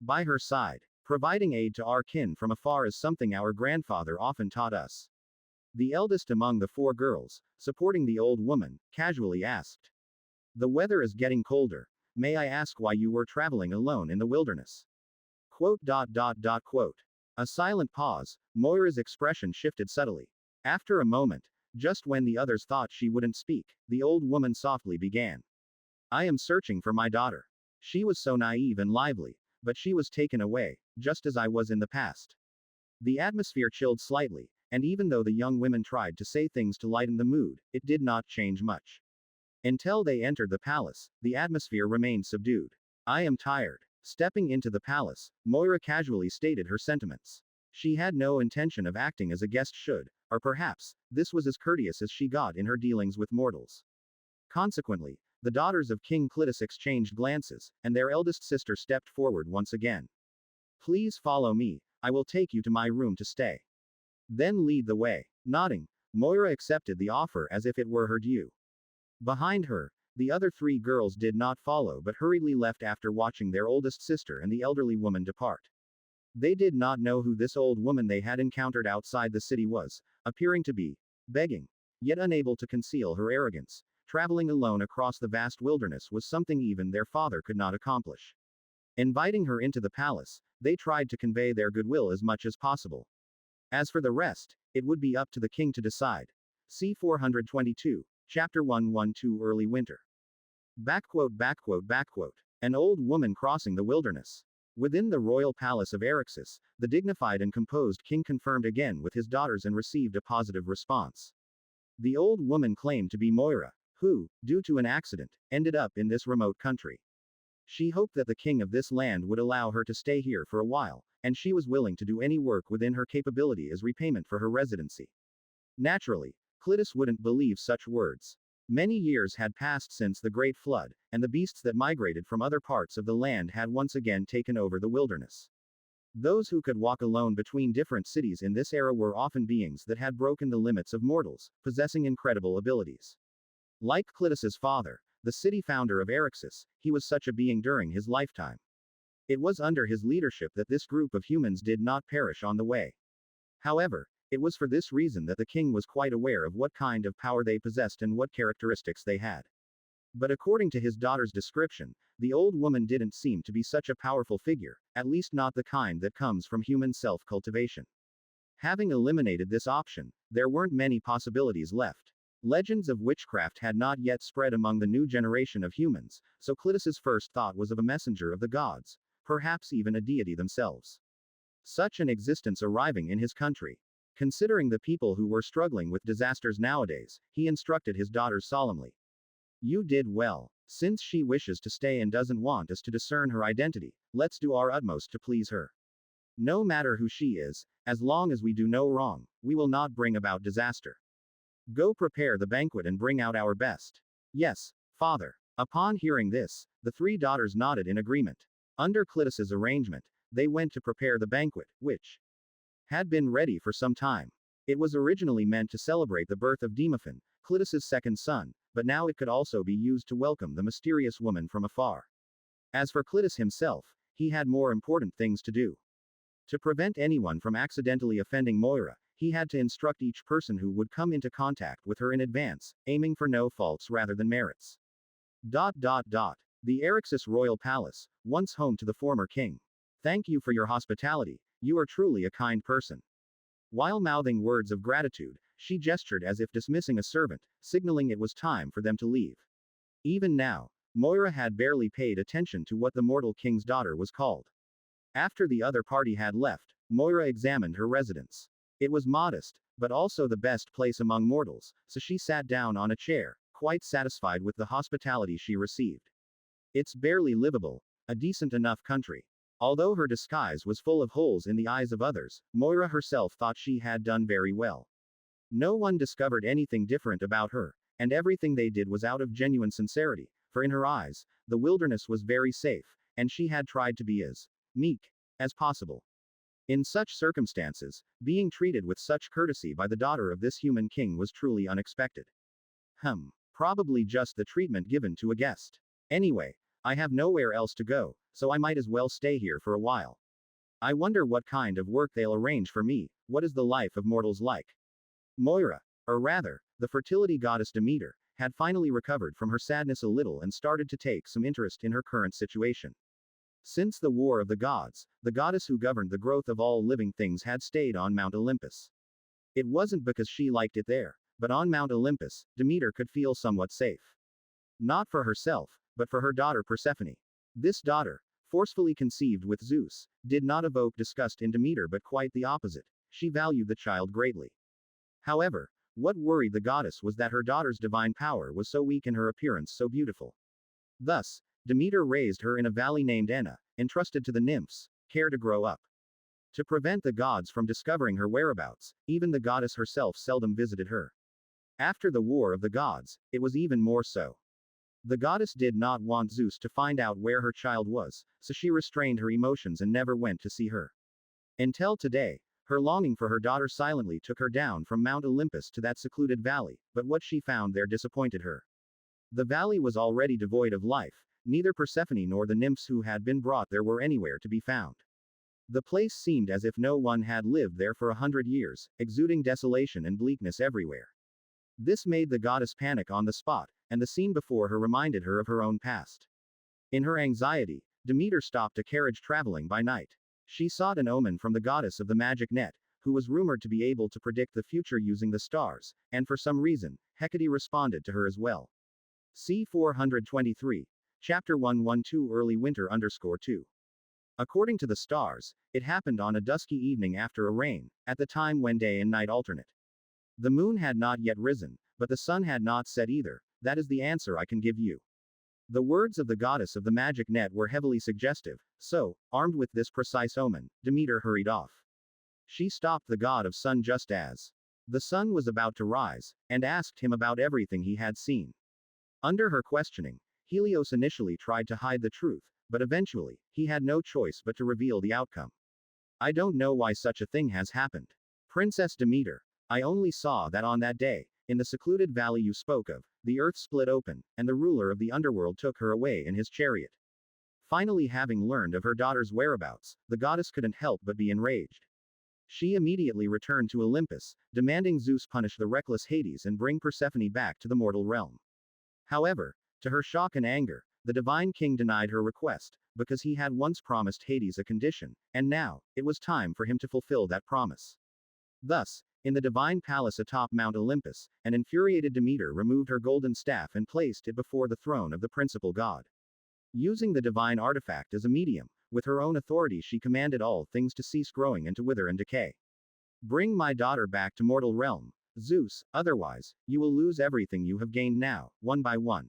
By her side, providing aid to our kin from afar is something our grandfather often taught us. The eldest among the 4 girls, supporting the old woman, casually asked. The weather is getting colder. May I ask why you were traveling alone in the wilderness? Quote. A silent pause, Moira's expression shifted subtly. After a moment, just when the others thought she wouldn't speak, the old woman softly began. I am searching for my daughter. She was so naive and lively, but she was taken away, just as I was in the past. The atmosphere chilled slightly, and even though the young women tried to say things to lighten the mood, it did not change much. Until they entered the palace, the atmosphere remained subdued. I am tired. Stepping into the palace, Moira casually stated her sentiments. She had no intention of acting as a guest should, or perhaps, this was as courteous as she got in her dealings with mortals. Consequently, the daughters of King Clitus exchanged glances, and their eldest sister stepped forward once again. Please follow me, I will take you to my room to stay. Then lead the way. Nodding, Moira accepted the offer as if it were her due. Behind her, the other 3 girls did not follow but hurriedly left after watching their oldest sister and the elderly woman depart. They did not know who this old woman they had encountered outside the city was, appearing to be begging, yet unable to conceal her arrogance. Traveling alone across the vast wilderness was something even their father could not accomplish. Inviting her into the palace, they tried to convey their goodwill as much as possible. As for the rest, it would be up to the king to decide. See 422, Chapter 112 Early Winter. An old woman crossing the wilderness. Within the royal palace of Erixus, the dignified and composed king confirmed again with his daughters and received a positive response. The old woman claimed to be Moira, who, due to an accident, ended up in this remote country. She hoped that the king of this land would allow her to stay here for a while, and she was willing to do any work within her capability as repayment for her residency. Naturally, Clitus wouldn't believe such words. Many years had passed since the Great Flood, and the beasts that migrated from other parts of the land had once again taken over the wilderness. Those who could walk alone between different cities in this era were often beings that had broken the limits of mortals, possessing incredible abilities. Like Clitus's father, the city founder of Erixus, he was such a being during his lifetime. It was under his leadership that this group of humans did not perish on the way. However, it was for this reason that the king was quite aware of what kind of power they possessed and what characteristics they had. But according to his daughter's description, the old woman didn't seem to be such a powerful figure, at least not the kind that comes from human self-cultivation. Having eliminated this option, there weren't many possibilities left. Legends of witchcraft had not yet spread among the new generation of humans, so Clitus's first thought was of a messenger of the gods, perhaps even a deity themselves. Such an existence arriving in his country. Considering the people who were struggling with disasters nowadays, he instructed his daughters solemnly. You did well. Since she wishes to stay and doesn't want us to discern her identity, let's do our utmost to please her. No matter who she is, as long as we do no wrong, we will not bring about disaster. Go prepare the banquet and bring out our best. Yes, father. Upon hearing this, the 3 daughters nodded in agreement. Under Clitus's arrangement, they went to prepare the banquet, which had been ready for some time. It was originally meant to celebrate the birth of Demophan, Clitus's second son, but now it could also be used to welcome the mysterious woman from afar. As for Clitus himself, he had more important things to do. To prevent anyone from accidentally offending Moira, he had to instruct each person who would come into contact with her in advance, aiming for no faults rather than merits. The Erixus Royal Palace, once home to the former king. Thank you for your hospitality, you are truly a kind person. While mouthing words of gratitude, she gestured as if dismissing a servant, signaling it was time for them to leave. Even now, Moira had barely paid attention to what the mortal king's daughter was called. After the other party had left, Moira examined her residence. It was modest, but also the best place among mortals, so she sat down on a chair, quite satisfied with the hospitality she received. It's barely livable, a decent enough country. Although her disguise was full of holes in the eyes of others, Moira herself thought she had done very well. No one discovered anything different about her, and everything they did was out of genuine sincerity, for in her eyes, the wilderness was very safe, and she had tried to be as meek as possible. In such circumstances, being treated with such courtesy by the daughter of this human king was truly unexpected. Probably just the treatment given to a guest. Anyway, I have nowhere else to go, so I might as well stay here for a while. I wonder what kind of work they'll arrange for me. What is the life of mortals like? Moira, or rather, the fertility goddess Demeter, had finally recovered from her sadness a little and started to take some interest in her current situation. Since the War of the Gods, the goddess who governed the growth of all living things had stayed on Mount Olympus. It wasn't because she liked it there, but on Mount Olympus, Demeter could feel somewhat safe. Not for herself, but for her daughter Persephone. This daughter, forcefully conceived with Zeus, did not evoke disgust in Demeter but quite the opposite. She valued the child greatly. However, what worried the goddess was that her daughter's divine power was so weak and her appearance so beautiful. Thus, Demeter raised her in a valley named Enna, entrusted to the nymphs, care to grow up. To prevent the gods from discovering her whereabouts, even the goddess herself seldom visited her. After the War of the Gods, it was even more so. The goddess did not want Zeus to find out where her child was, so she restrained her emotions and never went to see her. Until today, her longing for her daughter silently took her down from Mount Olympus to that secluded valley, but what she found there disappointed her. The valley was already devoid of life, neither Persephone nor the nymphs who had been brought there were anywhere to be found. The place seemed as if no one had lived there for 100 years, exuding desolation and bleakness everywhere. This made the goddess panic on the spot, and the scene before her reminded her of her own past. In her anxiety, Demeter stopped a carriage traveling by night. She sought an omen from the goddess of the magic net, who was rumored to be able to predict the future using the stars, and for some reason, Hecate responded to her as well. C 423. Chapter 112 Early Winter _2. According to the stars, it happened on a dusky evening after a rain, at the time when day and night alternate. The moon had not yet risen, but the sun had not set either. That is the answer I can give you. The words of the goddess of the magic net were heavily suggestive, so, armed with this precise omen, Demeter hurried off. She stopped the god of sun just as the sun was about to rise, and asked him about everything he had seen. Under her questioning, Helios initially tried to hide the truth, but eventually, he had no choice but to reveal the outcome. I don't know why such a thing has happened. Princess Demeter, I only saw that on that day, in the secluded valley you spoke of, the earth split open, and the ruler of the underworld took her away in his chariot. Finally, having learned of her daughter's whereabouts, the goddess couldn't help but be enraged. She immediately returned to Olympus, demanding Zeus punish the reckless Hades and bring Persephone back to the mortal realm. However, to her shock and anger, the divine king denied her request, because he had once promised Hades a condition, and now, it was time for him to fulfill that promise. Thus, in the divine palace atop Mount Olympus, an infuriated Demeter removed her golden staff and placed it before the throne of the principal god. Using the divine artifact as a medium, with her own authority she commanded all things to cease growing and to wither and decay. Bring my daughter back to mortal realm, Zeus, otherwise, you will lose everything you have gained now, one by one.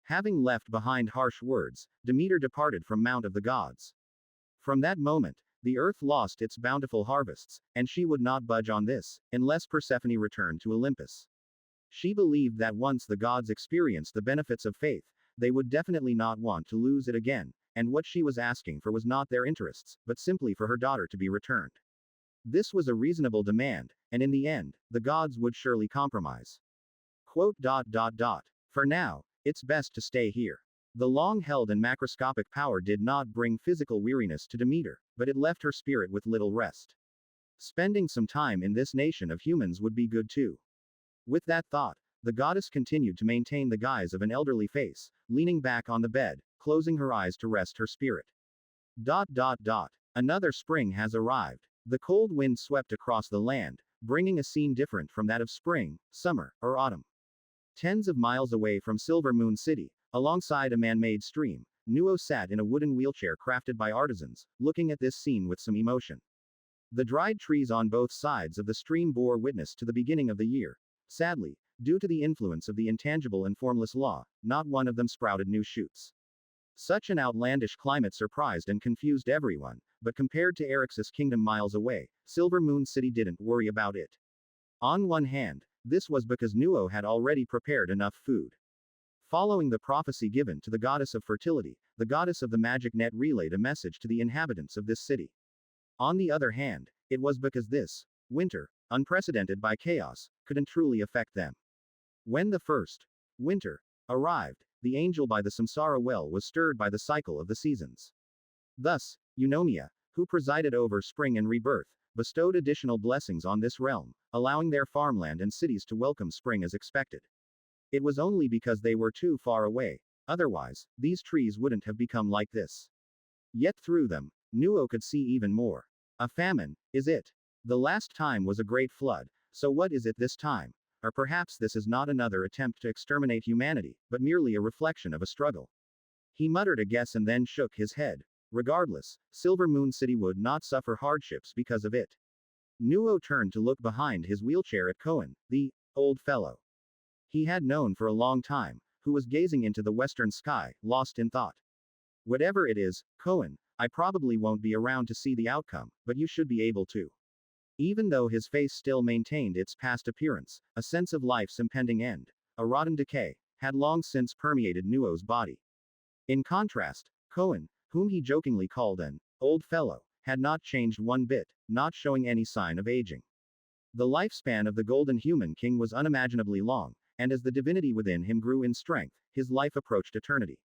Having left behind harsh words, Demeter departed from Mount of the Gods. From that moment, the earth lost its bountiful harvests, and she would not budge on this, unless Persephone returned to Olympus. She believed that once the gods experienced the benefits of faith, they would definitely not want to lose it again, and what she was asking for was not their interests, but simply for her daughter to be returned. This was a reasonable demand, and in the end, the gods would surely compromise. For now, it's best to stay here. The long-held and macroscopic power did not bring physical weariness to Demeter, but it left her spirit with little rest. Spending some time in this nation of humans would be good too. With that thought, the goddess continued to maintain the guise of an elderly face, leaning back on the bed, closing her eyes to rest her spirit. Another spring has arrived. The cold wind swept across the land, bringing a scene different from that of spring, summer, or autumn. Tens of miles away from Silver Moon City, alongside a man-made stream, Nuo sat in a wooden wheelchair crafted by artisans, looking at this scene with some emotion. The dried trees on both sides of the stream bore witness to the beginning of the year. Sadly, due to the influence of the intangible and formless law, not one of them sprouted new shoots. Such an outlandish climate surprised and confused everyone, but compared to Eryx's kingdom miles away, Silver Moon City didn't worry about it. On one hand, this was because Nuo had already prepared enough food. Following the prophecy given to the goddess of fertility, the goddess of the magic net relayed a message to the inhabitants of this city. On the other hand, it was because this winter, unprecedented by chaos, couldn't truly affect them. When the first winter arrived, the angel by the Samsara well was stirred by the cycle of the seasons. Thus, Eunomia, who presided over spring and rebirth, bestowed additional blessings on this realm, allowing their farmland and cities to welcome spring as expected. It was only because they were too far away. Otherwise, these trees wouldn't have become like this. Yet through them, Nuo could see even more. A famine, is it? The last time was a great flood, so what is it this time? Or perhaps this is not another attempt to exterminate humanity, but merely a reflection of a struggle. He muttered a guess and then shook his head. Regardless, Silver Moon City would not suffer hardships because of it. Nuo turned to look behind his wheelchair at Cohen, the old fellow he had known for a long time, who was gazing into the western sky, lost in thought. Whatever it is, Cohen, I probably won't be around to see the outcome, but you should be able to. Even though his face still maintained its past appearance, a sense of life's impending end, a rotten decay, had long since permeated Nuo's body. In contrast, Cohen, whom he jokingly called an old fellow, had not changed one bit, not showing any sign of aging. The lifespan of the Golden Human King was unimaginably long, and as the divinity within him grew in strength, his life approached eternity.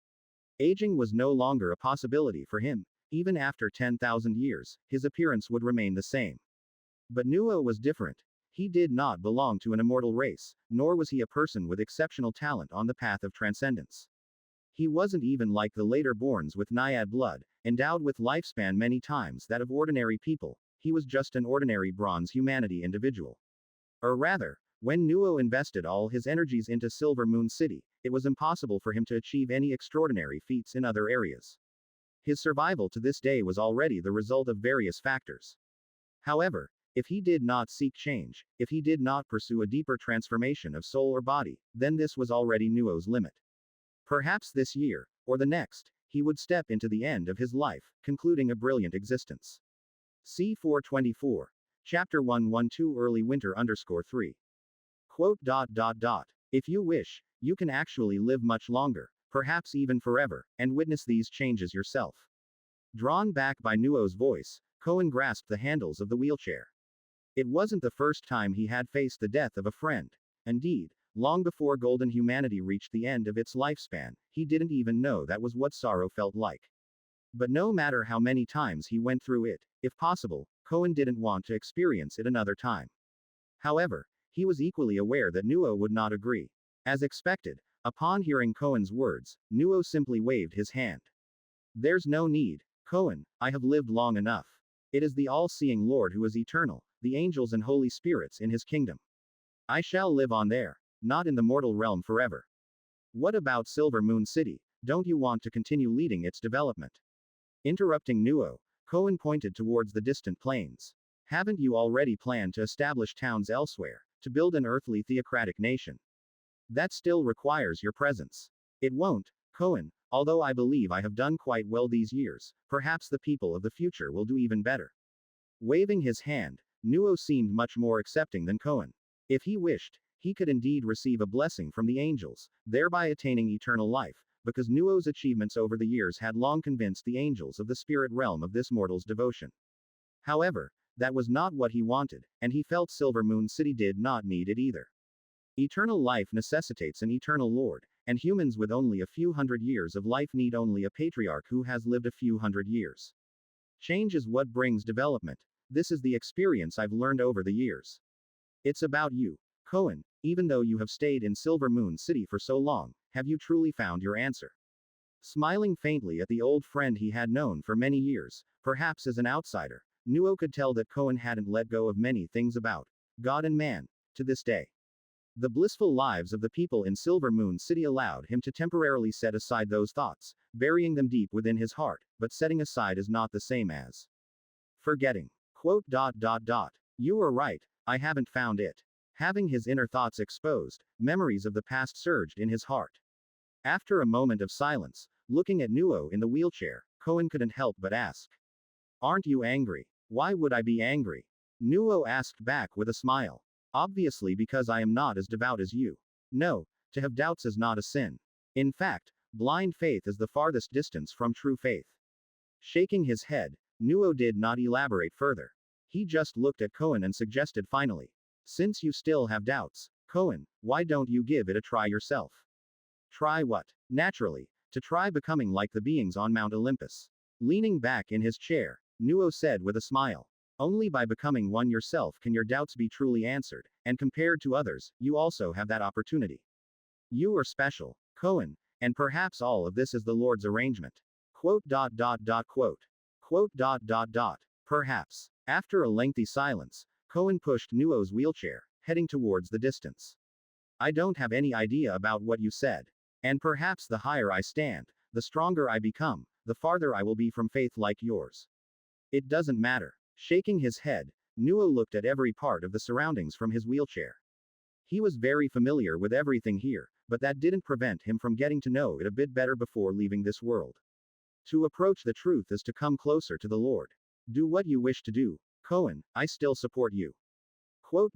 Aging was no longer a possibility for him. Even after 10,000 years, his appearance would remain the same. But Nuo was different. He did not belong to an immortal race, nor was he a person with exceptional talent on the path of transcendence. He wasn't even like the later borns with Naiad blood, endowed with lifespan many times that of ordinary people. He was just an ordinary bronze humanity individual. Or rather, when Nuo invested all his energies into Silver Moon City, it was impossible for him to achieve any extraordinary feats in other areas. His survival to this day was already the result of various factors. However, if he did not seek change, if he did not pursue a deeper transformation of soul or body, then this was already Nuo's limit. Perhaps this year, or the next, he would step into the end of his life, concluding a brilliant existence. C424. Chapter 112 Early Winter _3. Quote. If you wish, you can actually live much longer, perhaps even forever, and witness these changes yourself. Drawn back by Nuo's voice, Cohen grasped the handles of the wheelchair. It wasn't the first time he had faced the death of a friend. Indeed, long before golden humanity reached the end of its lifespan, he didn't even know that was what sorrow felt like. But no matter how many times he went through it, if possible, Cohen didn't want to experience it another time. However, he was equally aware that Nuo would not agree. As expected, upon hearing Cohen's words, Nuo simply waved his hand. There's no need, Cohen, I have lived long enough. It is the all-seeing Lord who is eternal, the angels and holy spirits in his kingdom. I shall live on there, not in the mortal realm forever. What about Silver Moon City? Don't you want to continue leading its development? Interrupting Nuo, Cohen pointed towards the distant plains. Haven't you already planned to establish towns elsewhere, to build an earthly theocratic nation? That still requires your presence. It won't, Cohen, although I believe I have done quite well these years, perhaps the people of the future will do even better. Waving his hand, Nuo seemed much more accepting than Cohen. If he wished, he could indeed receive a blessing from the angels, thereby attaining eternal life, because Nuo's achievements over the years had long convinced the angels of the spirit realm of this mortal's devotion. However, that was not what he wanted, and he felt Silver Moon City did not need it either. Eternal life necessitates an eternal Lord, and humans with only a few hundred years of life need only a patriarch who has lived a few hundred years. Change is what brings development. This is the experience I've learned over the years. It's about you, Cohen. Even though you have stayed in Silver Moon City for so long, have you truly found your answer? Smiling faintly at the old friend he had known for many years, perhaps as an outsider, Nuo could tell that Cohen hadn't let go of many things about God and man, to this day. The blissful lives of the people in Silver Moon City allowed him to temporarily set aside those thoughts, burying them deep within his heart, but setting aside is not the same as forgetting. Quote. You were right, I haven't found it. Having his inner thoughts exposed, memories of the past surged in his heart. After a moment of silence, looking at Nuo in the wheelchair, Cohen couldn't help but ask. Aren't you angry? Why would I be angry? Nuo asked back with a smile. Obviously because I am not as devout as you. No, to have doubts is not a sin. In fact, blind faith is the farthest distance from true faith. Shaking his head, Nuo did not elaborate further. He just looked at Cohen and suggested finally. Since you still have doubts, Cohen, why don't you give it a try yourself? Try what? Naturally, to try becoming like the beings on Mount Olympus. Leaning back in his chair, Nuo said with a smile. Only by becoming one yourself can your doubts be truly answered, and compared to others, you also have that opportunity. You are special, Cohen, and perhaps all of this is the Lord's arrangement. Quote. Perhaps. After a lengthy silence, Cohen pushed Nuo's wheelchair, heading towards the distance. I don't have any idea about what you said. And perhaps the higher I stand, the stronger I become, the farther I will be from faith like yours. It doesn't matter. Shaking his head, Nuo looked at every part of the surroundings from his wheelchair. He was very familiar with everything here, but that didn't prevent him from getting to know it a bit better before leaving this world. To approach the truth is to come closer to the Lord. Do what you wish to do, Cohen, I still support you. Quote.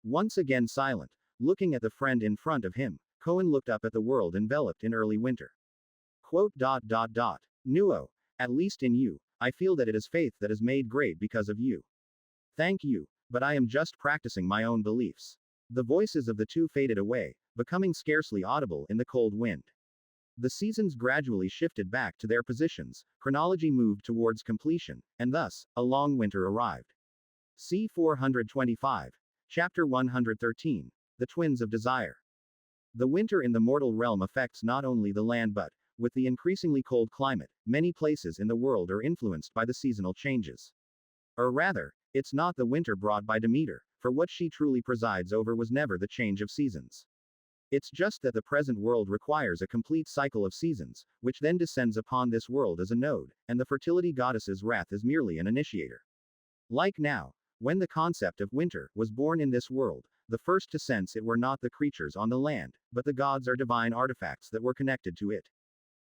Once again silent, looking at the friend in front of him, Cohen looked up at the world enveloped in early winter. Quote. Nuo, at least in you, I feel that it is faith that is made great because of you. Thank you, but I am just practicing my own beliefs. The voices of the two faded away, becoming scarcely audible in the cold wind. The seasons gradually shifted back to their positions, chronology moved towards completion, and thus, a long winter arrived. C. 425. Chapter 113. The Twins of Desire. The winter in the mortal realm affects not only the land but, with the increasingly cold climate, many places in the world are influenced by the seasonal changes. Or rather, it's not the winter brought by Demeter, for what she truly presides over was never the change of seasons. It's just that the present world requires a complete cycle of seasons, which then descends upon this world as a node, and the fertility goddess's wrath is merely an initiator. Like now, when the concept of winter was born in this world, the first to sense it were not the creatures on the land, but the gods or divine artifacts that were connected to it.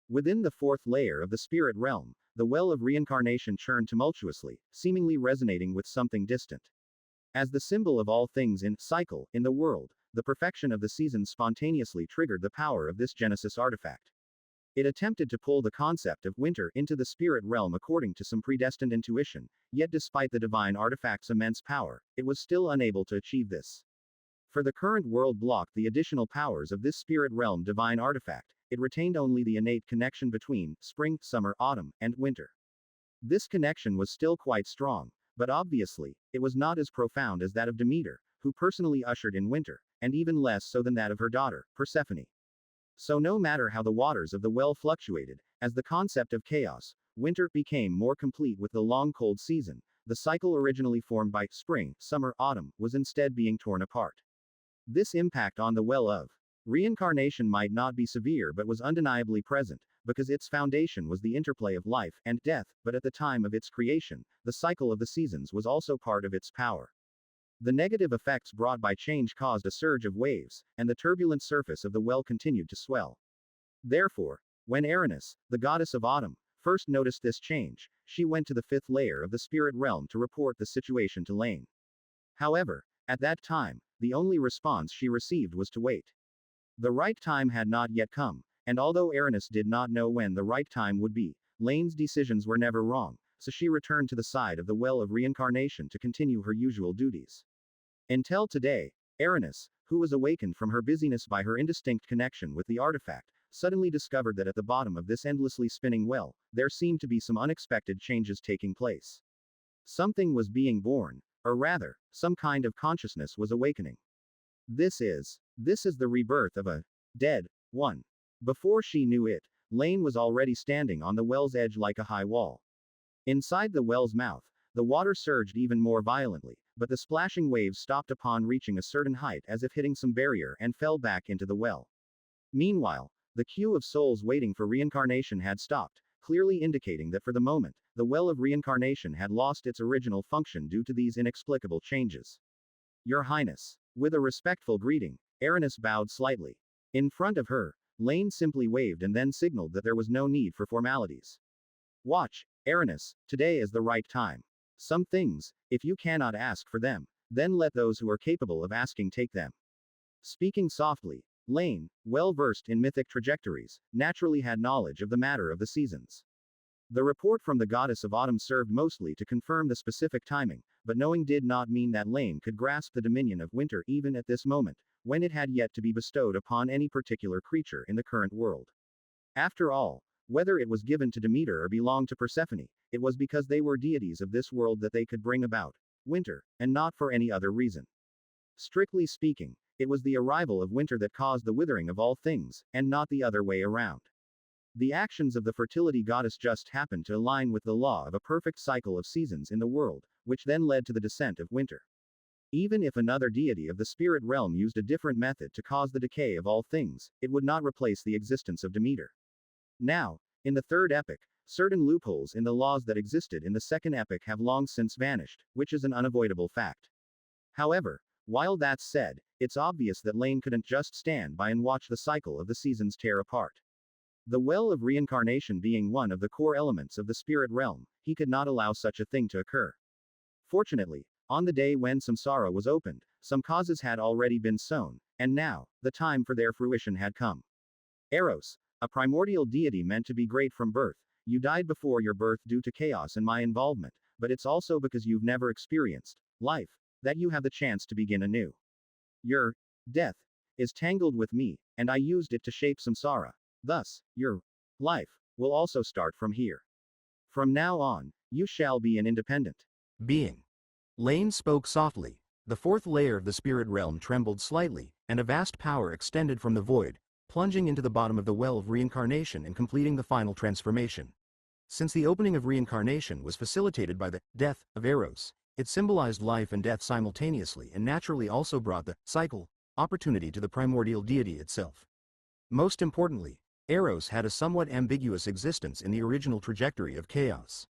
Within the fourth layer of the spirit realm, the well of reincarnation churned tumultuously, seemingly resonating with something distant. As the symbol of all things in cycle in the world, the perfection of the seasons spontaneously triggered the power of this Genesis artifact. It attempted to pull the concept of winter into the spirit realm according to some predestined intuition, yet despite the divine artifact's immense power, it was still unable to achieve this. For the current world blocked the additional powers of this spirit realm divine artifact, it retained only the innate connection between spring, summer, autumn, and winter. This connection was still quite strong, but obviously, it was not as profound as that of Demeter, who personally ushered in winter, and even less so than that of her daughter, Persephone. So no matter how the waters of the well fluctuated, as the concept of chaos, winter became more complete with the long cold season, the cycle originally formed by spring, summer, autumn, was instead being torn apart. This impact on the well of reincarnation might not be severe but was undeniably present, because its foundation was the interplay of life and death, but at the time of its creation, the cycle of the seasons was also part of its power. The negative effects brought by change caused a surge of waves, and the turbulent surface of the well continued to swell. Therefore, when Erinus, the goddess of autumn, first noticed this change, she went to the fifth layer of the spirit realm to report the situation to Laine. However, at that time, the only response she received was to wait. The right time had not yet come, and although Erinus did not know when the right time would be, Laine's decisions were never wrong, so she returned to the side of the well of reincarnation to continue her usual duties. Until today, Erinus, who was awakened from her busyness by her indistinct connection with the artifact, suddenly discovered that at the bottom of this endlessly spinning well, there seemed to be some unexpected changes taking place. Something was being born, or rather, some kind of consciousness was awakening. This is the rebirth of a dead one. Before she knew it, Laine was already standing on the well's edge like a high wall. Inside the well's mouth, the water surged even more violently, but the splashing waves stopped upon reaching a certain height as if hitting some barrier and fell back into the well. Meanwhile, the queue of souls waiting for reincarnation had stopped, clearly indicating that for the moment, the well of reincarnation had lost its original function due to these inexplicable changes. Your Highness. With a respectful greeting, Aranis bowed slightly. In front of her, Laine simply waved and then signaled that there was no need for formalities. Watch, Aranis, today is the right time. Some things, if you cannot ask for them, then let those who are capable of asking take them. Speaking softly, Laine, well versed in mythic trajectories, naturally had knowledge of the matter of the seasons. The report from the goddess of autumn served mostly to confirm the specific timing, but knowing did not mean that Laine could grasp the dominion of winter even at this moment, when it had yet to be bestowed upon any particular creature in the current world. After all, whether it was given to Demeter or belonged to Persephone, it was because they were deities of this world that they could bring about winter, and not for any other reason. Strictly speaking, it was the arrival of winter that caused the withering of all things, and not the other way around. The actions of the fertility goddess just happened to align with the law of a perfect cycle of seasons in the world, which then led to the descent of winter. Even if another deity of the spirit realm used a different method to cause the decay of all things, it would not replace the existence of Demeter. Now, in the third epoch, certain loopholes in the laws that existed in the second epoch have long since vanished, which is an unavoidable fact. However, while that's said, it's obvious that Laine couldn't just stand by and watch the cycle of the seasons tear apart. The well of reincarnation being one of the core elements of the spirit realm, he could not allow such a thing to occur. Fortunately, on the day when samsara was opened, some causes had already been sown, and now, the time for their fruition had come. Eros, a primordial deity meant to be great from birth, you died before your birth due to chaos and my involvement, but it's also because you've never experienced life that you have the chance to begin anew. Your death is tangled with me, and I used it to shape samsara. Thus, your life will also start from here. From now on, you shall be an independent being. Laine spoke softly. The fourth layer of the spirit realm trembled slightly, and a vast power extended from the void, plunging into the bottom of the well of reincarnation and completing the final transformation. Since the opening of reincarnation was facilitated by the death of Eros, it symbolized life and death simultaneously and naturally also brought the cycle opportunity to the primordial deity itself. Most importantly, Eros had a somewhat ambiguous existence in the original trajectory of chaos.